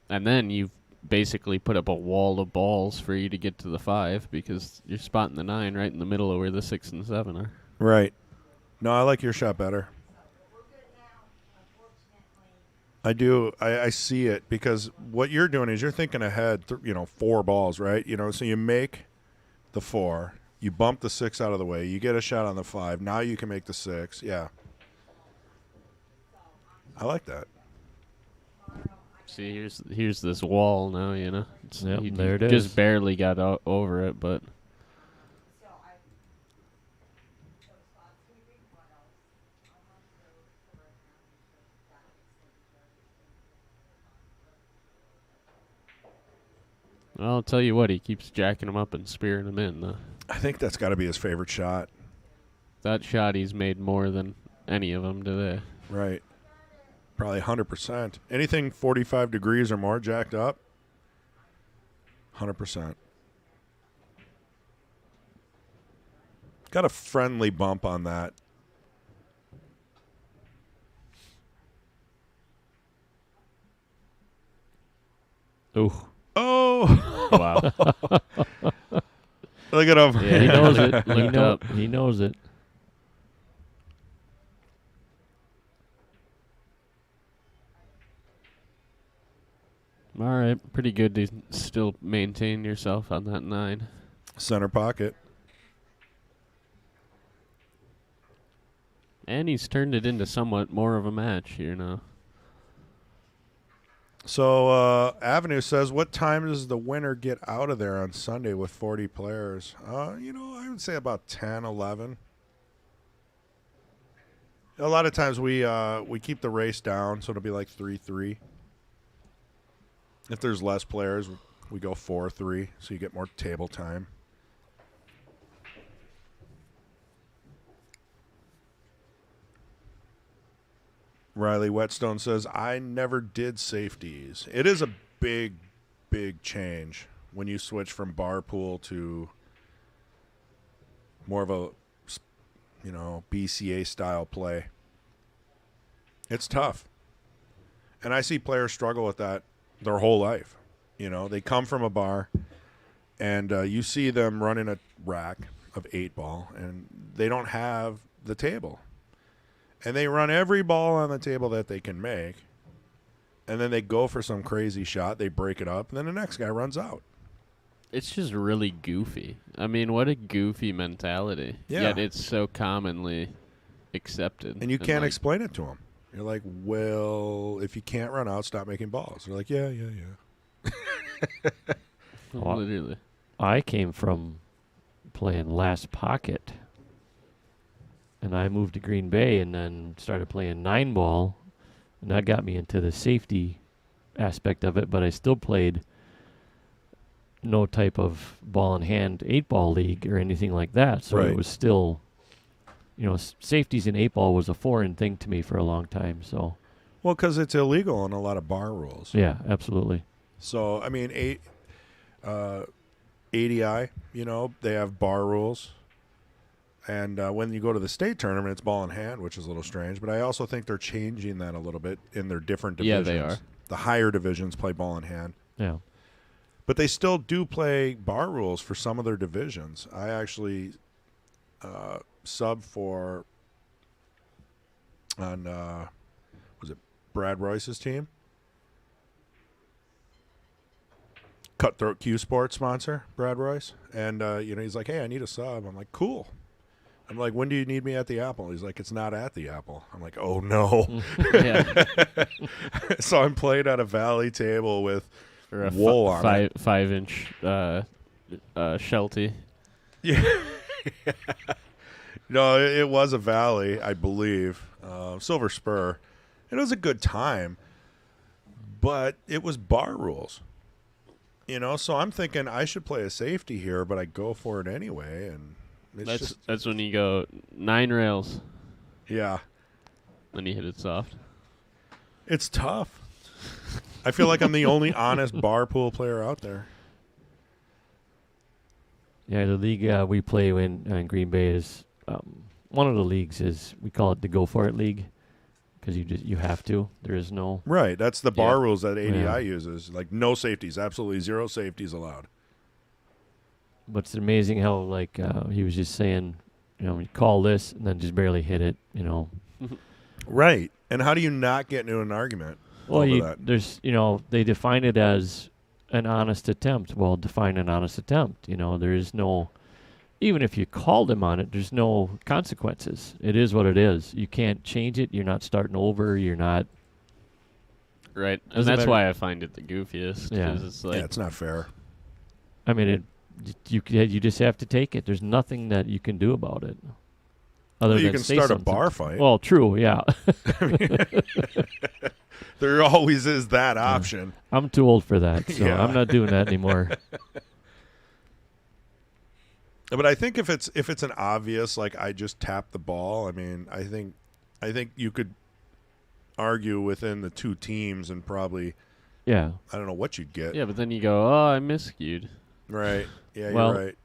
And then you've basically put up a wall of balls for you to get to the 5 because you're spotting the 9 right in the middle of where the 6 and 7 are. Right. No, I like your shot better. I do. I see it because what you're doing is you're thinking ahead, 4 balls, right? So you make the 4, you bump the 6 out of the way, you get a shot on the 5. Now you can make the 6. Yeah. I like that. See, here's this wall now, Yep, you there it just is. barely got over it, but I'll tell you what, he keeps jacking him up and spearing him in. I think that's got to be his favorite shot. That shot he's made more than any of them today. Right. Probably 100%. Anything 45 degrees or more jacked up, 100%. Got a friendly bump on that. Ooh. Oh! Wow. Look at him. Yeah, He knows it. Looked up. He knows it. All right. Pretty good to still maintain yourself on that 9. Center pocket. And he's turned it into somewhat more of a match here now. So Avenue says, what time does the winner get out of there on Sunday with 40 players? I would say about 10, 11. A lot of times we keep the race down, so it'll be like 3-3. If there's less players, we go 4-3, so you get more table time. Riley Whetstone says, I never did safeties. It is a big, big change when you switch from bar pool to more of a, BCA style play. It's tough. And I see players struggle with that their whole life. They come from a bar, and you see them running a rack of 8-ball, and they don't have the table. And they run every ball on the table that they can make, and then they go for some crazy shot. They break it up, and then the next guy runs out. It's just really goofy. I mean, what a goofy mentality. Yeah. Yet it's so commonly accepted. And you can't like, explain it to them. You're like, well, if you can't run out, stop making balls. They're like, yeah. Literally. I came from playing last pocket, and I moved to Green Bay and then started playing 9-ball, and that got me into the safety aspect of it, but I still played no type of ball in hand 8-ball league or anything like that, so Right. it was still, safeties in 8-ball was a foreign thing to me for a long time, so Well, because it's illegal in a lot of bar rules. yeah, absolutely. So, I mean, ADI, they have bar rules. And when you go to the state tournament, it's ball in hand, which is a little strange. But I also think they're changing that a little bit in their different Yeah, divisions. they are. The higher divisions play ball in hand. Yeah. But they still do play bar rules for some of their divisions. I actually sub for on was it Brad Royce's team? Cutthroat Q Sports sponsor, Brad Royce. And he's like, hey, I need a sub. I'm like, cool. I'm like, when do you need me at the Apple? He's like, it's not at the Apple. I'm like, oh, no. Yeah. So I'm playing at a Valley table with Or a wool on it. 5-inch Sheltie. Yeah. No, it was a Valley, I believe. Silver Spur. It was a good time, but it was bar rules. So I'm thinking I should play a safety here, but I go for it anyway, and That's when you go 9 rails. Yeah. Then you hit it soft. It's tough. I feel like I'm the only honest bar pool player out there. Yeah, the league we play in Green Bay is one of the leagues is we call it the Go For It League because you have to. There is no Right. That's the bar rules that ADI Yeah. uses. Like no safeties, absolutely 0 safeties allowed. But it's amazing how like he was just saying, you call this and then just barely hit it. Right. And how do you not get into an argument Well, over that? there's they define it as an honest attempt. Well, define an honest attempt. There is no. Even if you called him on it, there's no consequences. It is what it is. You can't change it. You're not starting over. You're not. Right. And Doesn't that's matter. why I find it the goofiest. Yeah. 'Cause it's like, Yeah, it's not fair. I mean, you just have to take it. There's nothing that you can do about it. Other Well, you than can say start a something. bar fight. Well, true. Yeah. There always is that option. I'm too old for that, so Yeah. I'm not doing that anymore. But I think if it's an obvious, like I just tapped the ball, I mean, I think you could argue within the two teams and probably Yeah. I don't know what you'd get. yeah, but then you go, oh, I miscued. Right. Yeah, Well, you're right.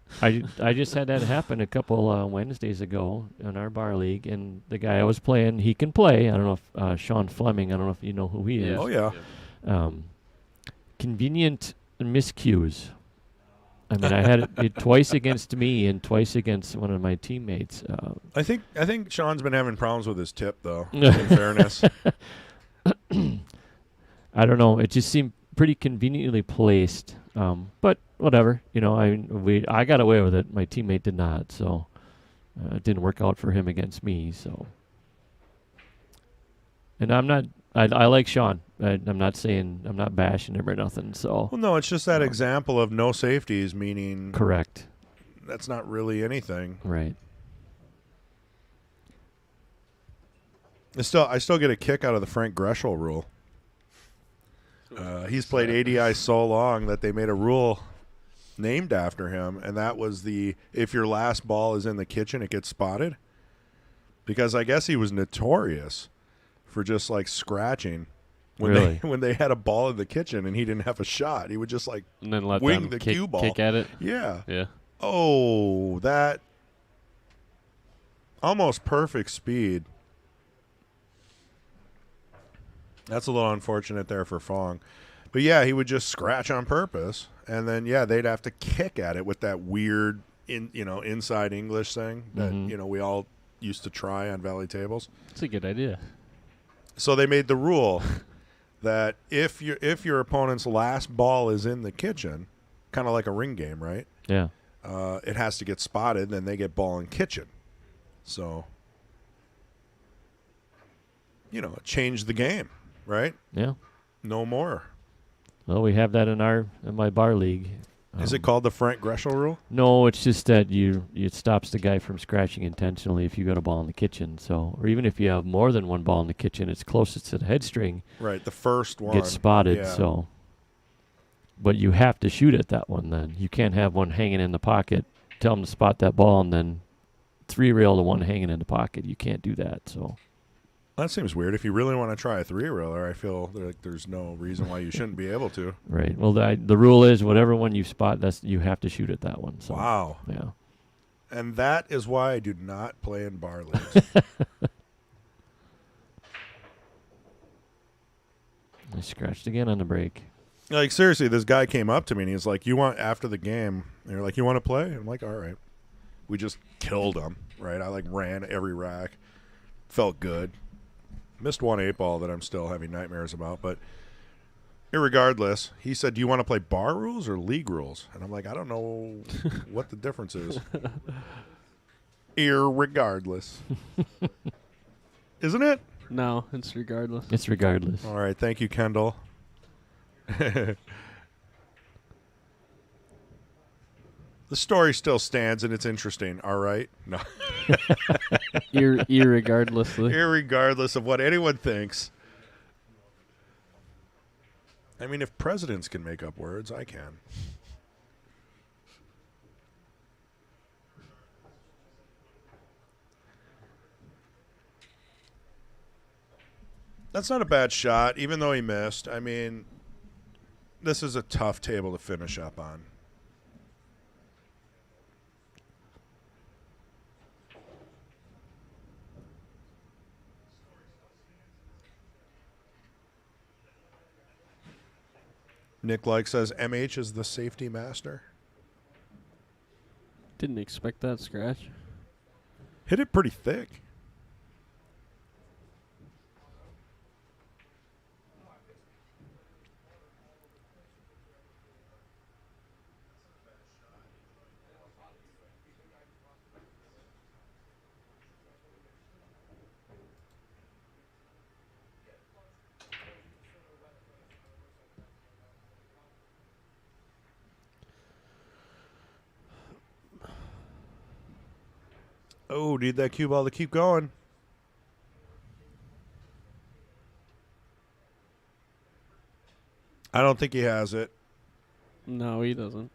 I just had that happen a couple Wednesdays ago in our bar league, and the guy I was playing, he can play. I don't know if Sean Fleming. I don't know if you know who he is. Oh yeah. Convenient miscues. I mean, I had it twice against me and twice against one of my teammates. I think Sean's been having problems with his tip though, in fairness. I don't know. It just seemed pretty conveniently placed. But whatever. I got away with it. My teammate did not. So it didn't work out for him against me. So, and I'm not. I like Sean. I'm not saying I'm not bashing him or nothing. So Well, no, it's just that example of no safeties, meaning correct. that's not really anything. Right. I still get a kick out of the Frank Greschel rule. He's played ADI so long that they made a rule named after him, and that was if your last ball is in the kitchen, it gets spotted. Because I guess he was notorious for just like scratching Really? when they had a ball in the kitchen and he didn't have a shot. He would just like And then let wing them the kick, cue ball. kick at it. Yeah. Yeah. Oh, that almost perfect speed. That's a little unfortunate there for Phong. But yeah, he would just scratch on purpose, and then they'd have to kick at it with that weird inside English thing that we all used to try on Valley tables. It's a good idea. So they made the rule that if your opponent's last ball is in the kitchen, kind of like a ring game, right? Yeah. It has to get spotted, then they get ball in kitchen. So it changed the game, right? Yeah. No more. Well, we have that in my bar league. Is it called the Frank Greschel rule? No, it's just that it stops the guy from scratching intentionally if you got a ball in the kitchen. So, or even if you have more than one ball in the kitchen, it's closest to the head string. Right, the first one Gets spotted. Yeah. So, but you have to shoot at that one. Then you can't have one hanging in the pocket. Tell them to spot that ball and then 3-rail the one hanging in the pocket. You can't do that. So. That seems weird. If you really want to try a 3-reeler, I feel like there's no reason why you shouldn't be able to. Right. Well, the rule is whatever one you spot, you have to shoot at that one. So. Wow. Yeah. And that is why I do not play in bar leagues. I scratched again on the break. Like, seriously, this guy came up to me and he's like, after the game, and you're like, you want to play? And I'm like, all right. We just killed him, right? I ran every rack. Felt good. Missed one 8-ball that I'm still having nightmares about, but irregardless, he said, do you want to play bar rules or league rules? And I'm like, I don't know what the difference is. Irregardless. Isn't it? No, it's regardless. It's regardless. All right. Thank you, Kendall. The story still stands, and it's interesting. All right? No. Irregardlessly. Irregardless of what anyone thinks. I mean, if presidents can make up words, I can. That's not a bad shot, even though he missed. I mean, this is a tough table to finish up on. Nick Like says MH is the safety master. Didn't expect that scratch. Hit it pretty thick. Oh, need that cue ball to keep going. I don't think he has it. No, he doesn't.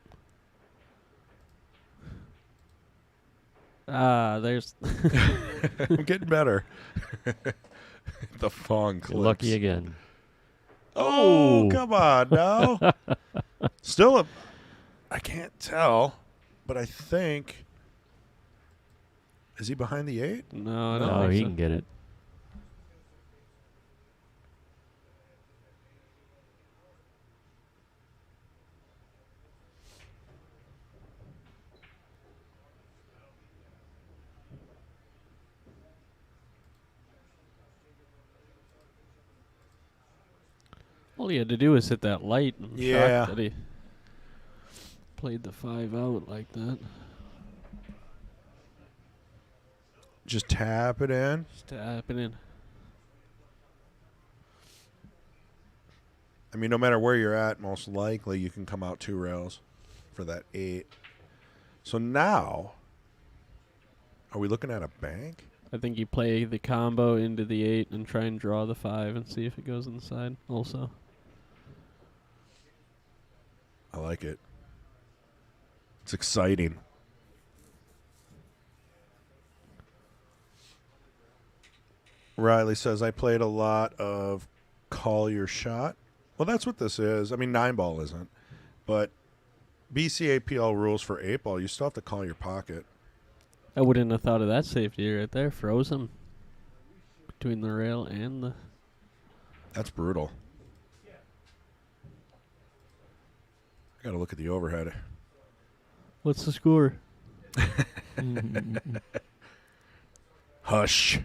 There's. I'm getting better. The Phong clips. Lucky again. Oh, Oh. come on now. Still I can't tell, but I think. Is he behind the 8? No, I don't No, think he so. can get it. All he had to do was hit that light. I'm Yeah. shocked that he played the 5 out like that. Just tap it in. Just tapping in. I mean, no matter where you're at, most likely you can come out 2 rails for that 8. So now, are we looking at a bank? I think you play the combo into the 8 and try and draw the 5 and see if it goes inside also. I like it. It's exciting. Riley says, I played a lot of call your shot. Well, that's what this is. I mean, 9-ball isn't. But BCAPL rules for 8-ball, you still have to call your pocket. I wouldn't have thought of that safety right there. Froze him between the rail and the... That's brutal. I got to look at the overhead. What's the score? Hush.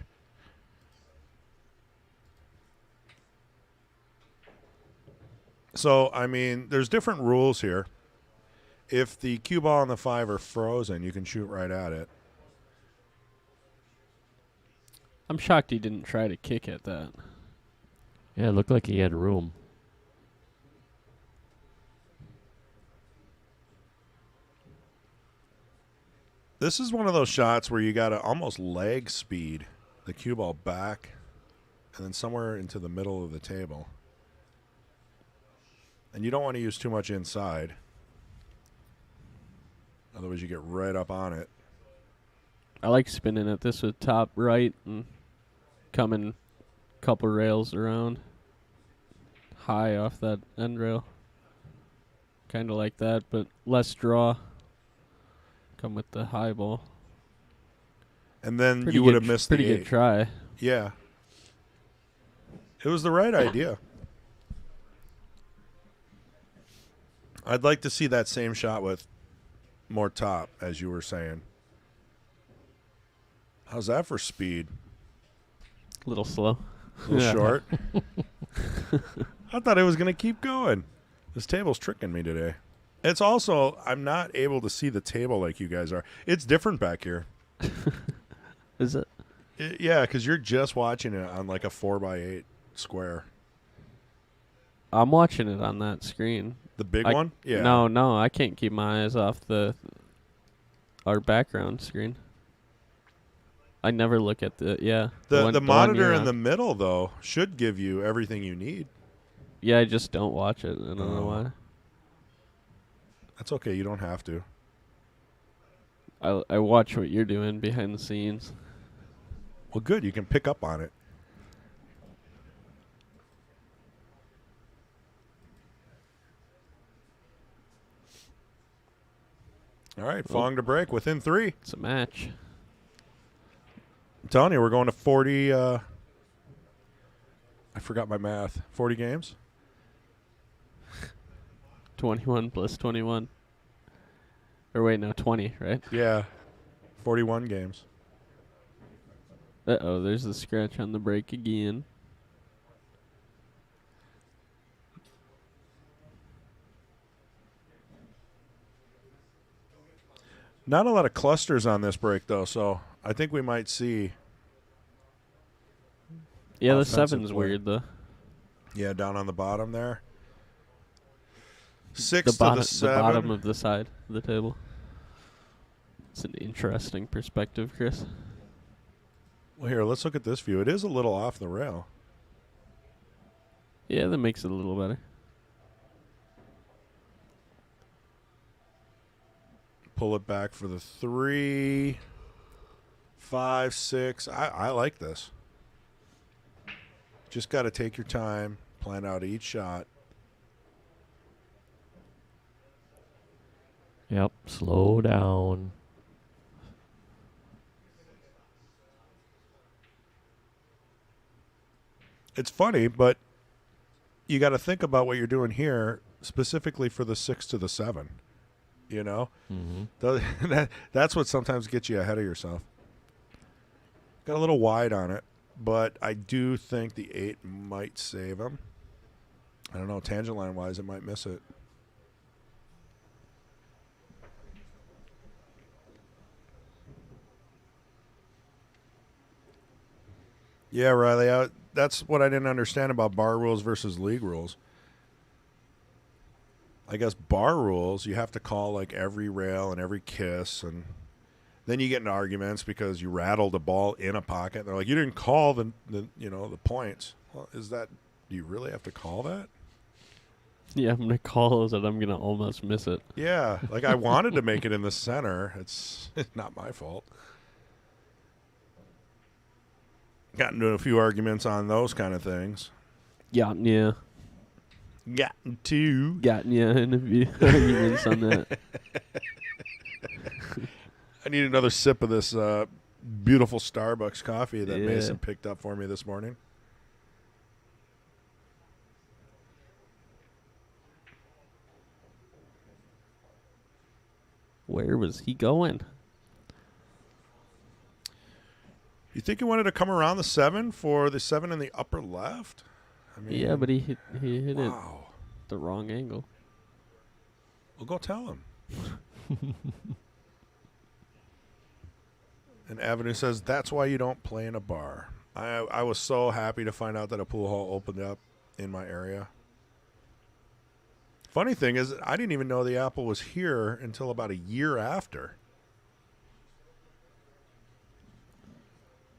So, I mean, there's different rules here. If the cue ball and the 5 are frozen, you can shoot right at it. I'm shocked he didn't try to kick at that. Yeah, it looked like he had room. This is one of those shots where you got to almost leg speed the cue ball back and then somewhere into the middle of the table. And you don't want to use too much inside. Otherwise, you get right up on it. I like spinning at this with top right and coming a couple rails around high off that end rail. Kind of like that, but less draw. Come with the high ball. And then Pretty you would good have missed the Pretty good 8. try. Yeah. It was the right idea. I'd like to see that same shot with more top, as you were saying. How's that for speed? A little slow. A little Yeah. short. I thought it was going to keep going. This table's tricking me today. It's also, I'm not able to see the table like you guys are. It's different back here. Is it? Yeah, because you're just watching it on like a 4x8 square. I'm watching it on that screen. The big I- one? Yeah. No, I can't keep my eyes off our background screen. I never look at the The one monitor you're in on. the middle, though, should give you everything you need. Yeah, I just don't watch it. I don't know Oh. why. That's okay. You don't have to. I watch what you're doing behind the scenes. Well, good. You can pick up on it. All right, Phong to break within 3. It's a match. I'm telling you, we're going to 40. I forgot my math. 40 games? 21 plus 21. Or wait, no, 20, right? Yeah. 41 games. Uh-oh, there's the scratch on the break again. Not a lot of clusters on this break, though, so I think we might see. Yeah, the Offensive 7's play. weird, though. Yeah, down on the bottom there. The 6 to bottom, the the 7. bottom of the side of the table. It's an interesting perspective, Chris. Well, here, let's look at this view. It is a little off the rail. Yeah, that makes it a little better. Pull it back for the 3, 5, 6. I like this. Just got to take your time, plan out each shot. Yep. Slow down. It's funny, but you got to think about what you're doing here, specifically for the 6 to the 7. You know, that's what sometimes gets you ahead of yourself. Got a little wide on it, but I do think the 8 might save him. I don't know, tangent line wise, it might miss it. Yeah, Riley, that's what I didn't understand about bar rules versus league rules. I guess bar rules, you have to call like every rail and every kiss, and then you get into arguments because you rattled a ball in a pocket. They're like, you didn't call the points. Well, do you really have to call that? Yeah, I'm going to call it and I'm going to almost miss it. Yeah, like I wanted to make it in the center. It's not my fault. Got into a few arguments on those kind of things. Gotten Gotten ya in a few arguments on that. I need another sip of this beautiful Starbucks coffee that Yeah. Mason picked up for me this morning. Where was he going? You think he wanted to come around the 7 for the 7 in the upper left? I mean, Yeah, but he hit it wow. the wrong angle. Well, go tell him. And Avenue says, that's why you don't play in a bar. I was so happy to find out that a pool hall opened up in my area. Funny thing is, I didn't even know the Apple was here until about a year after.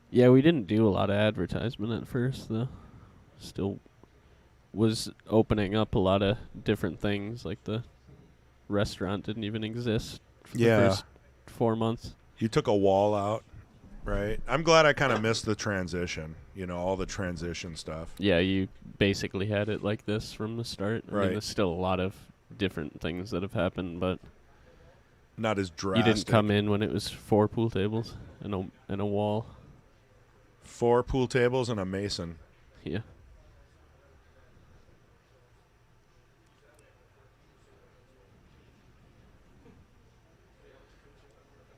Yeah, we didn't do a lot of advertisement at first, though. Still was opening up a lot of different things, like the restaurant didn't even exist for the first 4 months. You took a wall out, right? I'm glad I kind of missed the transition, all the transition stuff. Yeah, you basically had it like this from the start. I Right. mean, there's still a lot of different things that have happened, but Not as you drastic. didn't come in when it was 4 pool tables and a wall. 4 pool tables and a mason. Yeah.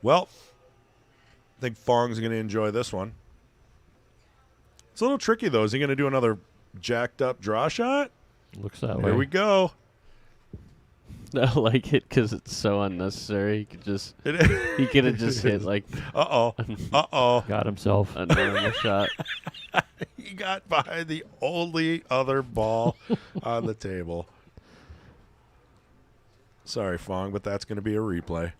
Well, I think Fong's going to enjoy this one. It's a little tricky, though. Is he going to do another jacked up draw shot? Looks that way. Here we go. I like it because it's so unnecessary. He could have just hit like Uh-oh. Got himself. a normal shot. He got by the only other ball on the table. Sorry, Phong, but that's going to be a replay.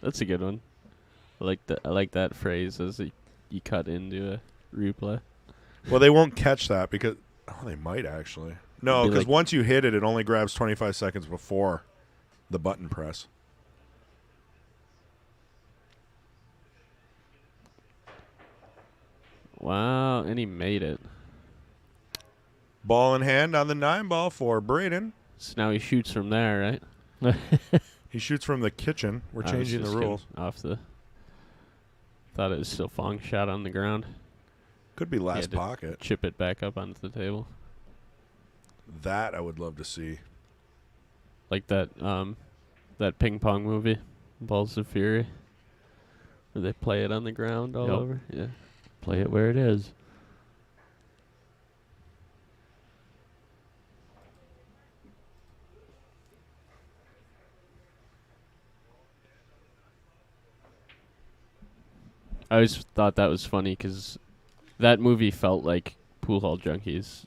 That's a good one. I like that phrase as you cut into a replay. Well, they won't catch that because they might actually. No, It'd be because like- once you hit it, it only grabs 25 seconds before the button press. Wow, and he made it. Ball in hand on the 9-ball for Braeden. So now he shoots from there, right? He shoots from the kitchen. We're I was changing the just getting rules. Off the. Thought it was still Fong shot on the ground. Could be He last had to pocket. Chip it back up onto the table. That I would love to see. Like that that ping pong movie, Balls of Fury, where they play it on the ground all Yep. over. Yeah. Play it where it is. I always thought that was funny because that movie felt like Pool Hall Junkies,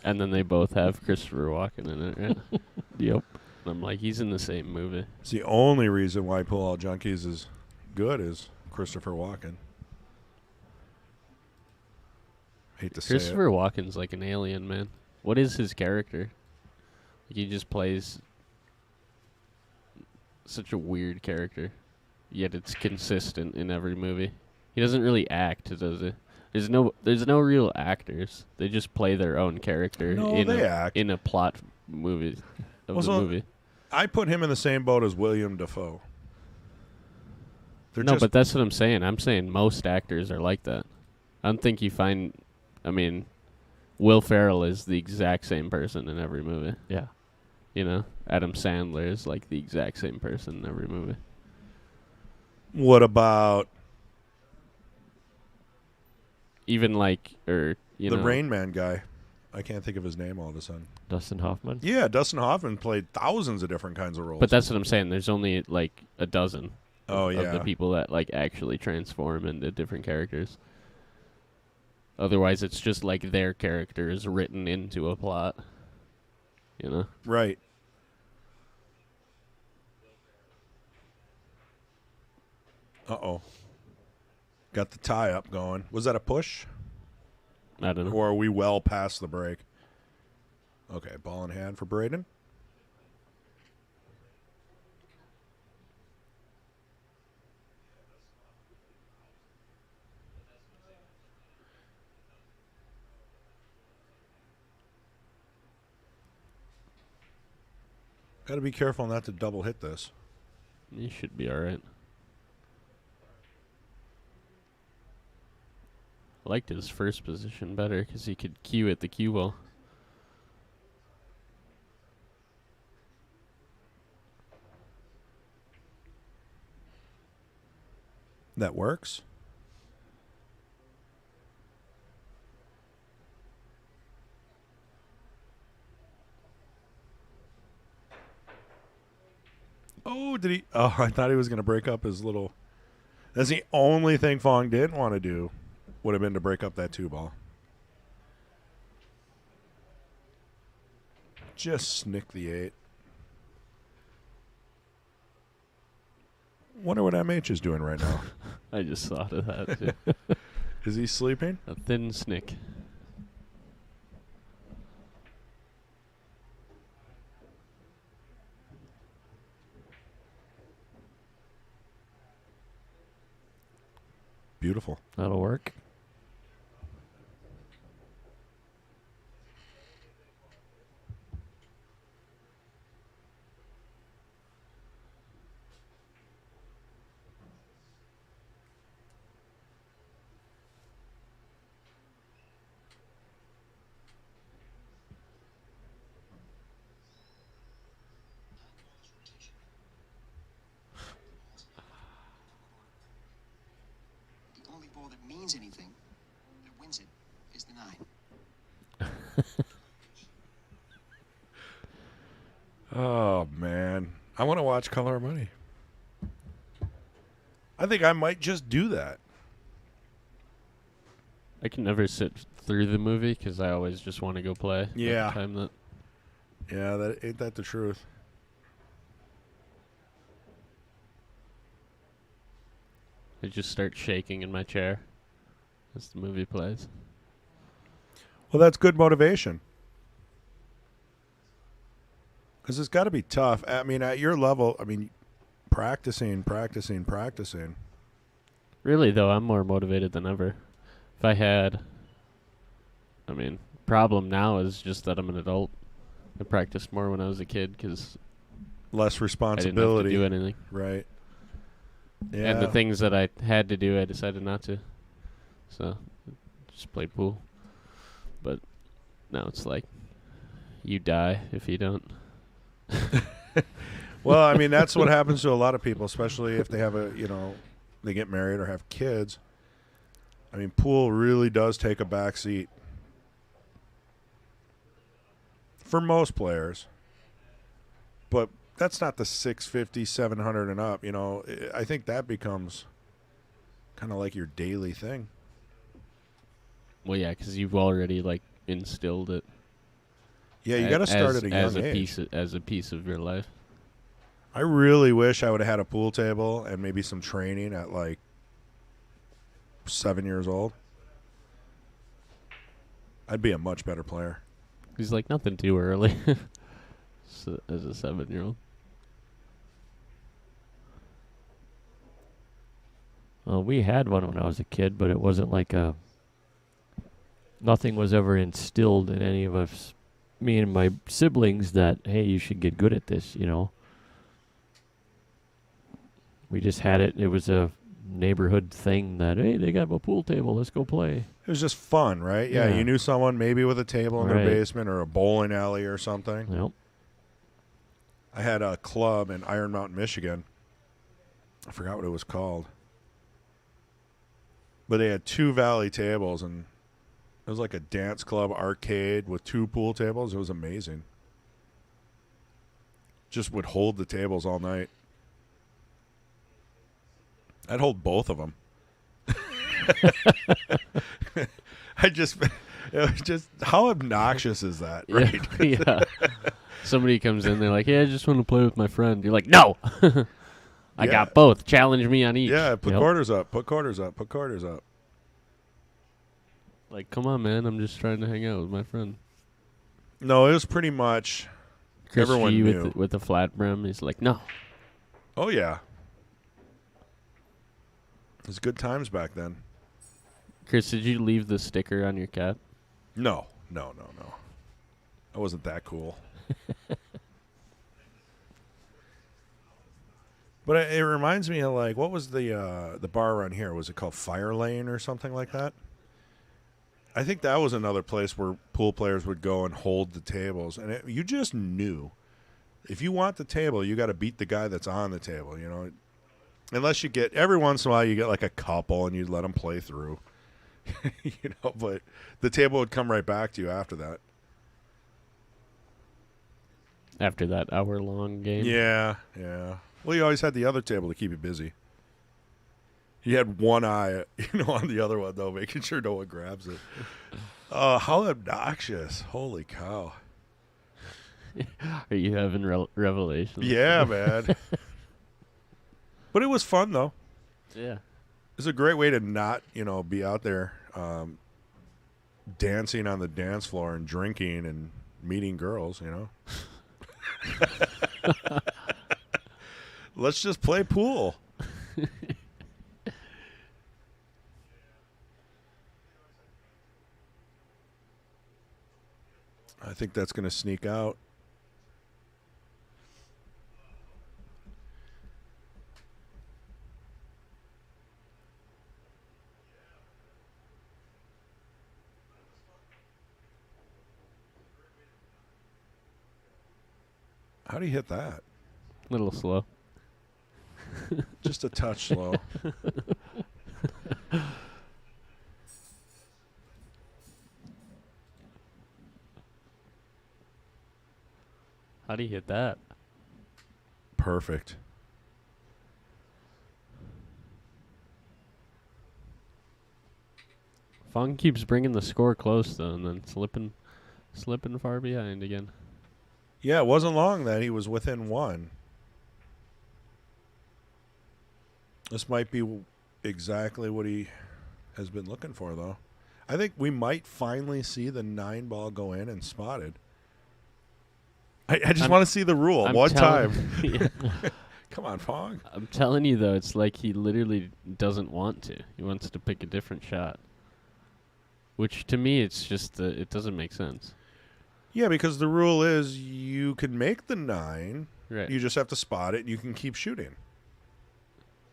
and then they both have Christopher Walken in it. Right? Yep. And I'm like, he's in the same movie. It's the only reason why Pull All Junkies is good is Christopher Walken. Hate to say it. Christopher Walken's like an alien, man. What is his character? Like, he just plays such a weird character, yet it's consistent in every movie. He doesn't really act, does he? There's no real actors. They just play their own character No, in they a act. in a plot movie of Well, the so movie. I put him in the same boat as William Dafoe. They're No, just, but that's what I'm saying. I'm saying most actors are like that. I don't think you find. I mean, Will Ferrell is the exact same person in every movie. Yeah. You know, Adam Sandler is like the exact same person in every movie. What about Even like, or you the know, Rain Man guy? I can't think of his name all of a sudden. Dustin Hoffman. Yeah, Dustin Hoffman played thousands of different kinds of roles. But that's what I'm saying. There's only like a dozen. Oh, of yeah. the people that like actually transform into different characters. Otherwise, it's just like their character is written into a plot. You know. Right. Uh-oh. Got the tie up going. Was that a push? I don't know. Or are we well past the break? Okay, ball in hand for Braeden. Got to be careful not to double hit this. You should be all right. I liked his first position better because he could cue at the cue ball. That works. Oh, did he? Oh, I thought he was going to break up his little. That's the only thing Phong didn't want to do. Would have been to break up that 2-ball. Just snick the 8. Wonder what MH is doing right now. I just thought of that too. Is he sleeping? A thin snick. Beautiful. That'll work. The only ball that means anything, that wins it, is the 9. Oh, man. I want to watch Color of Money. I think I might just do that. I can never sit through the movie because I always just want to go play. at the Yeah. time that Yeah, that ain't that the truth. I just start shaking in my chair as the movie plays. Well, that's good motivation. Because it's got to be tough. I mean, at your level, practicing. Really, though, I'm more motivated than ever. If I had, problem now is just that I'm an adult. I practiced more when I was a kid because Less I didn't have responsibility. to do anything. Right. Yeah. And the things that I had to do, I decided not to. So, just played pool. But now it's like, you die if you don't. Well, that's what happens to a lot of people, especially if they have they get married or have kids. Pool really does take a back seat for most players. But that's not the 650, 700 and up. I think that becomes kind of like your daily thing. Well, yeah, because you've already, instilled it. Yeah, you got to start at a young age. As a piece of your life. I really wish I would have had a pool table and maybe some training at 7 years old. I'd be a much better player. He's like, nothing too early. So, as a 7-year-old. Well, we had one when I was a kid, but it wasn't nothing was ever instilled in any of us, me and my siblings, that, hey, you should get good at this, We just had it. It was a neighborhood thing that, hey, they got a pool table. Let's go play. It was just fun, right? Yeah, Yeah. you knew someone maybe with a table in Right. their basement or a bowling alley or something. Yep. I had a club in Iron Mountain, Michigan. I forgot what it was called. But they had 2 valley tables, and it was like a dance club arcade with 2 pool tables. It was amazing. Just would hold the tables all night. I'd hold both of them. It was just, how obnoxious is that, right? Yeah. Somebody comes in, they're like, yeah, I just want to play with my friend. You're like, no! I Yeah. got both. Challenge me on each. Yeah, put Yep. quarters up, put quarters up, put quarters up. Like, come on, man. I'm just trying to hang out with my friend. No, it was pretty much Chris everyone G knew. with the flat brim. He's like, no. Oh, yeah. It was good times back then. Chris, did you leave the sticker on your cap? No. I wasn't that cool. But it reminds me of what was the bar around here? Was it called Fire Lane or something like that? I think that was another place where pool players would go and hold the tables, and you just knew if you want the table, you got to beat the guy that's on the table. Unless you get every once in a while you get a couple and you let them play through, But the table would come right back to you after that. After that hour-long game? Yeah. Well, you always had the other table to keep you busy. You had one eye, on the other one, though, making sure no one grabs it. How obnoxious. Holy cow. Are you having revelations? Yeah, man. But it was fun, though. Yeah. It's a great way to not, be out there dancing on the dance floor and drinking and meeting girls, Let's just play pool. I think that's going to sneak out. How do you hit that? A little slow. Just a touch slow. How do you hit that? Perfect. Fong keeps bringing the score close though, and then slipping far behind again. Yeah, it wasn't long that he was within one. This might be exactly what he has been looking for, though. I think we might finally see the 9 ball go in and spotted. I just want to see the rule one time. Yeah. Come on, Fong. I'm telling you though, it's like he literally doesn't want to. He wants to pick a different shot. Which to me, it's just it doesn't make sense. Yeah, because the rule is you can make the 9. Right. You just have to spot it, and you can keep shooting.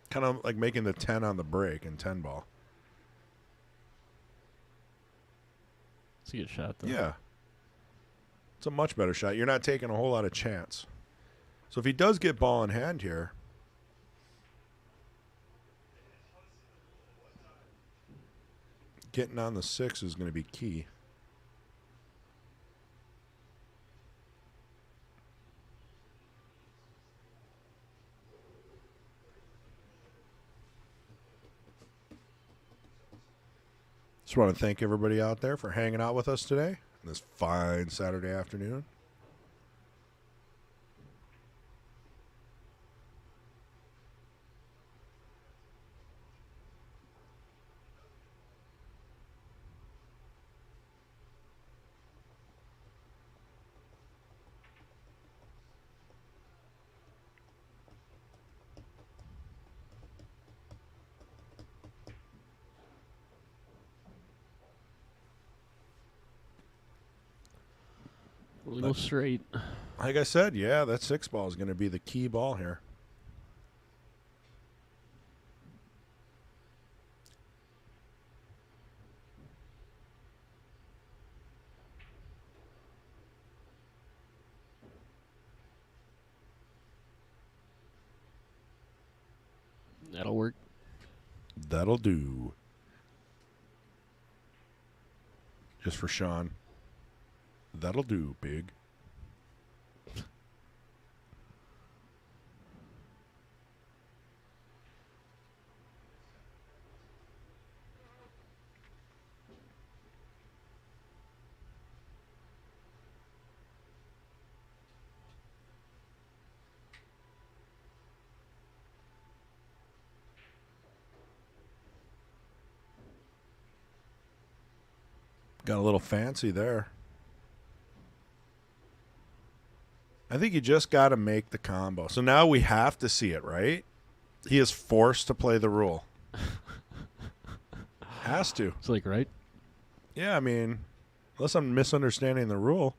Kind of like making the 10 on the break in 10 ball. It's a good shot though. Yeah. It's a much better shot. You're not taking a whole lot of chance. So if he does get ball in hand here, getting on the 6 is going to be key. Just want to thank everybody out there for hanging out with us today on this fine Saturday afternoon. A little straight. Like I said, yeah, that 6 ball is going to be the key ball here. That'll work. That'll do. Just for Sean. That'll do, big. Got a little fancy there. I think you just got to make the combo. So now we have to see it, right? He is forced to play the rule. Has to. It's like, right? Yeah, I mean, unless I'm misunderstanding the rule.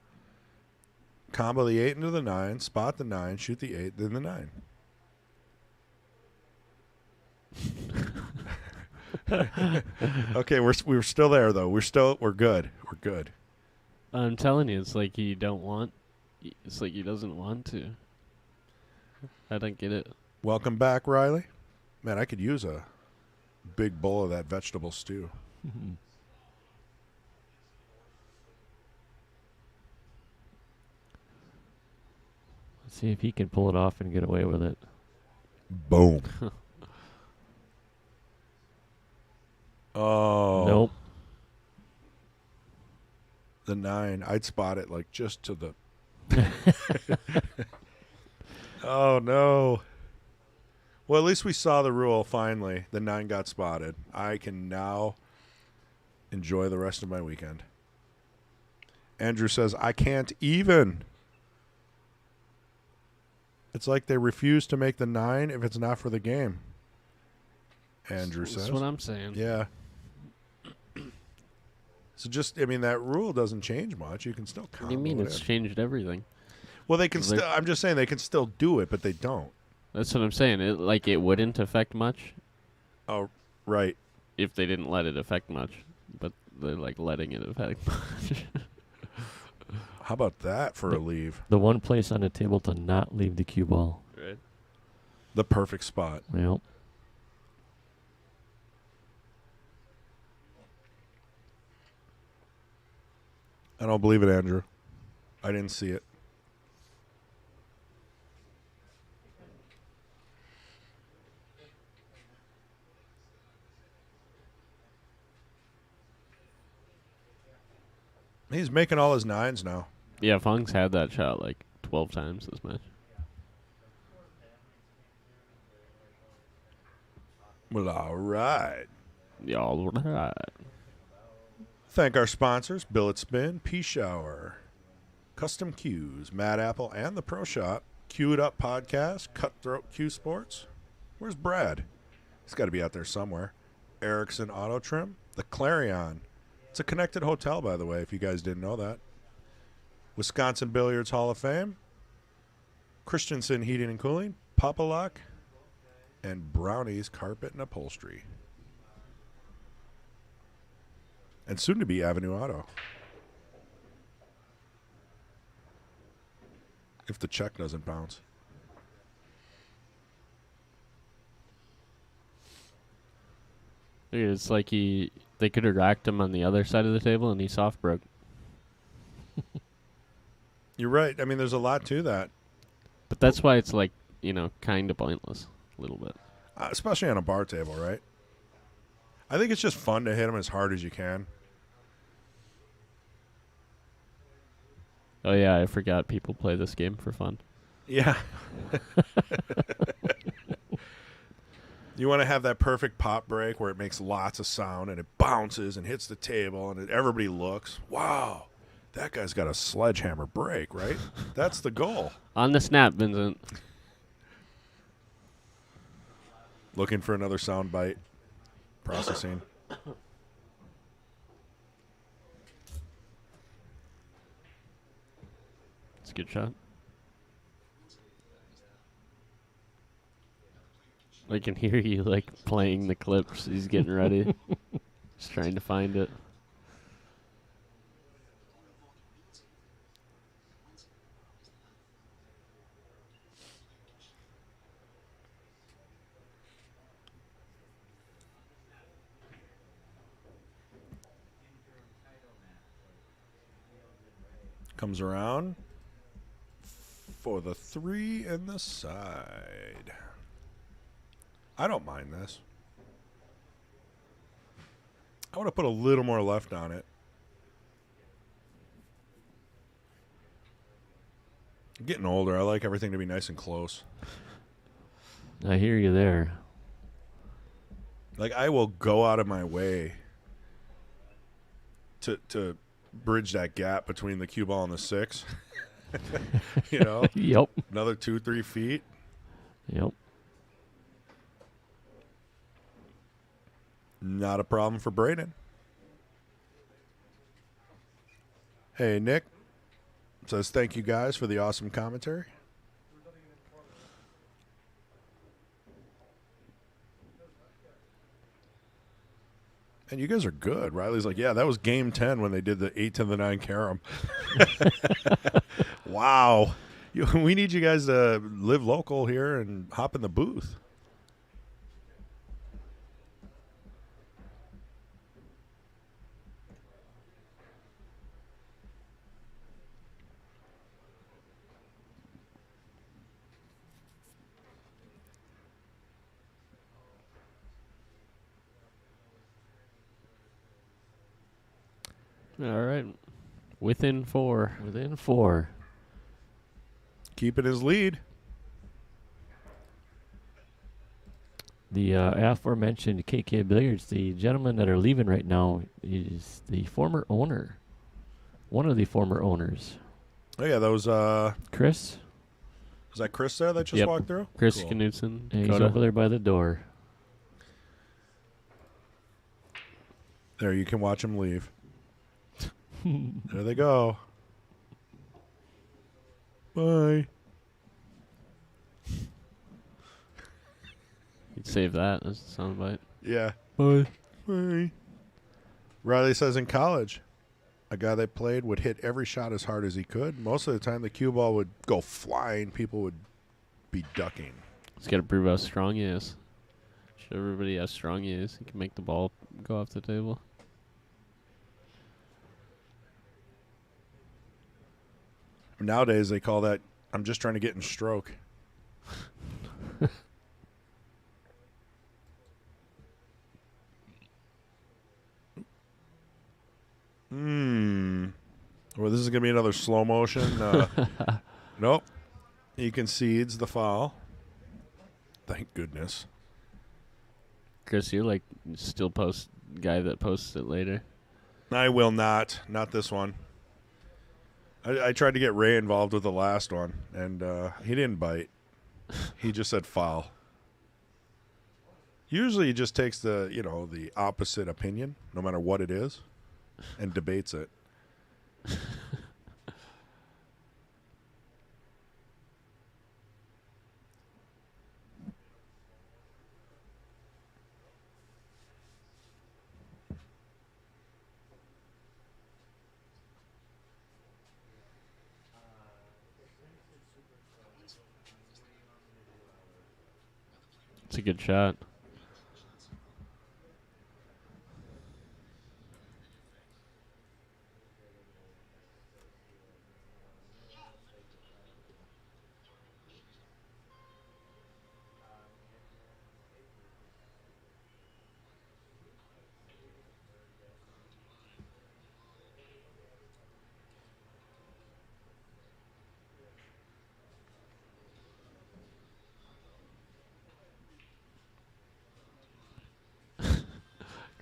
Combo the 8 into the 9, spot the 9, shoot the 8, then the 9. Okay, we're still there though. We're good. We're good. I'm telling you, it's like you don't want. It's like he doesn't want to. I don't get it. Welcome back, Riley. Man, I could use a big bowl of that vegetable stew. Let's see if he can pull it off and get away with it. Boom. Oh. Nope. The 9. I'd spot it like just to the. Oh, no. Well, at least we saw the rule finally. The 9 got spotted. I can now enjoy the rest of my weekend. Andrew says, I can't even. It's like they refuse to make the 9 if it's not for the game. Andrew says. That's what I'm saying. Yeah. So just, I mean, that rule doesn't change much. You can still What do you mean? combo It's it. changed everything. Well, they can They're- still, I'm just saying they can still do it, but they don't. That's what I'm saying. It wouldn't affect much Oh, right. if they didn't let it affect much, but they're like letting it affect much. How about that for a leave? The one place on the table to not leave the cue ball. Right. The perfect spot. Yep. I don't believe it, Andrew. I didn't see it. He's making all his nines now. Yeah, Fong's had that shot like 12 times this match. Well, all right. Yeah, all right. Thank our sponsors, Billet Spin, Pea Shower, Custom Cues, Mad Apple, and The Pro Shop. Cue It Up Podcast, Cutthroat Q Sports. Where's Brad? He's got to be out there somewhere. Erickson Auto Trim, The Clarion. It's a connected hotel, by the way, if you guys didn't know that. Wisconsin Billiards Hall of Fame, Christensen Heating and Cooling, Papa Lock, and Brownies Carpet and Upholstery. And soon to be Avenue Auto. If the check doesn't bounce. It's like they could have racked him on the other side of the table and he soft broke. You're right. I mean, there's a lot to that. But that's why it's like, kind of pointless a little bit. Especially on a bar table, right? I think it's just fun to hit them as hard as you can. Oh, yeah, I forgot people play this game for fun. Yeah. You want to have that perfect pop break where it makes lots of sound and it bounces and hits the table and everybody looks, wow, that guy's got a sledgehammer break, right? That's the goal. On the snap, Vincent. Looking for another sound bite. Processing. It's a good shot. I can hear you, playing the clips. He's getting ready. Just trying to find it. Comes around for the 3 and the side. I don't mind this. I would have put a little more left on it. I'm getting older. I like everything to be nice and close. I hear you there. Like, I will go out of my way to bridge that gap between the cue ball and the 6. Yep. Another 2-3 feet. Yep. Not a problem for Braeden. Hey, Nick says, thank you guys for the awesome commentary. And you guys are good. Riley's like, yeah, that was game 10 when they did the 8 to the 9 carom. Wow. We need you guys to live local here and hop in the booth. All right. Within 4. Within 4. Keeping his lead. The aforementioned KK Billiards, the gentleman that are leaving right now is the former owner. One of the former owners. Oh, yeah, that was Chris? was that Chris there that just Yep. walked through? Chris Cool. Knudsen. He's Dakota. over there by the door. There, you can watch him leave. There they go. Bye. You'd save that as a soundbite. Yeah. Bye. Bye. Riley says in college, a guy they played would hit every shot as hard as he could. Most of the time, the cue ball would go flying. People would be ducking. He's got to prove how strong he is. Show everybody how strong he is. He can make the ball go off the table. Nowadays, they call that, I'm just trying to get in stroke. Well, this is going to be another slow motion. Nope. He concedes the foul. Thank goodness. Chris, you're like still guy that posts it later. I will not. Not this one. I tried to get Ray involved with the last one, and he didn't bite. He just said foul. Usually he just takes the opposite opinion, no matter what it is, and debates it. It's a good shot.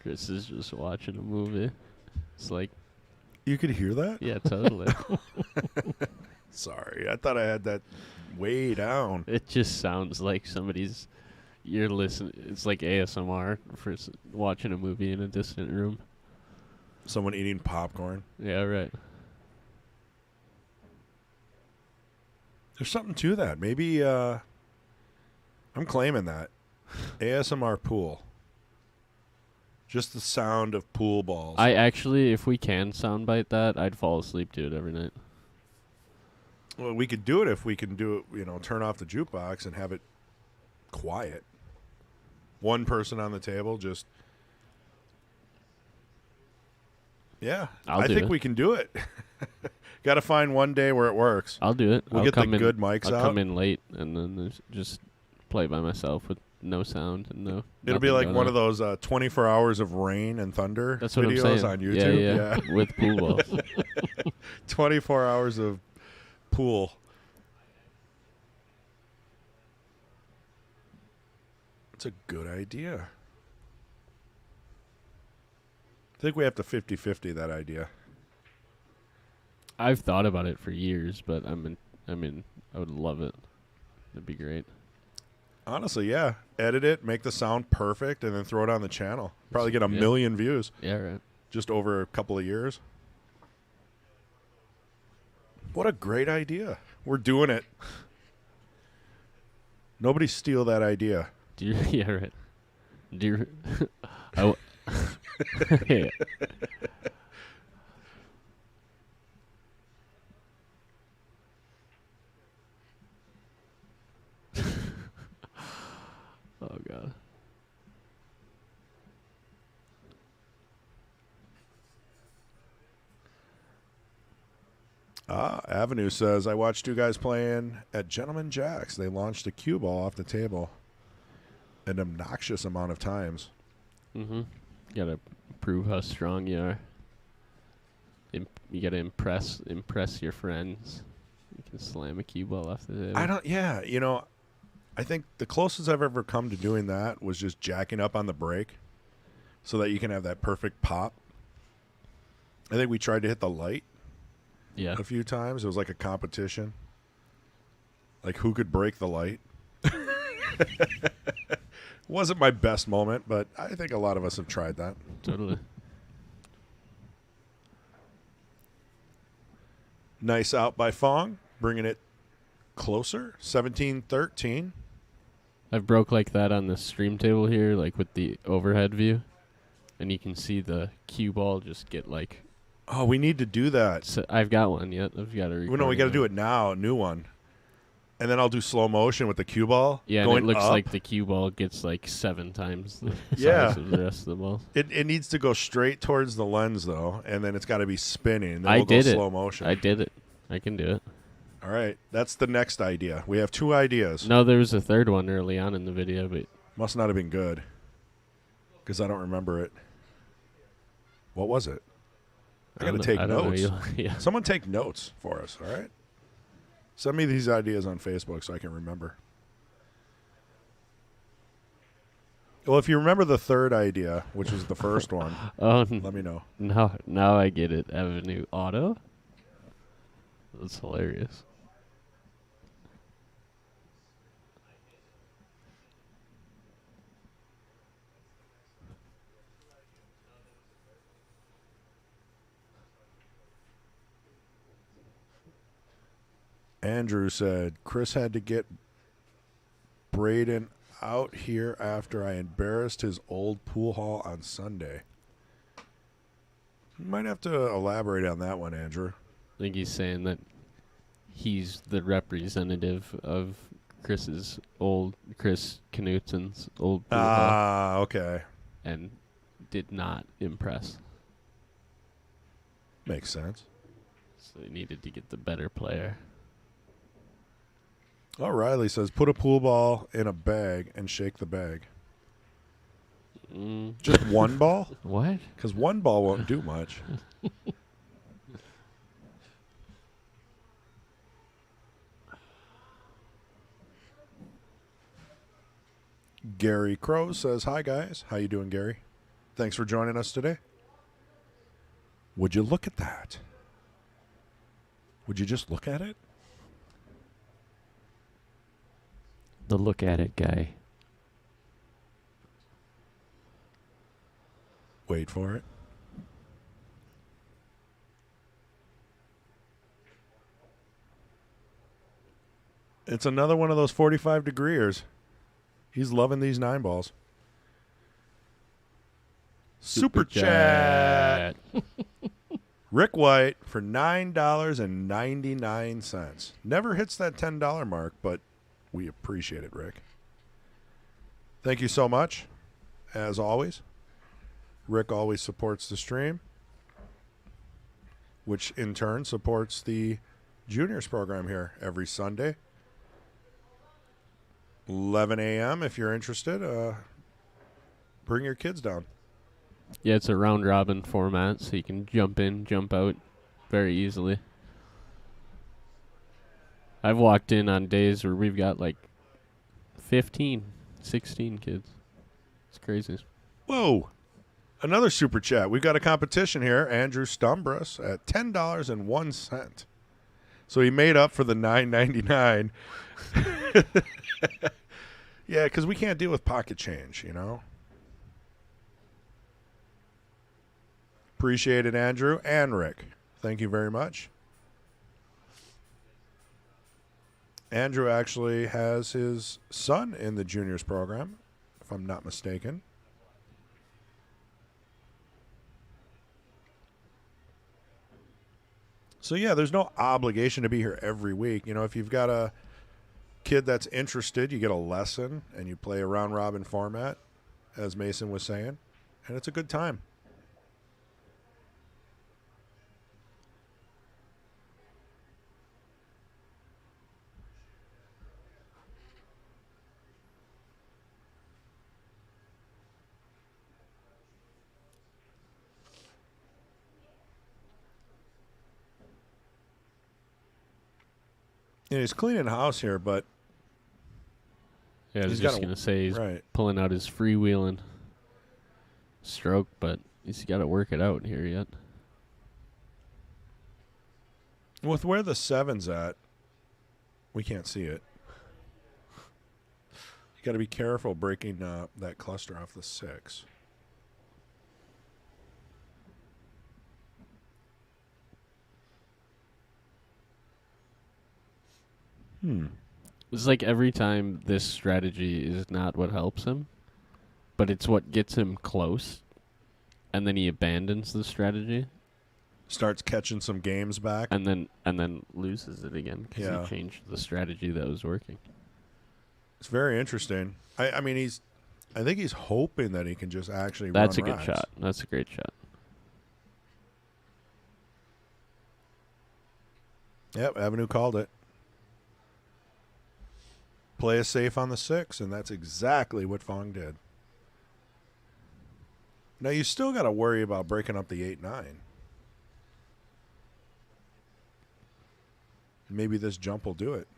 Chris is just watching a movie. It's like, You could hear that? yeah, totally. Sorry, I thought I had that way down. It just sounds like you're listening. It's like ASMR for watching a movie in a distant room. Someone eating popcorn. Yeah, right. There's something to that. Maybe I'm claiming that. ASMR pool. Just the sound of pool balls. I actually, if we can soundbite that, I'd fall asleep to it every night. Well, we could do it if we can do it, turn off the jukebox and have it quiet. One person on the table, just... Yeah, I'll I do think it. we can do it. Got to find one day where it works. I'll do it. We'll I'll get the come in, good mics I'll out. come in late and then just play by myself with no sound and no. It'll be nothing like going one on. of those 24 hours of rain and thunder That's what I'm videos saying. on YouTube. Yeah. With pool balls. 24 hours of pool. It's a good idea. I think we have to 50-50 that idea. I've thought about it for years, but I would love it. That'd be great. Honestly, yeah. Edit it, make the sound perfect, and then throw it on the channel. Probably get a Yeah. million views Yeah, right. just over a couple of years. What a great idea. We're doing it. Nobody steal that idea. Do you? Yeah, right. Do you? Yeah. Oh god. Avenue says, I watched two guys playing at Gentleman Jack's. They launched a cue ball off the table an obnoxious amount of times. Mm-hmm. You gotta prove how strong you are. You gotta impress your friends. You can slam a cue ball off the table. I think the closest I've ever come to doing that was just jacking up on the break so that you can have that perfect pop. I think we tried to hit the light Yeah. a few times. It was like a competition. Like who could break the light. Wasn't my best moment, but I think a lot of us have tried that. Totally. Nice out by Phong, bringing it closer. 17-13. I've broke like that on the stream table here, like with the overhead view, and you can see the cue ball just get like. Oh, we need to do that. So I've got one yet. I've got to. No, we got to do it now. A new one. And then I'll do slow motion with the cue ball. Yeah, and going it looks up. like the cue ball gets like 7 times the Yeah. size of the rest of the ball. It needs to go straight towards the lens, though, and then it's got to be spinning. And then I we'll did go it. slow motion. I did it. I can do it. All right. That's the next idea. We have 2 ideas. No, there was a third one early on in the video, but Must not have been good because I don't remember it. What was it? I got to take notes. Yeah. Someone take notes for us, all right? Send me these ideas on Facebook so I can remember. Well, if you remember the third idea, which was the first one, let me know. Now I get it. Avenue Auto? That's hilarious. Andrew said, Chris had to get Braeden out here after I embarrassed his old pool hall on Sunday. You might have to elaborate on that one, Andrew. I think he's saying that he's the representative of Chris Knutsen's old pool hall Ah, okay. and did not impress. Makes sense. So he needed to get the better player. Riley says, put a pool ball in a bag and shake the bag. Just one ball? What? Because one ball won't do much. Gary Crow says, hi, guys. How you doing, Gary? Thanks for joining us today. Would you look at that? Would you just look at it? The look at it guy. Wait for it. It's another one of those 45 degreers. He's loving these 9 balls. Super chat. Rick White for $9.99. Never hits that $10 mark, but we appreciate it, Rick. Thank you so much. As always, Rick always supports the stream, which in turn supports the juniors program here every Sunday. 11 a.m. if you're interested. Bring your kids down. Yeah, it's a round robin format, so you can jump in, jump out very easily. I've walked in on days where we've got like 15, 16 kids. It's crazy. Whoa. Another super chat. We've got a competition here. Andrew Stumbras at $10.01. So he made up for the $9.99. Yeah, because we can't deal with pocket change, you know. Appreciate it, Andrew and Rick. Thank you very much. Andrew actually has his son in the juniors program, if I'm not mistaken. So, yeah, there's no obligation to be here every week. You know, if you've got a kid that's interested, you get a lesson and you play a round-robin format, as Mason was saying, and it's a good time. And he's cleaning house here, but Yeah, I was He's just gotta- going to say he's right. pulling out his freewheeling stroke, but he's got to work it out here yet. With where the 7's at, we can't see it. You got to be careful breaking that cluster off the 6. It's like every time this strategy is not what helps him, but it's what gets him close, and then he abandons the strategy, Starts catching some games back. and then loses it again because Yeah. he changed the strategy that was working. It's very interesting. I mean, I think he's hoping that he can just actually That's a run good racks. shot. That's a great shot. Yep, Avenue called it. Play it safe on the 6, and that's exactly what Phong did. Now, you still got to worry about breaking up the 8-9. Maybe this jump will do it.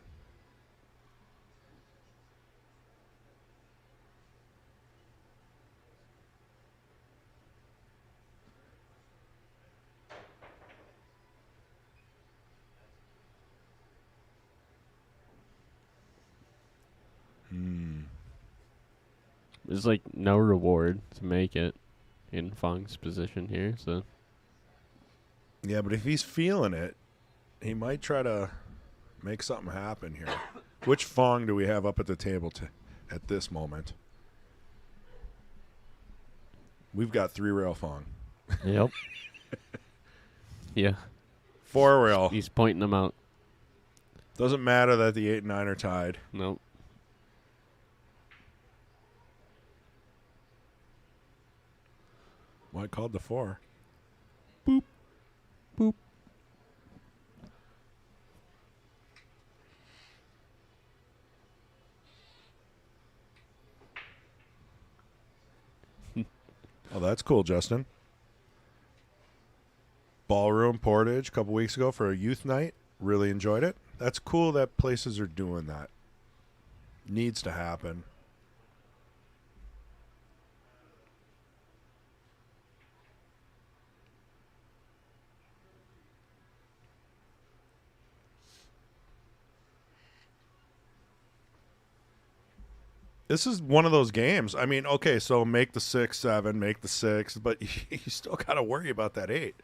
There's like no reward to make it in Fong's position here, so Yeah, but if he's feeling it, he might try to make something happen here. Which Fong do we have up at the table at this moment? We've got 3-rail Fong. Yep. yeah, 4-rail. he's pointing them out. Doesn't matter that the 8 and 9 are tied. Nope. Well, I called the 4. Boop. Oh, that's cool, Justin. Ballroom Portage a couple weeks ago for a youth night. Really enjoyed it. That's cool that places are doing that. Needs to happen. This is one of those games. I mean, okay, so make the 6-7, make the 6, but you still got to worry about that 8.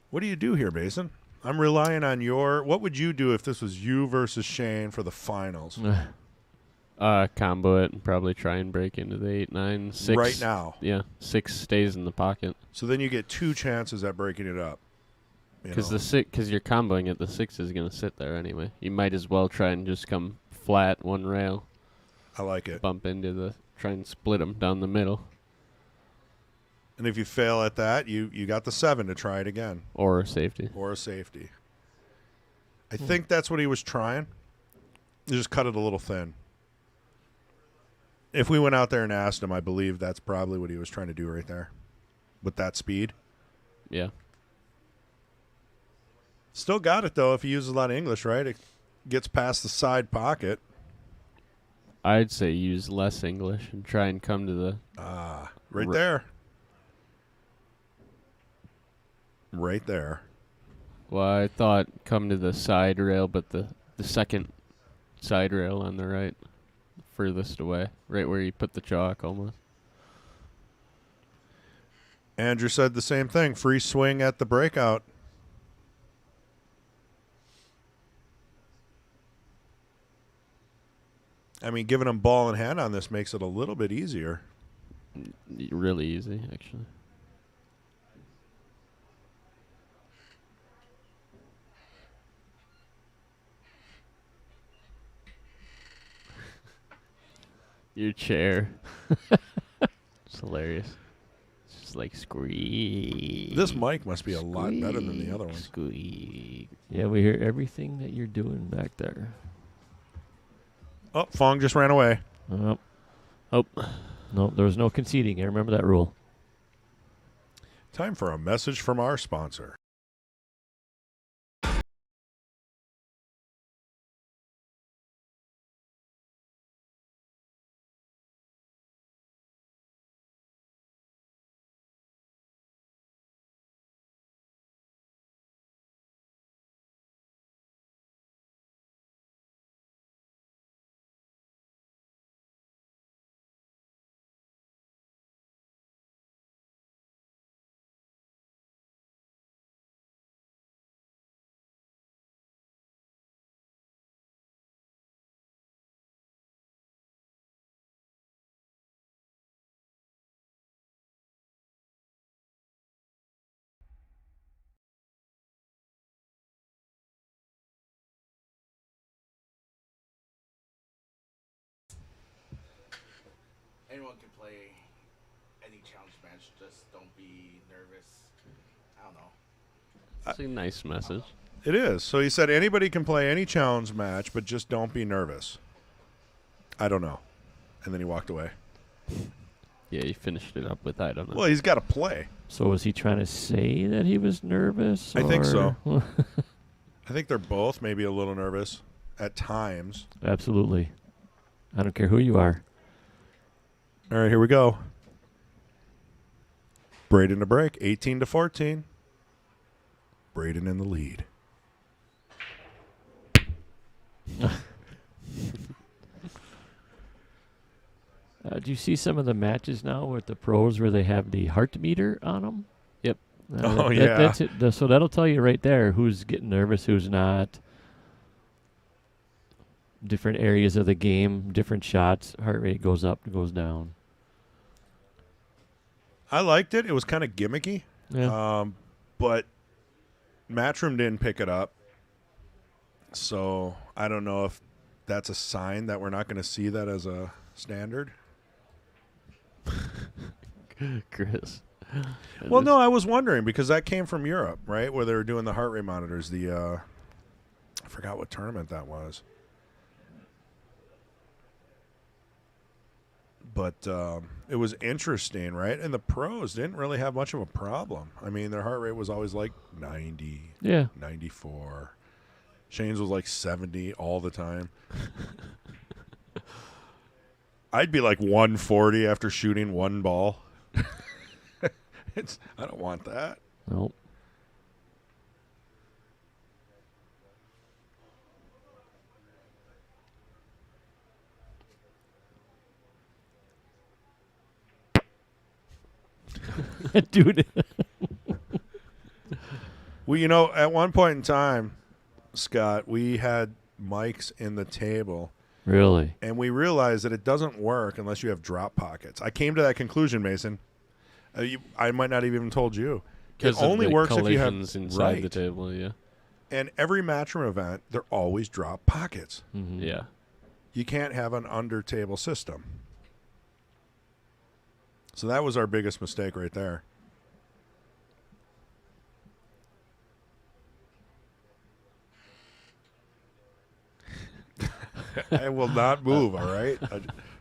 What do you do here, Basin? I'm relying on your. What would you do if this was you versus Shane for the finals? Combo it and probably try and break into the 8, 9, 6. Right now. Yeah, 6 stays in the pocket. So then you get 2 chances at breaking it up. Because you're comboing it, the 6 is going to sit there anyway. You might as well try and just come flat one rail. I like it. Bump into try and split them down the middle. And if you fail at that, you got the 7 to try it again. Or a safety. Or a safety. I think that's what he was trying. You just cut it a little thin. If we went out there and asked him, I believe that's probably what he was trying to do right there. With that speed. Yeah. Still got it, though, if he uses a lot of English, right? It gets past the side pocket. I'd say use less English and try and come to the... Right there. Right there. Well, I thought come to the side rail, but the second side rail on the right, furthest away, right where you put the chalk almost. Andrew said the same thing. Free swing at the breakout. I mean, giving him ball in hand on this makes it a little bit easier. Really easy, actually. Your chair. It's hilarious. It's just like squeak. This mic must be a lot better than the other one. Squeak. Yeah, we hear everything that you're doing back there. Oh, Fong just ran away. Oh, Oh, no, there was no conceding. I remember that rule. Time for a message from our sponsor. Anyone can play any challenge match. Just don't be nervous. I don't know. it's a nice message. It is. So he said anybody can play any challenge match, but just don't be nervous. I don't know. And then he walked away. Yeah, you finished it up with I don't know. Well, he's got to play. So was he trying to say that he was nervous? I think so. or- I I think they're both maybe a little nervous at times. Absolutely. I don't care who you are. All right, here we go. Braeden to break, 18-14. Braeden in the lead. Do you see some of the matches now with the pros where they have the heart meter on them? Yep. Yeah. That's it. So that'll tell you right there who's getting nervous, who's not. Different areas of the game, different shots, heart rate goes up, goes down. I liked it. It was kind of gimmicky. Yeah. But Matchroom didn't pick it up. So I don't know if that's a sign that we're not going to see that as a standard. Chris. Well, no, I was wondering because that came from Europe, right, where they were doing the heart rate monitors. I forgot what tournament that was. But it was interesting, right? And the pros didn't really have much of a problem. I mean, their heart rate was always like 90, Yeah. 94. Shane's was like 70 all the time. I'd be like 140 after shooting one ball. I don't want that. Nope. Dude. Well, you know, at one point in time, Scott, we had mics in the table, Really? and we realized that it doesn't work unless you have drop pockets. I came to that conclusion, Mason. I might not have even told you. It only works if you have inside the table. Yeah. And every matchroom event, they're always drop pockets. Mm-hmm. Yeah. You can't have an under table system. So that was our biggest mistake right there. I will not move, all right?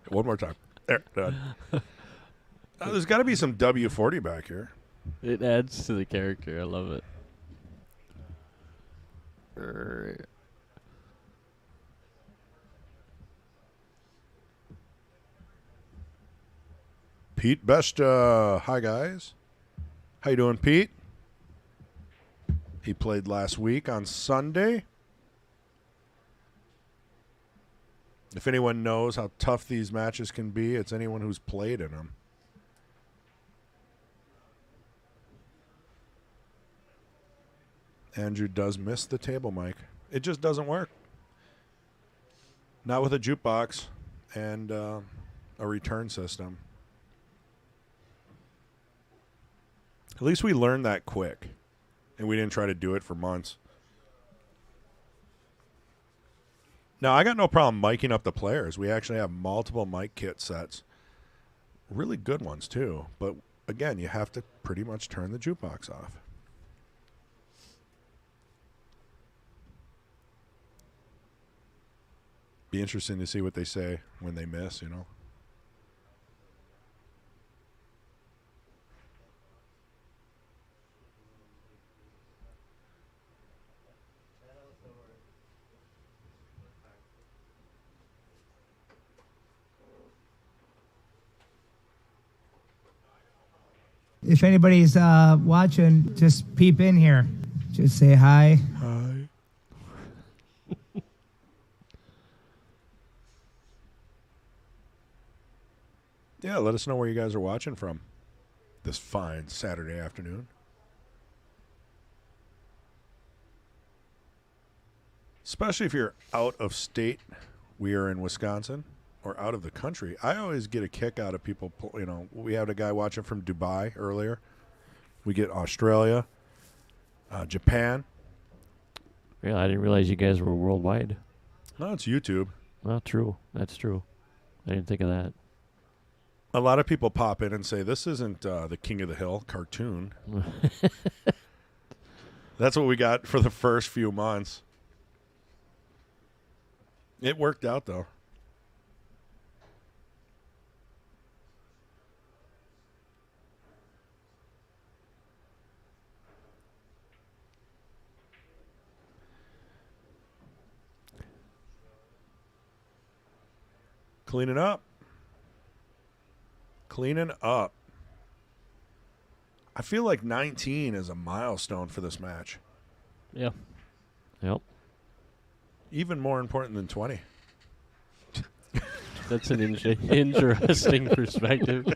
One more time. There, done. There's got to be some W40 back here. It adds to the character. I love it. Pete Besta. Hi, guys. How you doing, Pete? He played last week on Sunday. If anyone knows how tough these matches can be, it's anyone who's played in them. Andrew does miss the table mic. It just doesn't work. Not with a jukebox and a return system. At least we learned that quick, and we didn't try to do it for months. Now, I got no problem miking up the players. We actually have multiple mic kit sets. Really good ones, too. But, again, you have to pretty much turn the jukebox off. Be interesting to see what they say when they miss, you know. If anybody's watching, just peep in here. Just say hi. Hi. Yeah, let us know where you guys are watching from this fine Saturday afternoon. Especially if you're out of state. We are in Wisconsin. Or out of the country. I always get a kick out of people, you know, we had a guy watching from Dubai earlier. We get Australia, Japan. Yeah, I didn't realize you guys were worldwide. No, it's YouTube. Well, true. That's true. I didn't think of that. A lot of people pop in and say, this isn't the King of the Hill cartoon. That's what we got for the first few months. It worked out, though. Cleaning up. Cleaning up. I feel like 19 is a milestone for this match. Yeah. Yep. Even more important than 20. That's an interesting perspective.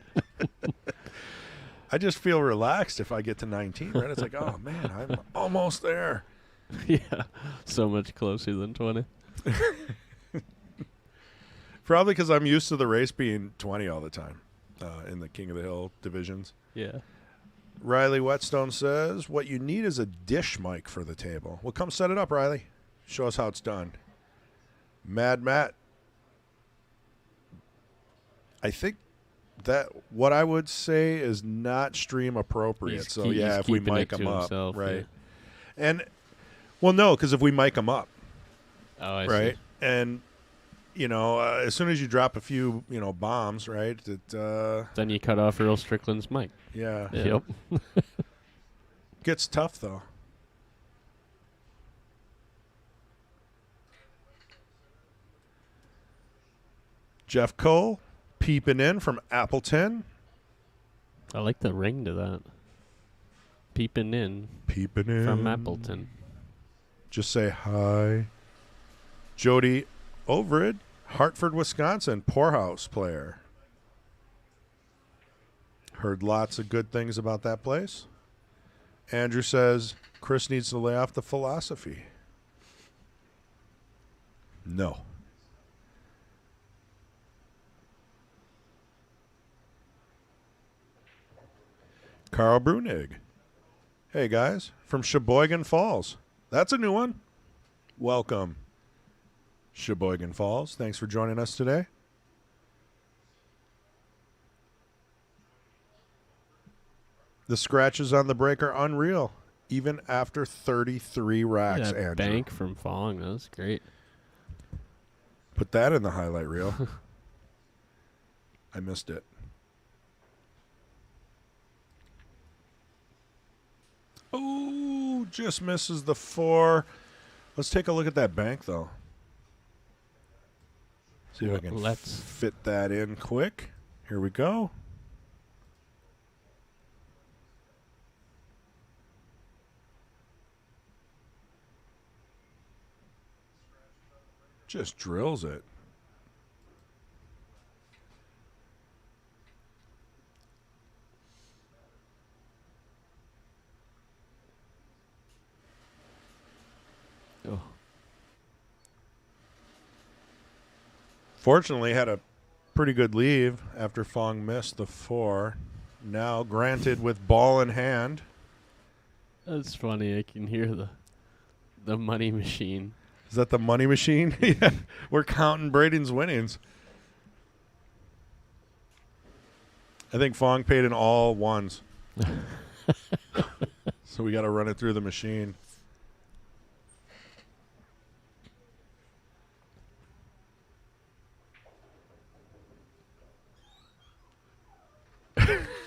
I just feel relaxed if I get to 19, right? It's like, oh, man, I'm almost there. Yeah. So much closer than 20. Probably because I'm used to the race being 20 all the time in the King of the Hill divisions. Yeah. Riley Whetstone says, what you need is a dish mic for the table. Well, come set it up, Riley. Show us how it's done. Mad Matt. I think that what I would say is not stream appropriate. So, yeah, if we mic them up. Himself, right. Yeah. And, well, no, because if we mic them up. Oh, I right. see. And, you know, as soon as you drop a few, you know, bombs, right? Then you cut off Earl Strickland's mic. Yeah. Yep. Gets tough, though. Jeff Cole peeping in from Appleton. I like the ring to that. Peeping in Peeping in. from Appleton. Just say hi. Jody Overid, Hartford, Wisconsin, Poorhouse player. Heard lots of good things about that place. Andrew says Chris needs to lay off the philosophy. No. Carl Brunig. Hey, guys, from Sheboygan Falls. That's a new one. Welcome, Sheboygan Falls. Thanks for joining us today. The scratches on the break are unreal, even after 33 racks, That Andrew. bank from Fong, that was great. Put that in the highlight reel. I missed it. Oh, just misses the 4. Let's take a look at that bank, though. See if I can Let's. fit that in quick. Here we go. Just drills it. Oh. Fortunately, had a pretty good leave after Fong missed the 4. Now granted with ball in hand. That's funny. I can hear the money machine. Is that the money machine? Yeah, we're counting Braden's winnings. I think Fong paid in all ones. So we got to run it through the machine.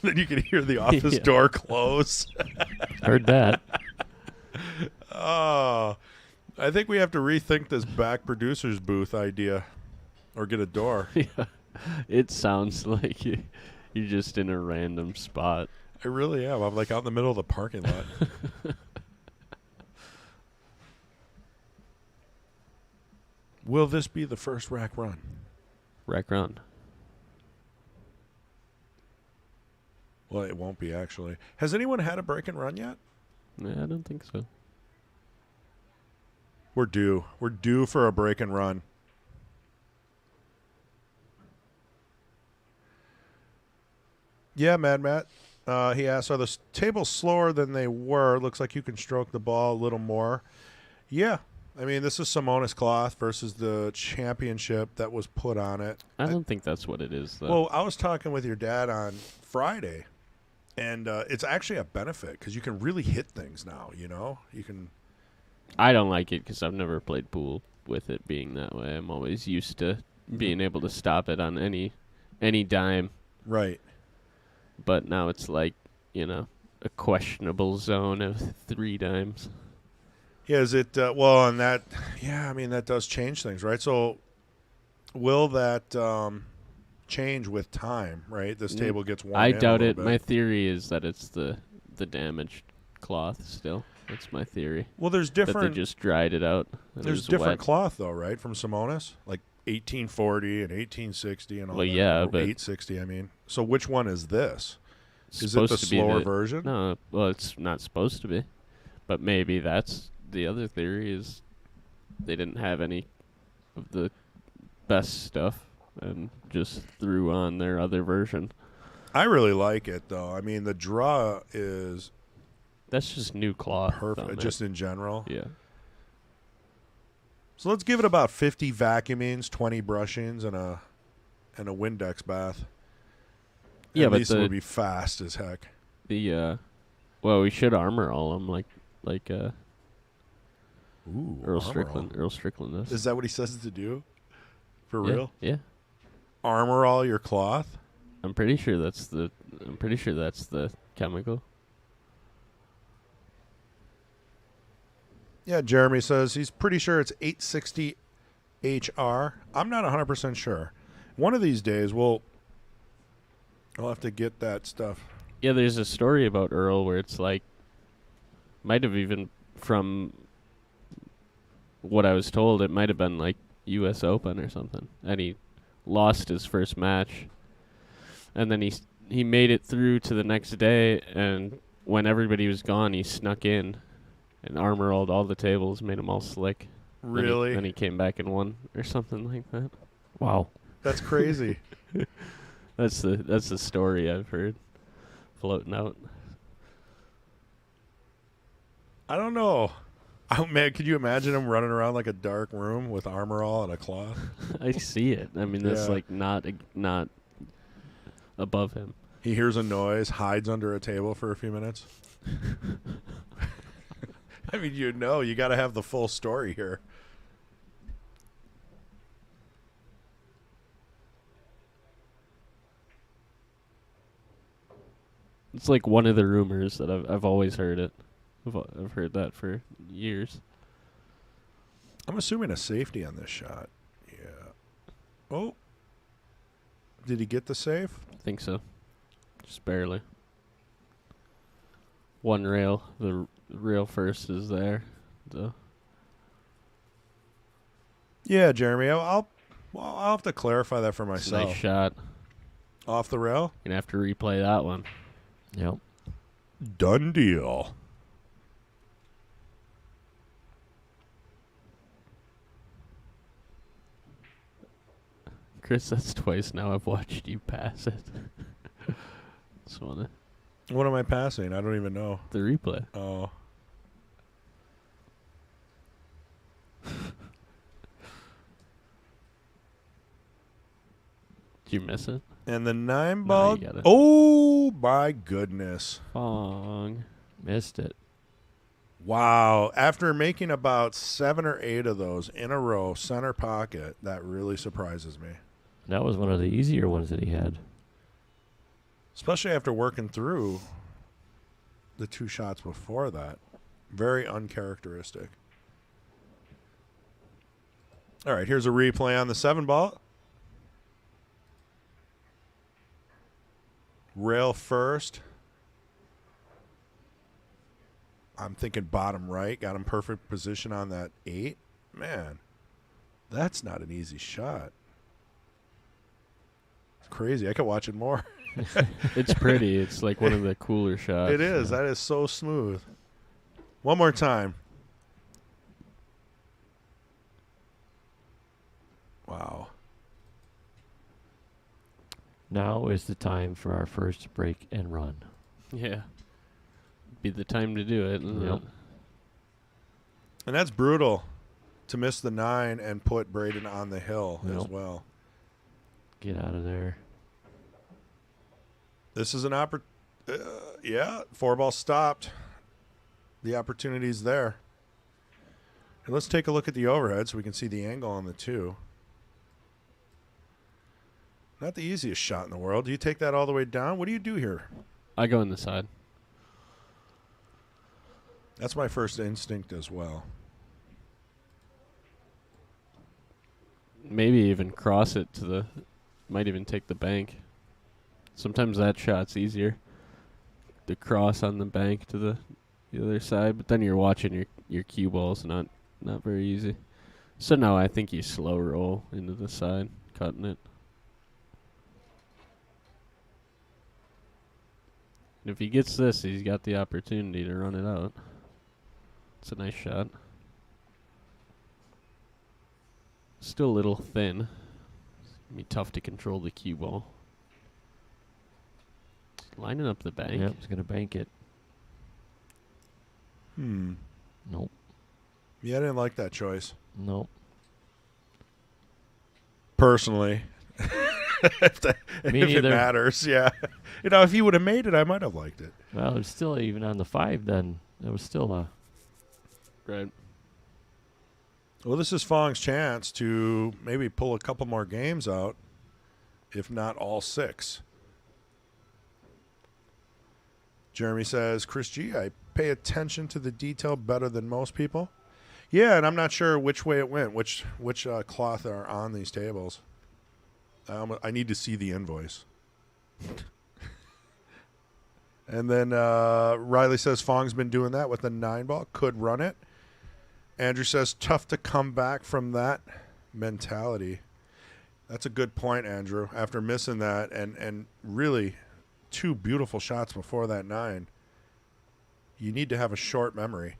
Then you can hear the office Yeah. door close. Heard that. Oh, I think we have to rethink this back producer's booth idea or get a door. Yeah. It sounds like you're just in a random spot. I really am. I'm like out in the middle of the parking lot. Will this be the first rack run? Rack run. Well, it won't be, actually. Has anyone had a break and run yet? Yeah, I don't think so. We're due. We're due for a break and run. Yeah, Mad Matt. He asked, are the tables slower than they were? Looks like you can stroke the ball a little more. Yeah. I mean, this is Simonis cloth versus the championship that was put on it. I don't think that's what it is, though. Well, I was talking with your dad on Friday, and it's actually a benefit because you can really hit things now, you know? You can... I don't like it because I've never played pool with it being that way. I'm always used to being able to stop it on any dime. Right. But now it's like, you know, a questionable zone of 3 dimes. Yeah, is it, well, and that, yeah, I mean, that does change things, right? So Will that change with time, right? This table gets worn I in a doubt little it. bit. My theory is that it's the damaged cloth still. That's my theory. Well, there's That they different. just dried it out. And it There's was different wet. cloth though, right? From Simonis, like 1840 and 1860 and all Well, that. yeah, Or but 860. I mean, so which one is this? It's Is it the supposed to be slower version? No, well, it's not supposed to be. But maybe that's the other theory is they didn't have any of the best stuff and just threw on their other version. I really like it though. I mean, the draw is That's just new cloth. on perfect, there. just in general. Yeah. So let's give it about 50 vacuumings, 20 brushings, and a Windex bath. Yeah, and but these would be fast as heck. Well, we should armor all them like Ooh, Earl armor Strickland. all. Earl Strickland does. Is that what he says to do? For Yeah, real? Yeah. Armor all your cloth? I'm pretty sure that's the chemical. Yeah, Jeremy says he's pretty sure it's 860 HR. I'm not 100% sure. One of these days I'll have to get that stuff. Yeah, there's a story about Earl where it's like, might have even from what I was told, it might have been like U.S. Open or something, and he lost his first match, and then he made it through to the next day, and when everybody was gone, he snuck in and armor-rolled all the tables, made them all slick. Really? Then he came back and won or something like that. Wow. That's crazy. That's the story I've heard floating out. I don't know. Oh, man, could you imagine him running around like a dark room with armor all and a cloth? I see it. I mean, that's Yeah. like not above him. He hears a noise, hides under a table for a few minutes. I mean, you got to have the full story here. It's like one of the rumors that I've always heard it. I've heard that for years. I'm assuming a safety on this shot. Yeah. Oh. Did he get the save? I think so. Just barely. One rail. The rail first is there. So Yeah, Jeremy. I'll have to clarify that for it's a myself. nice shot. Off the rail? Gonna have to replay that one. Yep. Done deal. Chris, that's twice now I've watched you pass it. Just wanna What am I passing? I don't even know. the replay. Oh. Did you miss it? And the 9 No, ball. you got it. Oh, my goodness. Fong. Missed it. Wow. After making about 7 or 8 of those in a row, center pocket, that really surprises me. That was one of the easier ones that he had. Especially after working through the 2 shots before that. Very uncharacteristic. All right, here's a replay on the 7 ball. Rail first. I'm thinking bottom right. Got him perfect position on that 8. Man, that's not an easy shot. It's crazy. I could watch it more. It's pretty. It's like one of the cooler shots. It is. That is so smooth. One more time. Wow. Now is the time for our first break and run. Yeah. Be the time to do it. Isn't Yep. it? And that's brutal to miss the 9 and put Braeden on the hill as Yep. well. Get out of there. This is an yeah, 4 ball stopped. The opportunity's there. And let's take a look at the overhead so we can see the angle on the 2. Not the easiest shot in the world. Do you take that all the way down? What do you do here? I go in the side. That's my first instinct as well. maybe even cross it to the. Might even take the bank. Sometimes that shot's easier. The cross on the bank to the other side, but then you're watching your cue balls, not very easy. So no, I think you slow roll into the side, cutting it. And if he gets this, he's got the opportunity to run it out. It's a nice shot. Still a little thin. It's gonna be tough to control the cue ball. Lining up the bank. Yep, he's going to bank it. Nope. Yeah, I didn't like that choice. Nope. Personally. if Me it neither. matters, yeah. If he would have made it, I might have liked it. Well, it's still even on the 5 then. It was still a... Right. Well, this is Fong's chance to maybe pull a couple more games out, if not all 6. Jeremy says, Chris G, I pay attention to the detail better than most people. Yeah, and I'm not sure which way it went, which cloth are on these tables. I need to see the invoice. And then Riley says, Fong's been doing that with the 9-ball. Could run it. Andrew says, tough to come back from that mentality. That's a good point, Andrew. After missing that and really 2 beautiful shots before that 9, you need to have a short memory.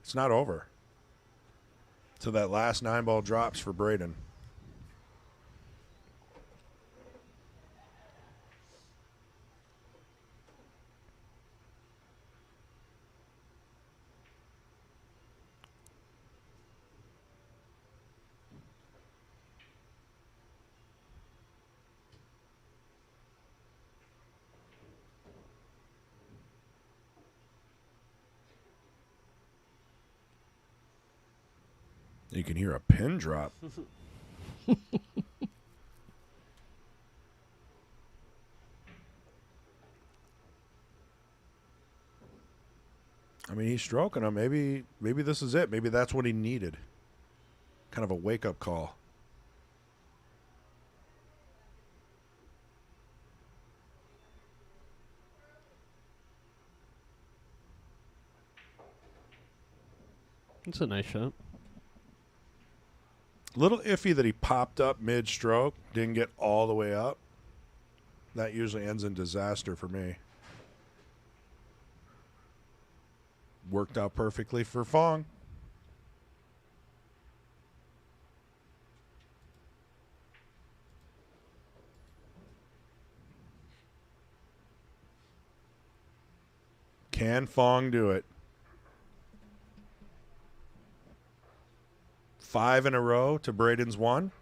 It's not over. So that last 9-ball drops for Braeden. You can hear a pin drop. I mean, he's stroking him. Maybe this is it. Maybe that's what he needed. Kind of a wake-up call. It's a nice shot. Little iffy that he popped up mid-stroke, didn't get all the way up. That usually ends in disaster for me. Worked out perfectly for Fong. Can Fong do it? 5 in a row to Braden's 1.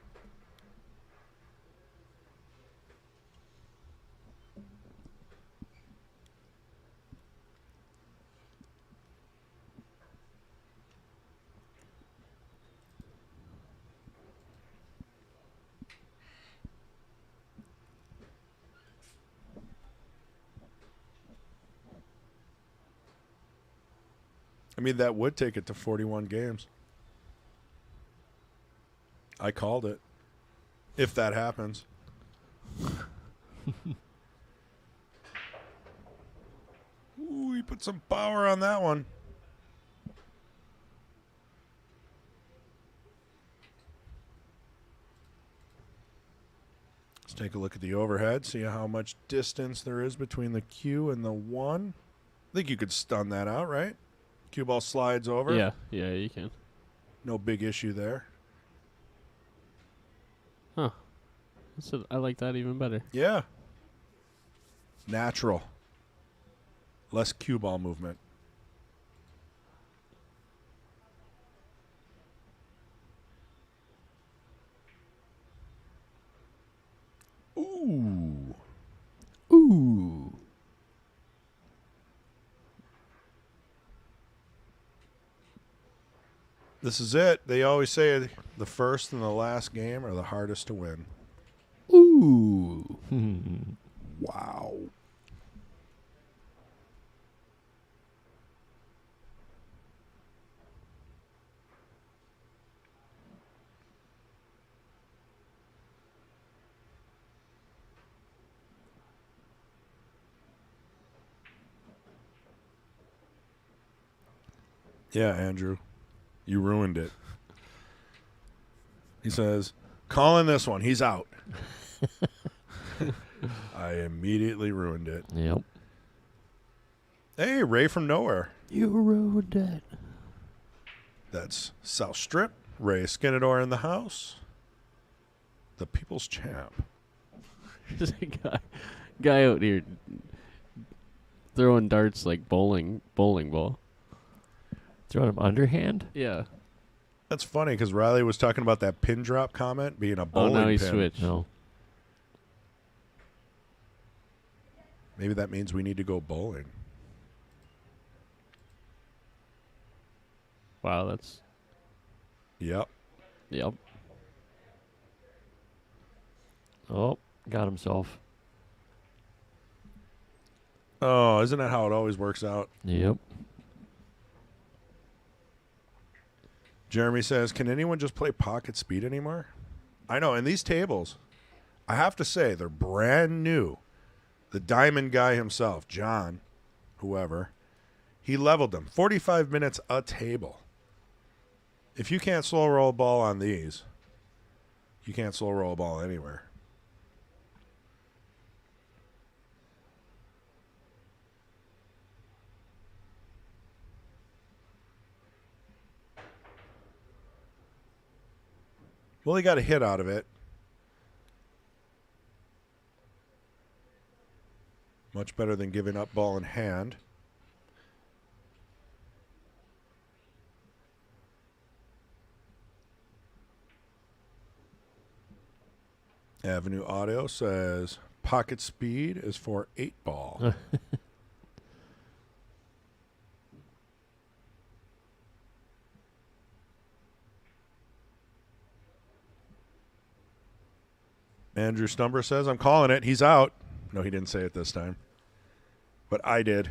I mean, that would take it to 41 games. I called it. If that happens. Ooh, he put some power on that one. Let's take a look at the overhead, see how much distance there is between the cue and the 1. I think you could stun that out, right? Cue ball slides over. Yeah, you can. No big issue there. Huh. I like that even better. Yeah. Natural. Less cue ball movement. Ooh. Ooh. This is it. They always say the first and the last game are the hardest to win. Ooh. Wow. Yeah, Andrew. You ruined it. He says, calling this one. He's out. I immediately ruined it. Yep. Hey, Ray from nowhere. You ruined it. That's South Strip. Ray Skinador in the house. The People's Champ. There's a guy out here throwing darts like bowling ball. Throwing him underhand? Yeah. That's funny because Riley was talking about that pin drop comment being a bowling Oh, now he pin. switched. No. Maybe that means we need to go bowling. Wow, that's... Yep. Yep. Oh, got himself. Oh, isn't that how it always works out? Yep. Jeremy says, can anyone just play pocket speed anymore? I know, and these tables, I have to say, they're brand new. The diamond guy himself, John, whoever, he leveled them. 45 minutes a table. If you can't slow roll a ball on these, you can't slow roll a ball anywhere. Well, he got a hit out of it. Much better than giving up ball in hand. Avenue Audio says pocket speed is for 8-ball. Andrew Stumber says, I'm calling it. He's out. No, he didn't say it this time. But I did.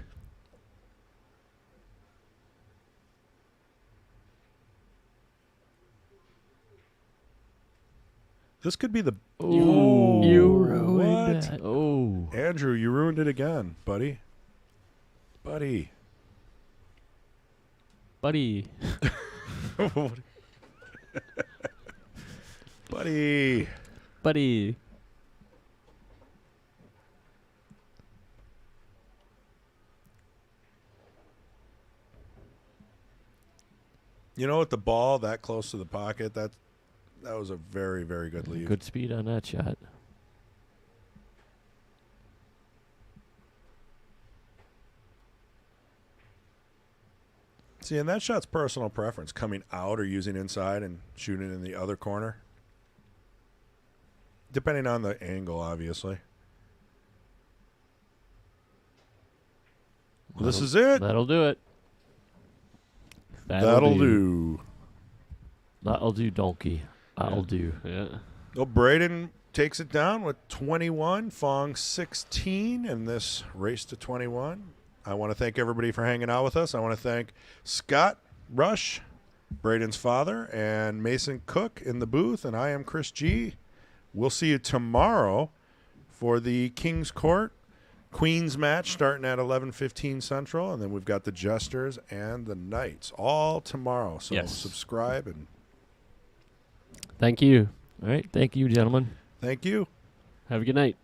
This could be the... Ooh. You ruined What? it. Oh. Andrew, you ruined it again, buddy. Buddy. Buddy. Buddy. Buddy. You know, with the ball that close to the pocket, that was a very, very good lead. Good speed on that shot. See, and that shot's personal preference, coming out or using inside and shooting in the other corner. Depending on the angle, obviously. Well, this is it. That'll do it. That'll do. That'll do, donkey. That'll do. Yeah. Well, Braeden takes it down with 21, Phong 16 in this race to 21. I want to thank everybody for hanging out with us. I want to thank Scott Rush, Braden's father, and Mason Cook in the booth, and I am Chris G. We'll see you tomorrow for the King's Court Queens match starting at 11:15 Central, and then we've got the Jesters and the Knights all tomorrow. So Yes. subscribe, and Thank you. All right. Thank you, gentlemen. thank you. Have a good night.